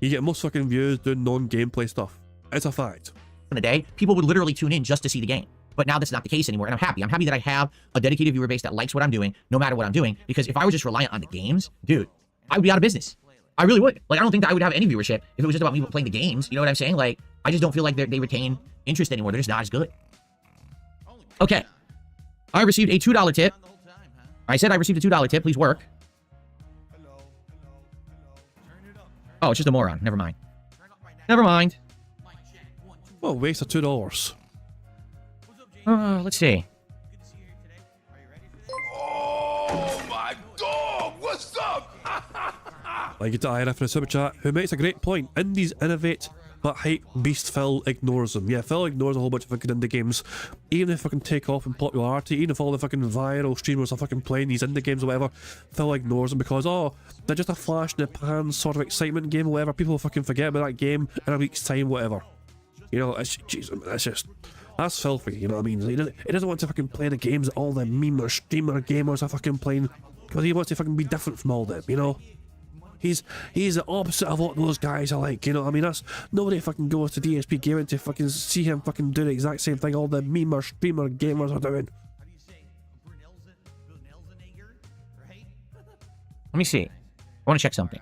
You get most fucking views doing non-gameplay stuff. It's a fact. In the day, people would literally tune in just to see the game. But now that's not the case anymore, and I'm happy. I'm happy that I have a dedicated viewer base that likes what I'm doing, no matter what I'm doing. Because if I was just reliant on the games, dude, I would be out of business. I really would. Like, I don't think that I would have any viewership if it was just about me playing the games. You know what I'm saying? Like, I just don't feel like they retain interest anymore. They're just not as good. Okay. I received a $2 tip. I said I received a $2 tip. Please work. Oh, it's just a moron. Never mind. Never mind. Oh, waste of $2. Let's see. Oh my dog! What's up? Like you to IRF in a super chat, who makes a great point. Indies innovate, but hype beast Phil ignores them. Yeah, Phil ignores a whole bunch of fucking indie games. Even if they fucking take off in popularity, even if all the fucking viral streamers are fucking playing these indie games or whatever, Phil ignores them because, oh, they're just a flash in the pan sort of excitement game or whatever. People will fucking forget about that game in a week's time, whatever. You know, it's just... That's filthy, you know what I mean? He doesn't want to fucking play the games that all the meme or streamer gamers are fucking playing because he wants to fucking be different from all them, you know? He's the opposite of what those guys are like, you know what I mean? That's nobody fucking goes to DSP Gaming to fucking see him fucking do the exact same thing all the meme or streamer gamers are doing. Let me see. I want to check something.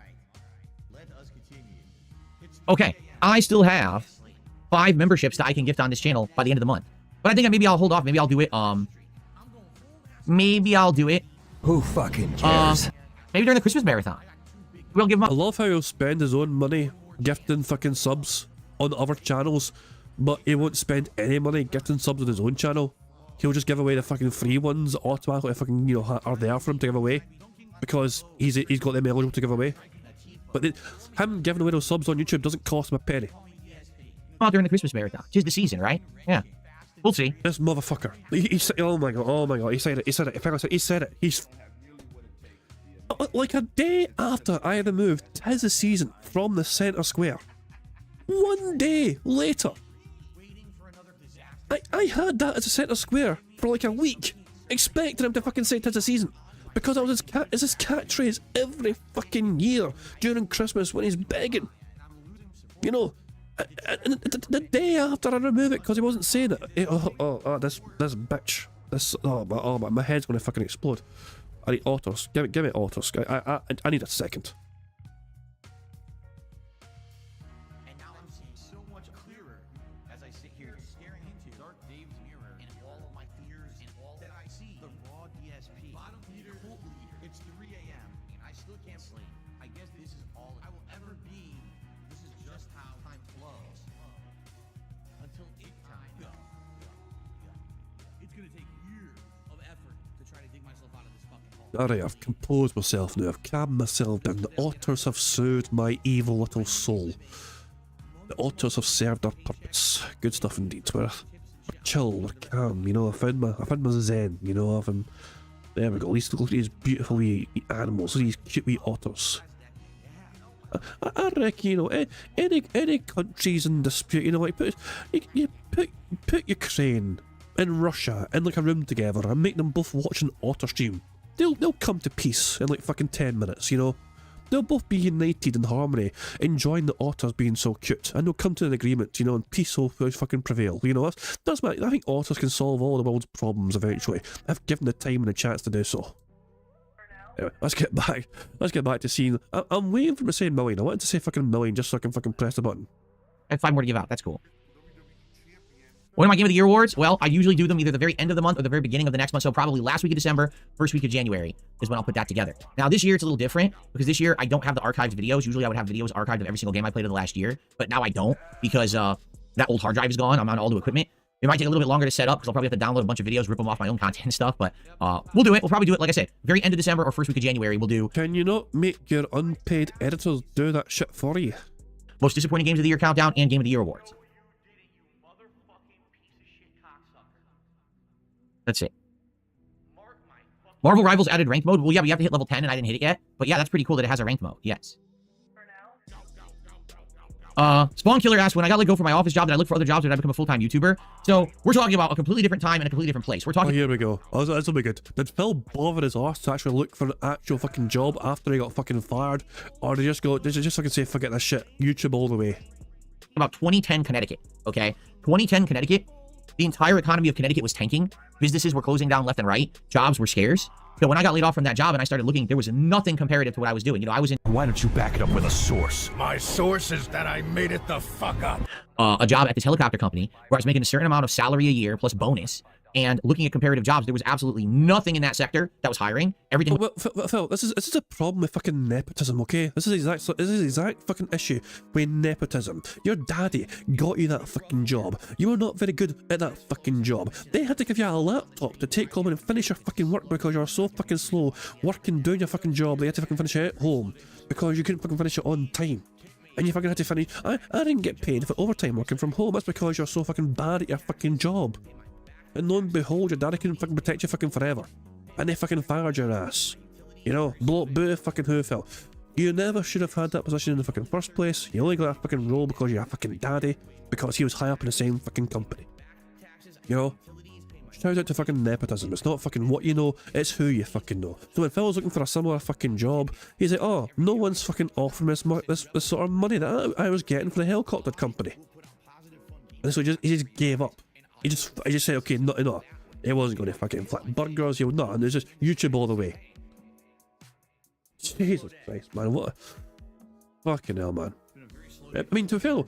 Okay, I still have 5 memberships that I can gift on this channel by the end of the month. But I think maybe I'll hold off. Maybe I'll do it. Maybe I'll do it. Who fucking cares? Maybe during the Christmas marathon. We'll give him I love how he'll spend his own money gifting fucking subs on other channels but he won't spend any money getting subs on his own channel. He'll just give away the fucking free ones that automatically fucking, you know, are there for him to give away, because he's got them eligible to give away. But him giving away those subs on YouTube doesn't cost him a penny. Well, during the Christmas marathon. Tis the season, right? Yeah. We'll see. This motherfucker. He said, oh my god, he said it. He said it. He's like a day after I removed "'Tis the Season" from the centre square. 1 day later, I had that as a centre square for like a week, expecting him to fucking say "'Tis the Season," because I was his catchphrase every fucking year during Christmas when he's begging. You know, and the day after I remove it because he wasn't saying it. This bitch. My head's gonna fucking explode. I need otters. Give me otters. I need a second. And now I'm seeing so much clearer as I sit here staring into Dark Dave's mirror and all of my fears and all that I see. The raw DSP. Bottom leader, cult leader. It's 3 a.m. and I still can't sleep. I guess this is all I will ever be. This is just how time flows. Until it time. It's gonna take years of effort to try to dig myself out of this fucking hole. Alright, I've composed myself now. I've calmed myself down. The otters have soothed my evil little soul. The otters have served their purpose. Good stuff indeed. We're chill, we're calm, you know. I found my zen, you know. There we go. Look at these beautiful wee animals, these cute wee otters. I reckon, you know, any countries in dispute, you know, like put Ukraine and Russia in like a room together and make them both watch an otter stream. They'll come to peace in like fucking 10 minutes, you know. They'll both be united in harmony, enjoying the otters being so cute, and they'll come to an agreement, you know, and peace will fucking prevail. You know, that's my. I think otters can solve all the world's problems eventually, if given the time and the chance to do so. Anyway, let's get back to seeing. I'm waiting for him to say million. I wanted to say fucking million just so I can fucking press the button. I have 5 more to give out. That's cool. What are my Game of the Year awards? Well, I usually do them either the very end of the month or the very beginning of the next month. So probably last week of December, first week of January is when I'll put that together. Now, this year it's a little different because this year I don't have the archived videos. Usually I would have videos archived of every single game I played in the last year, but now I don't because that old hard drive is gone. I'm on all new equipment. It might take a little bit longer to set up because I'll probably have to download a bunch of videos, rip them off my own content and stuff, but we'll do it. We'll probably do it, like I said, very end of December or first week of January. We'll do... Can you not make your unpaid editors do that shit for you? Most disappointing games of the year countdown and Game of the Year awards. Let's see. Marvel Rivals added ranked mode. Well, yeah, we have to hit level 10 and I didn't hit it yet. But yeah, that's pretty cool that it has a ranked mode. Yes. Spawn Killer asked, when I got let go from my office job, did I look for other jobs or did I become a full-time YouTuber? So we're talking about a completely different time and a completely different place. We're talking... Oh, here we go. Oh, this will be good. Did Phil bother his arse to actually look for an actual fucking job after he got fucking fired? Or did they just fucking say, forget this shit, YouTube all the way? About 2010 Connecticut, okay? 2010 Connecticut, the entire economy of Connecticut was tanking. Businesses were closing down left and right. Jobs were scarce. So when I got laid off from that job and I started looking, there was nothing comparative to what I was doing. You know, I was in... Why don't you back it up with a source? My source is that I made it the fuck up. A job at this helicopter company where I was making a certain amount of salary a year plus bonus. And looking at comparative jobs, there was absolutely nothing in that sector that was hiring. Everything... Well, Phil, this is a problem with fucking nepotism, okay? This is the exact fucking issue with nepotism. Your daddy got you that fucking job. You were not very good at that fucking job. They had to give you a laptop to take home and finish your fucking work because you were so fucking slow working, doing your fucking job. They had to fucking finish it at home because you couldn't fucking finish it on time. And you fucking had to finish... I didn't get paid for overtime working from home. That's because you're so fucking bad at your fucking job. And lo and behold, your daddy couldn't fucking protect you fucking forever. And they fucking fired your ass. You know, boo fucking who, Phil. You never should have had that position in the fucking first place. You only got that fucking role because you're a fucking daddy, because he was high up in the same fucking company. You know? Shout out to fucking nepotism. It's not fucking what you know, it's who you fucking know. So when Phil was looking for a similar fucking job, he's like, oh, no one's fucking offering me this sort of money that I was getting for the helicopter company. And so he just gave up. He just said, okay, no, it wasn't going to fucking flip burgers, you know, no, and it was just YouTube all the way. Jesus Christ, man, what a... Fucking hell, man. I mean, to be fair,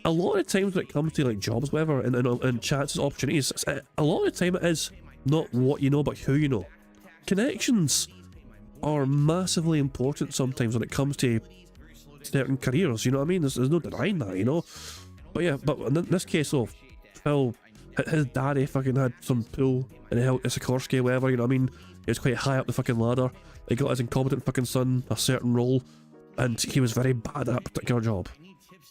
a lot of times when it comes to, like, jobs, whatever, and chances, opportunities, a lot of the time it is not what you know, but who you know. Connections are massively important sometimes when it comes to certain careers, you know what I mean? There's no denying that, you know? But yeah, but in this case, though, Phil, his daddy fucking had some pull in the Sikorsky, whatever, you know what I mean? He was quite high up the fucking ladder. He got his incompetent fucking son a certain role, and he was very bad at that particular job.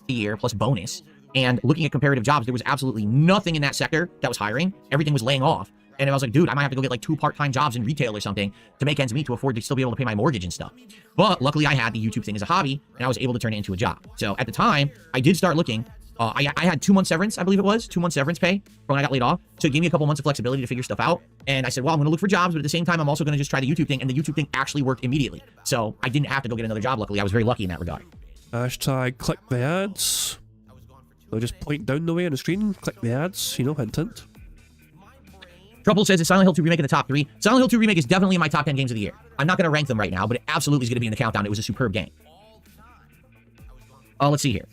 A year plus bonus. And looking at comparative jobs, there was absolutely nothing in that sector that was hiring. Everything was laying off. And I was like, dude, I might have to go get like 2 part-time jobs in retail or something to make ends meet to afford to still be able to pay my mortgage and stuff. But luckily I had the YouTube thing as a hobby and I was able to turn it into a job. So at the time, I did start looking. I had 2 months severance, I believe it was, 2 months severance pay from when I got laid off. So it gave me a couple months of flexibility to figure stuff out. And I said, well, I'm going to look for jobs, but at the same time, I'm also going to just try the YouTube thing. And the YouTube thing actually worked immediately. So I didn't have to go get another job. Luckily, I was very lucky in that regard. Hashtag click the ads. They'll just point down the way on the screen, click the ads, you know, hint hint. Trouble says, is Silent Hill 2 Remake in the top 3? Silent Hill 2 Remake is definitely in my top 10 games of the year. I'm not going to rank them right now, but it absolutely is going to be in the countdown. It was a superb game. Let's see here.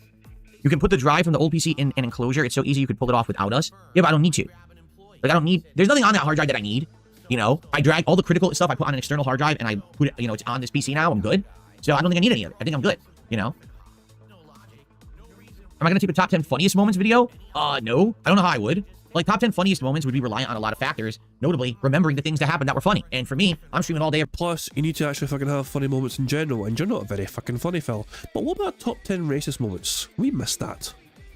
You can put the drive from the old PC in an enclosure. It's so easy you could pull it off without us. Yeah, but I don't need to. Like, I don't need... There's nothing on that hard drive that I need. You know, I drag all the critical stuff I put on an external hard drive, and I put it, you know, it's on this PC now. I'm good. So I don't think I need any of it. I think I'm good, you know? Am I going to take a top 10 funniest moments video? No. I don't know how I would. Like, top 10 funniest moments would be reliant on a lot of factors, notably remembering the things that happened that were funny. And for me, I'm streaming all day. Plus, you need to actually fucking have funny moments in general, and you're not a very fucking funny, Phil. But what about top 10 racist moments? We missed that.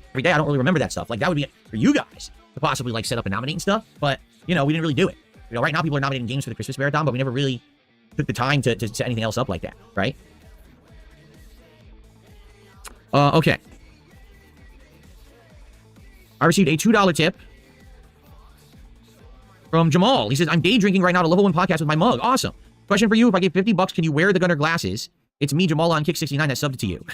Every day, I don't really remember that stuff. Like, that would be it for you guys to possibly, like, set up and nominate and stuff. But, you know, we didn't really do it. You know, right now, people are nominating games for the Christmas Marathon, but we never really took the time to set anything else up like that, right? Okay. I received a $2 tip from Jamal. He says, I'm day drinking right now to Level 1 podcast with my mug. Awesome. Question for you. If I give $50, can you wear the Gunner glasses? It's me, Jamal, on Kick69 that subbed it to you.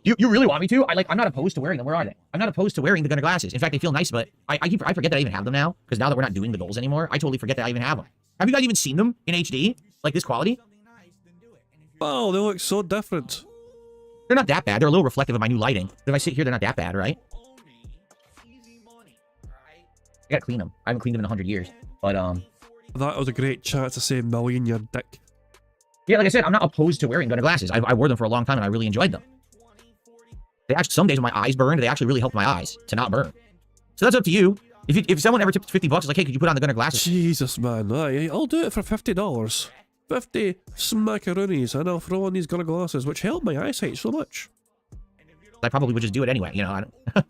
You really want me to? I'm not opposed to wearing them. Where are they? I'm not opposed to wearing the Gunner glasses. In fact, they feel nice, but I forget that I even have them now, because now that we're not doing the goals anymore, I totally forget that I even have them. Have you guys even seen them in HD? Like this quality? Oh, they look so different. They're not that bad. They're a little reflective of my new lighting. But if I sit here, they're not that bad, right? I gotta clean them. I haven't cleaned them in 100 years. But, That was a great chance to say million, your dick. yeah, like I said, I'm not opposed to wearing Gunner glasses. I wore them for a long time, and I really enjoyed them. They actually, some days when my eyes burned, they actually really helped my eyes to not burn. So that's up to you. If someone ever tipped $50, it's like, hey, could you put on the Gunner glasses? Jesus, man. I'll do it for $50. 50 smackaroonies, and I'll throw on these Gunner glasses, which help my eyesight so much. I probably would just do it anyway, you know. I don't...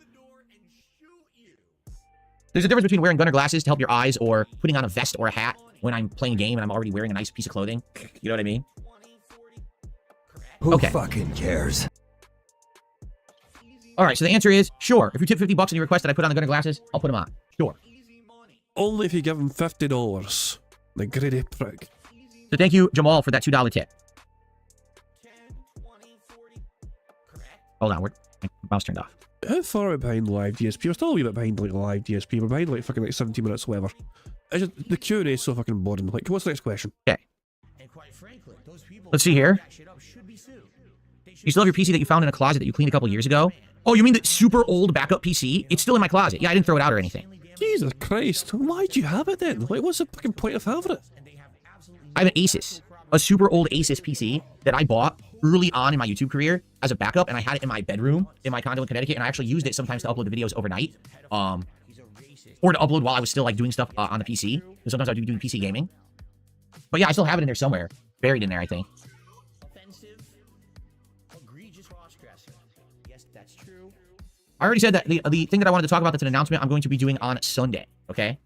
There's a difference between wearing Gunner glasses to help your eyes or putting on a vest or a hat when I'm playing a game and I'm already wearing a nice piece of clothing. You know what I mean? Who Okay. fucking cares? All right, so the answer is sure. If you tip $50 and you request that I put on the Gunner glasses, I'll put them on. Sure. Only if you give him $50. The greedy prick. So thank you, Jamal, for that $2 tip. Hold on, my mouse turned off. How far are we behind live DSP? We're still a wee bit behind like live DSP. We're behind like fucking like 17 minutes or whatever. It's just, the Q&A is so fucking boring. Like, what's the next question? Okay. Let's see here. You still have your PC that you found in a closet that you cleaned a couple years ago? Oh, you mean the super old backup PC? It's still in my closet. Yeah, I didn't throw it out or anything. Jesus Christ. Why'd you have it then? Like, what's the fucking point of having it? I have an Asus. A super old Asus PC that I bought early on in my YouTube career as a backup, and I had it in my bedroom in my condo in Connecticut, and I actually used it sometimes to upload the videos overnight. Or to upload while I was still like doing stuff on the PC. Because sometimes I'd be doing PC gaming. But yeah, I still have it in there somewhere. Buried in there, I think. I already said that the thing that I wanted to talk about that's an announcement I'm going to be doing on Sunday, okay?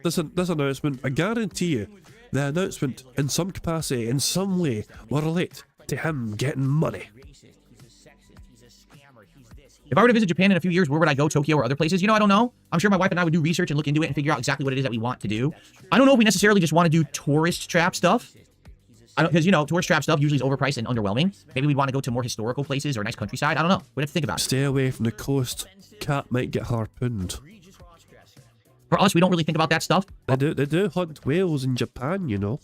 This announcement, I guarantee you, the announcement in some capacity, in some way, will relate to him getting money. If I were to visit Japan in a few years, where would I go? Tokyo or other places? You know, I don't know. I'm sure my wife and I would do research and look into it and figure out exactly what it is that we want to do. I don't know if we necessarily just want to do tourist trap stuff. Because, you know, tourist trap stuff usually is overpriced and underwhelming. Maybe we'd want to go to more historical places or nice countryside. I don't know. We'd have to think about it. Stay away from the coast. Cat might get harpooned. For us, we don't really think about that stuff. They do hunt whales in Japan, you know.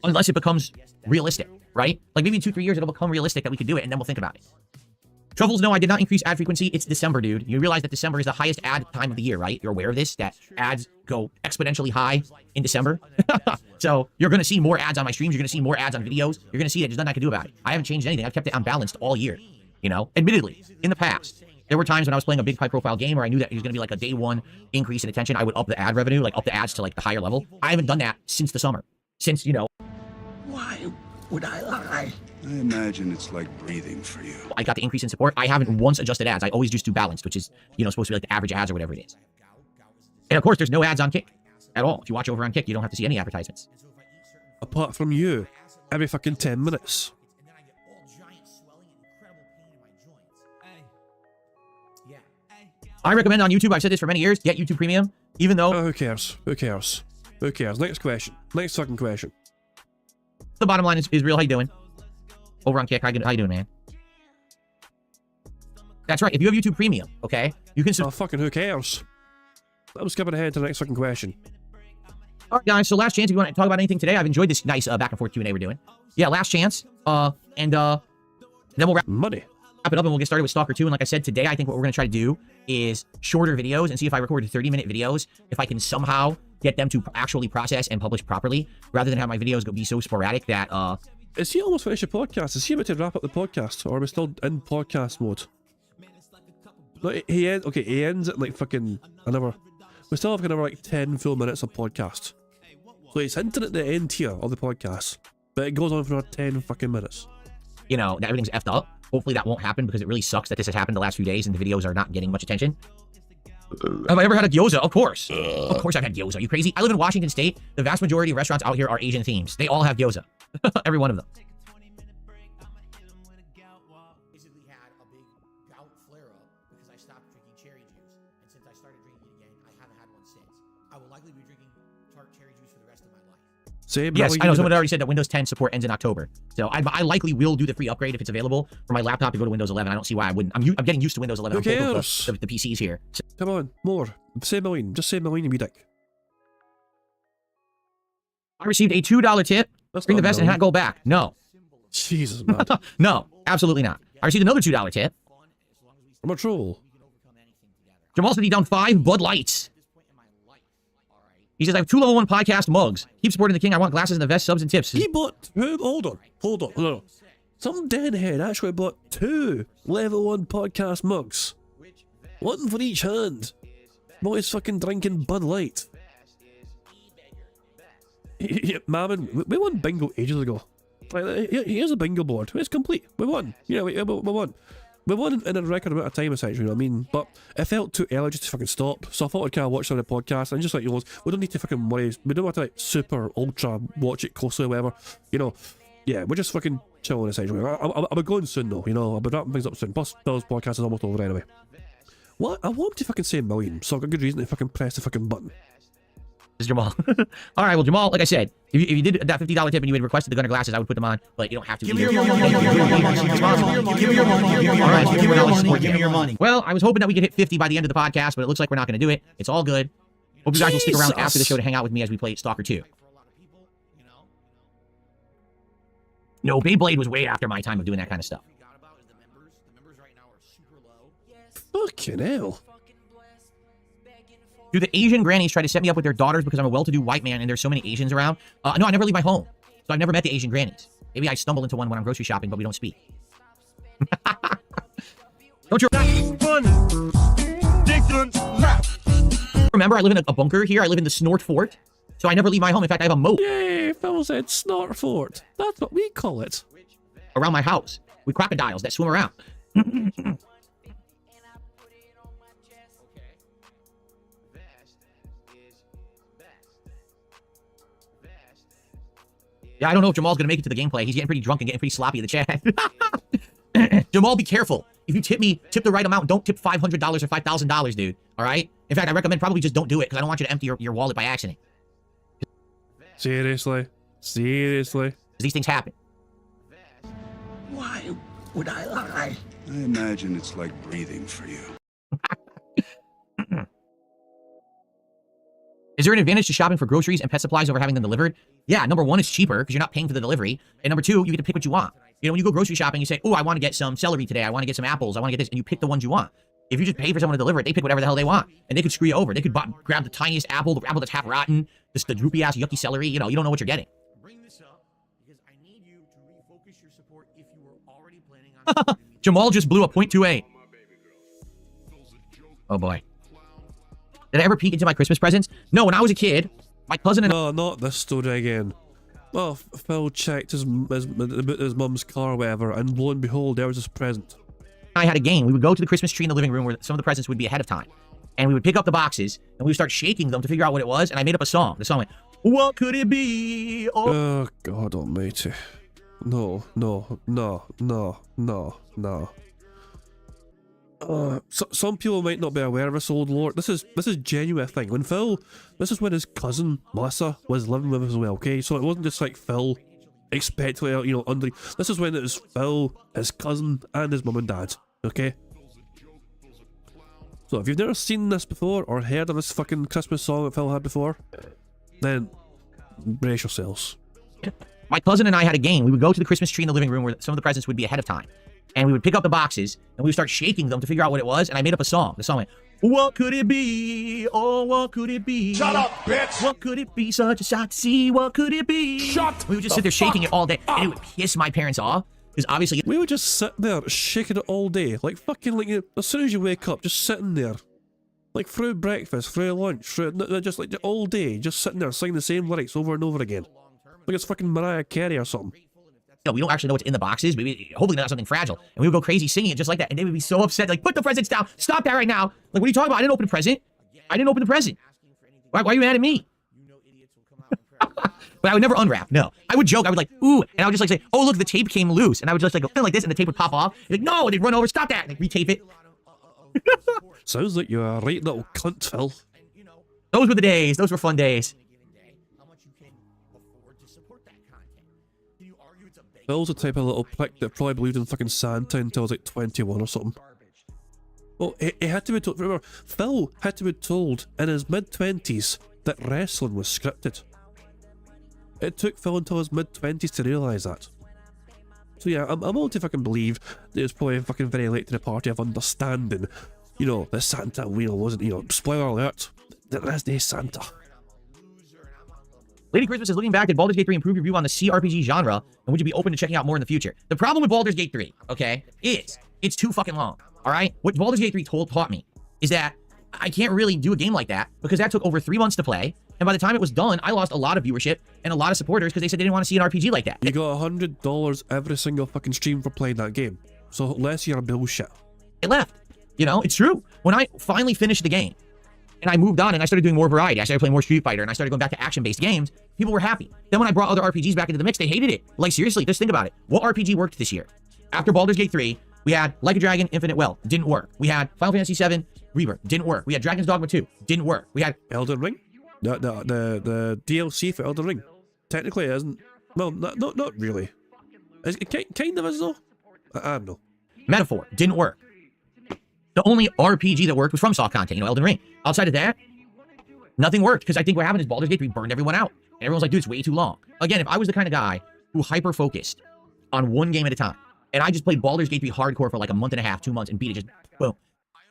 Unless it becomes realistic, right? Like maybe in 2-3 years it'll become realistic that we could do it, and then we'll think about it. Shovels, no, I did not increase ad frequency. It's December, dude. You realize that December is the highest ad time of the year, right? You're aware of this, that ads go exponentially high in December. So you're going to see more ads on my streams. You're going to see more ads on videos. You're going to see that there's nothing I can do about it. I haven't changed anything. I've kept it unbalanced all year. You know, admittedly, in the past, there were times when I was playing a big high-profile game where I knew that it was going to be like a day one increase in attention. I would up the ad revenue, like up the ads to like the higher level. I haven't done that since the summer. Since, you know. Why would I lie? I imagine it's like breathing for you. I got the increase in support. I haven't once adjusted ads. I always just do balanced, which is, you know, supposed to be like the average ads or whatever it is. And of course, there's no ads on Kick at all. If you watch over on Kick, you don't have to see any advertisements. Apart from you, every fucking 10 minutes. I recommend on YouTube, I've said this for many years, get YouTube Premium, even though... Oh, who cares? Who cares? Who cares? Next question. Next fucking question. The bottom line is real. How you doing? Over on Kick, how you doing, man? That's right. If you have YouTube Premium, okay, you can... Oh, fucking who cares? I'm skipping ahead to the next fucking question. All right, guys, so last chance. If you want to talk about anything today, I've enjoyed this nice back and forth Q&A we're doing. Yeah, last chance. And then we'll wrap Money. it up and we'll get started with Stalker 2. And like I said, today I think what we're going to try to do is shorter videos and see if I record 30-minute videos, if I can somehow get them to actually process and publish properly, rather than have my videos be so sporadic that... Is he almost finished the podcast? Is he about to wrap up the podcast? Or are we still in podcast mode? No, he ends at like fucking another... We still have another like 10 full minutes of podcast. So he's hinting at the end here of the podcast. But it goes on for another 10 fucking minutes. You know, that everything's effed up. Hopefully that won't happen because it really sucks that this has happened the last few days and the videos are not getting much attention. Have I ever had a gyoza? Of course. Of course I've had gyoza. Are you crazy? I live in Washington State. The vast majority of restaurants out here are Asian themes. They all have gyoza. Every one of them. Basically had a big gout flare-up because I stopped drinking cherry juice. And since I started drinking it again, I haven't had one since. I will likely be drinking tart cherry juice for the rest of my life. Same. Yes, I know. Someone already said that Windows 10 support ends in October. So I likely will do the free upgrade if it's available for my laptop to go to Windows 11. I don't see why I wouldn't. I'm getting used to Windows 11. Who cares? The PCs here. So, Come on, more. Say million. Just say million, you be dick. I received a $2 tip. That's Bring the not vest and million. hat go back. No. Jesus, man. No, absolutely not. I received another $2 tip. I'm a troll. Jamal said he down 5 Bud Lights. He says, I have 2 level 1 podcast mugs. Keep supporting the king. I want glasses and the vest, subs, and tips. He bought... Hold on. No. Some deadhead actually bought 2 level 1 podcast mugs. One for each hand. Boy's fucking drinking Bud Light. Mammon, we won bingo ages ago. Like, here's a bingo board. It's complete. We won. Yeah, we won. We won in a record amount of time, essentially, you know what I mean? But it felt too early just to fucking stop. So I thought I'd kind of watch some of the podcast and just like, you know, we don't need to fucking worry. We don't have to like super ultra watch it closely or whatever. You know, yeah, we're just fucking chilling, essentially. I'll be going soon though, you know, I'll be wrapping things up soon. Plus, Bill's podcast is almost over anyway. What? I want to fucking say million, so I've got a good reason to fucking press the fucking button. This is Jamal. All right, well, Jamal, like I said, if you did that $50 tip and you had requested the Gunner glasses, I would put them on, but you don't have to. Give me your money. Give me your money. Well, I was hoping that we could hit 50 by the end of the podcast, but it looks like we're not going to do it. It's all good. Hope you guys will stick around after the show to hang out with me as we play Stalker 2. No, Beyblade was way after my time of doing that kind of stuff. Fucking hell. Do the Asian grannies try to set me up with their daughters because I'm a well-to-do white man and there's so many Asians around? No, I never leave my home. So I've never met the Asian grannies. Maybe I stumble into one when I'm grocery shopping, but we don't speak. Don't you remember, I live in a bunker here. I live in the Snort Fort. So I never leave my home. In fact, I have a moat. Yay, Phil said Snort Fort. That's what we call it. Around my house with crocodiles that swim around. Yeah, I don't know if Jamal's going to make it to the gameplay. He's getting pretty drunk and getting pretty sloppy in the chat. Jamal, be careful. If you tip me, tip the right amount. Don't tip $500 or $5,000, dude. All right? In fact, I recommend probably just don't do it because I don't want you to empty your wallet by accident. Seriously? Seriously? These things happen. Why would I lie? I imagine it's like breathing for you. Is there an advantage to shopping for groceries and pet supplies over having them delivered? Yeah, number 1, it's cheaper because you're not paying for the delivery. And number 2, you get to pick what you want. You know, when you go grocery shopping, you say, oh, I want to get some celery today. I want to get some apples. I want to get this. And you pick the ones you want. If you just pay for someone to deliver it, they pick whatever the hell they want. And they could screw you over. They could grab the tiniest apple, the apple that's half rotten, just the droopy-ass, yucky celery. You know, you don't know what you're getting. Bring this up because I need you to refocus your support if you were already planning on... Jamal just blew a .28. Oh, boy. Did I ever peek into my Christmas presents? No, when I was a kid, my cousin and... No, not this story again. Well, Phil checked his mum's car or whatever, and lo and behold, there was his present. I had a game. We would go to the Christmas tree in the living room where some of the presents would be ahead of time. And we would pick up the boxes, and we would start shaking them to figure out what it was, and I made up a song. The song went, what could it be? Oh, God almighty. No, no, no, no, no, no. Some people might not be aware of this old lore. This is genuine thing. When this is when his cousin Melissa was living with us as well. Okay, so it wasn't just like Phil expectantly, you know, under. This is when it was Phil, his cousin, and his mum and dad. Okay. So if you've never seen this before or heard of this fucking Christmas song that Phil had before, then brace yourselves. My cousin and I had a game. We would go to the Christmas tree in the living room where some of the presents would be ahead of time. And we would pick up the boxes, and we would start shaking them to figure out what it was, and I made up a song. The song went, what could it be? Oh, what could it be? Shut up, bitch! What could it be? Such a sight to see. What could it be? Shut We would just sit there shaking it all day, and it would piss my parents off, because obviously... We would just sit there shaking it all day, like fucking like as soon as you wake up, just sitting there, like through breakfast, through lunch, through just like all day, just sitting there singing the same lyrics over and over again, like it's fucking Mariah Carey or something. No, we don't actually know what's in the boxes. Hopefully not something fragile. And we would go crazy singing it just like that. And they would be so upset. Like, put the presents down. Stop that right now. Like, what are you talking about? I didn't open a present. I didn't open the present. Why are you mad at me? But I would never unwrap. No. I would joke. I would like, ooh. And I would just like say, oh, look, the tape came loose. And I would just like go like this and the tape would pop off. And like, no. And they'd run over. Stop that. And like retape it. Sounds like you're a right little cunt, Phil. Those were the days. Those were fun days. Phil's the type of little prick that probably believed in fucking Santa until he was like 21 or something. Well, he had to be told, remember, Phil had to be told in his mid-20s that wrestling was scripted. It took Phil until his mid-20s to realise that. So yeah, I'm willing to fucking believe that it was probably fucking very late to the party of understanding, you know, the Santa wheel wasn't, you know, spoiler alert, that this day Santa. Lady Christmas is looking back. Did Baldur's Gate 3 improve your view on the CRPG genre? And would you be open to checking out more in the future? The problem with Baldur's Gate 3, okay, is it's too fucking long. All right? What Baldur's Gate 3 taught me is that I can't really do a game like that because that took over 3 months to play. And by the time it was done, I lost a lot of viewership and a lot of supporters because they said they didn't want to see an RPG like that. You got $100 every single fucking stream for playing that game. So unless you're a bullshit. It left. You know, it's true. When I finally finished the game, and I moved on and I started doing more variety. I started playing more Street Fighter and I started going back to action-based games. People were happy. Then when I brought other RPGs back into the mix, they hated it. Like, seriously, just think about it. What RPG worked this year? After Baldur's Gate 3, we had Like a Dragon, Infinite Wealth. Didn't work. We had Final Fantasy VII, Rebirth. Didn't work. We had Dragon's Dogma 2. Didn't work. We had Elden Ring? The DLC for Elden Ring. Technically it isn't. Well, not really. It kind of is though. I don't know. Metaphor. Didn't work. The only RPG that worked was FromSoft content, you know, Elden Ring. Outside of that, nothing worked because I think what happened is Baldur's Gate 3 burned everyone out. And everyone's like, dude, it's way too long. Again, if I was the kind of guy who hyper-focused on one game at a time, and I just played Baldur's Gate 3 hardcore for like a month and a half, 2 months, and beat it just boom,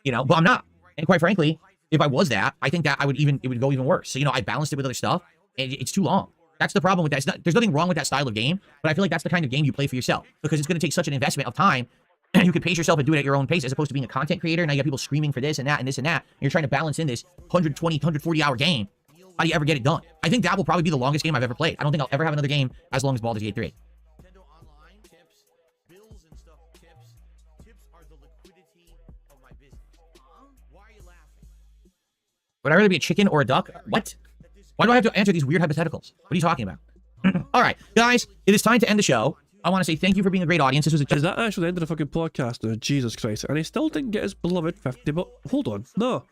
you know, but I'm not. And quite frankly, if I was that, I think that it would go even worse. So, you know, I balanced it with other stuff, and it's too long. That's the problem with that. There's nothing wrong with that style of game, but I feel like that's the kind of game you play for yourself because it's going to take such an investment of time. You can pace yourself and do it at your own pace as opposed to being a content creator. Now you got people screaming for this and that and this and that. And you're trying to balance in this 120, 140 hour game. How do you ever get it done? I think that will probably be the longest game I've ever played. I don't think I'll ever have another game as long as Baldur's Gate 3. Nintendo Online tips, bills and stuff tips. Tips are the liquidity of my business. Why are you laughing? Would I rather be a chicken or a duck? What? Why do I have to answer these weird hypotheticals? What are you talking about? All right, guys, it is time to end the show. I want to say thank you for being a great audience. This was Is that actually the end of the fucking podcast? Oh, Jesus Christ. And he still didn't get his beloved 50, but hold on. No.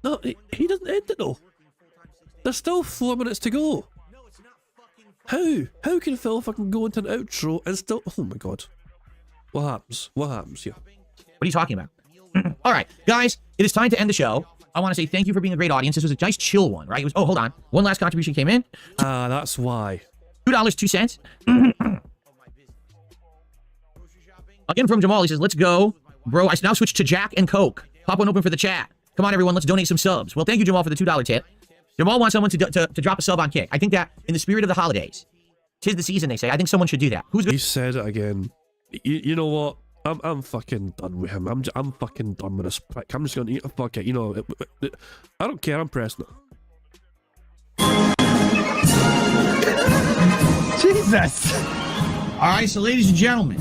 No, he doesn't end it though. There's still 4 minutes to go. How? How can Phil fucking go into an outro and still... Oh my god. What happens? What happens here? What are you talking about? All right, guys, it is time to end the show. I want to say thank you for being a great audience. This was a nice chill one, right? It was, oh, hold on. One last contribution came in. That's why. $2.02. Again from Jamal, he says, let's go. Bro, I now switch to Jack and Coke. Pop one open for the chat. Come on, everyone, let's donate some subs. Well, thank you, Jamal, for the $2 tip. Jamal wants someone to drop a sub on Kick. I think that in the spirit of the holidays, 'tis the season, they say. I think someone should do that. Who's He said it again. You know what? I'm fucking done with him. I'm fucking done with this prick. I'm just gonna eat a fuck it. You know, I don't care. I'm pressing it. Jesus. All right, so ladies and gentlemen,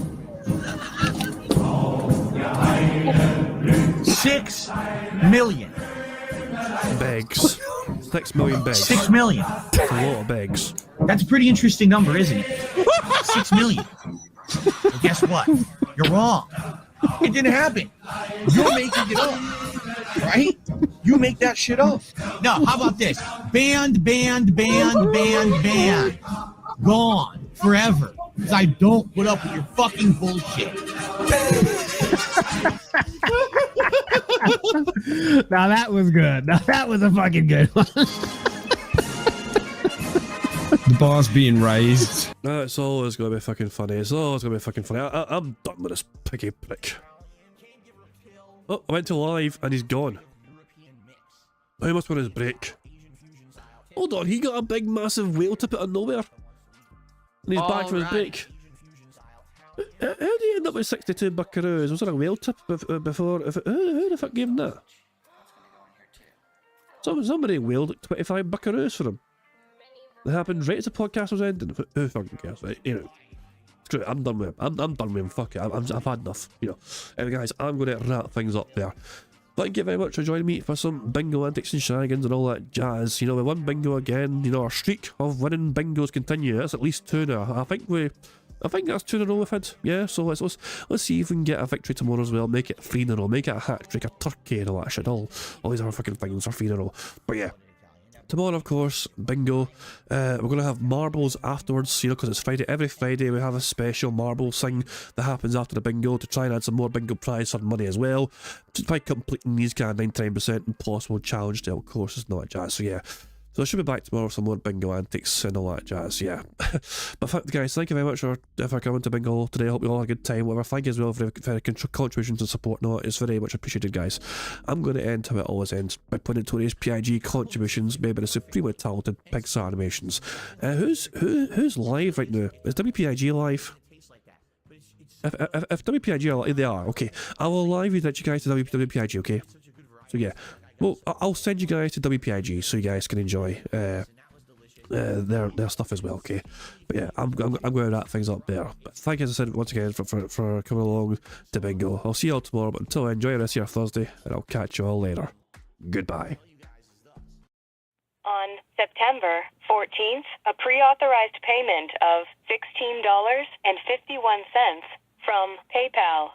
6 million. Begs. 6 million begs. 6 million. That's a lot of begs. That's a pretty interesting number, isn't it? 6 million. Well, guess what? You're wrong. It didn't happen. You're making it up. Right? You make that shit up. No, how about this? Banned. Gone. Forever. Because I don't put up with your fucking bullshit. Now that was good. Now that was a fucking good one. The bar's being raised. It's always going to be fucking funny. It's always going to be fucking funny. I'm done with this piggy prick. Oh, I went to live and he's gone. He must be on his break. Hold on, he got a big massive whale tip out of nowhere. And he's back for his break. How do you end up with 62 buckaroos? Was there a whale tip before? Who the fuck gave him that? Somebody whaled 25 buckaroos for him. That happened right as the podcast was ending. Who fucking cares? Right? You know, screw it. I'm done with him. I'm done with him. Fuck it. I've had enough. You know. Anyway, guys, I'm going to wrap things up there. Thank you very much for joining me for some bingo antics and shenanigans and all that jazz. You know, we won bingo again. You know, our streak of winning bingos continue. That's at least 2 now. I think that's 2 in a row we've had. Yeah, so let's see if we can get a victory tomorrow as well. Make it 3 in a row. Make it a hat trick, a turkey and all that shit. All these other fucking things are 3 in a row. But yeah. Tomorrow, of course, bingo. We're going to have marbles afterwards, you know, because it's Friday. Every Friday we have a special marbles thing that happens after the bingo to try and add some more bingo prize for money as well. Just by completing these kind of 99% impossible challenge style courses and all that jazz. So yeah. So I should be back tomorrow with some more bingo antics and all that jazz, yeah. But guys, thank you very much for coming to bingo today. I hope you all had a good time. Whatever. Thank you as well for the contributions and support. No, it's very much appreciated, guys. I'm going to end how it always ends by putting today's PIG contributions, maybe the supremely talented Pixar Animations. Who's live right now? Is WPIG live? If WPIG are live, they are, okay. I will live you that you guys to WPIG, okay? So yeah. Well, I'll send you guys to WPIG so you guys can enjoy their stuff as well, okay? But yeah, I'm going to wrap things up there. But thank you, as I said, once again for coming along to bingo. I'll see you all tomorrow, but until then, enjoy the rest of your Thursday, and I'll catch you all later. Goodbye. On September 14th, a pre-authorized payment of $16.51 from PayPal.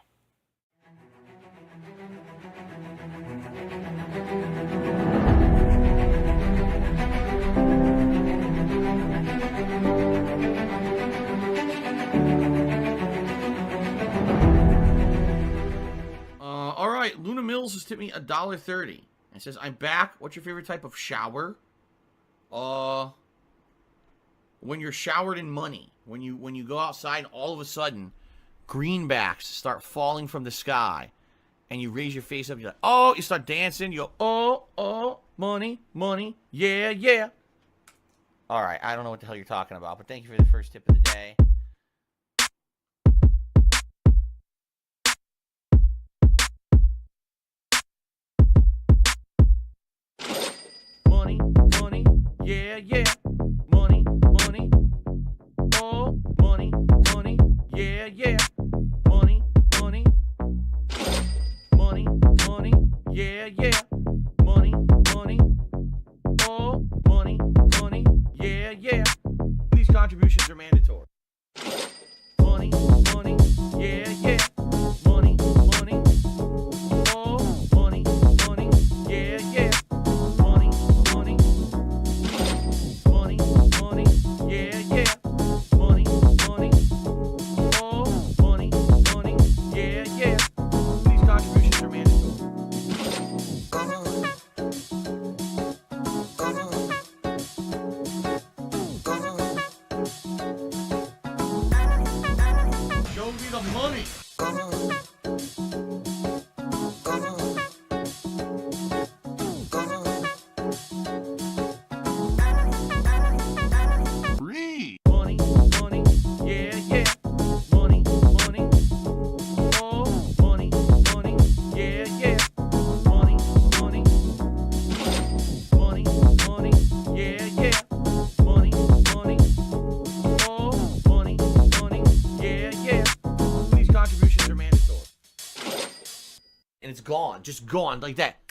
All right, Luna Mills has tipped me $1.30. It says, "I'm back. What's your favorite type of shower?" When you're showered in money. When you go outside and all of a sudden greenbacks start falling from the sky, and you raise your face up. You're like, oh, you start dancing. You go, oh, money, yeah. All right, I don't know what the hell you're talking about, but thank you for the first tip of the day. Money, yeah. Money, oh, money, yeah. Money, yeah. Money, oh, money, yeah. These contributions are mandatory. Money, yeah. Money, oh, money, yeah. Money, yeah. Money, oh, money, yeah. These contributions are mandatory. Show me the money. Money, money, yeah, yeah. Money, money. Oh, money, money, yeah, yeah. Money, money. Money, money, yeah, yeah. Money, money. Oh, money, money, yeah, yeah. These contributions are mandatory. And it's gone, just gone like that.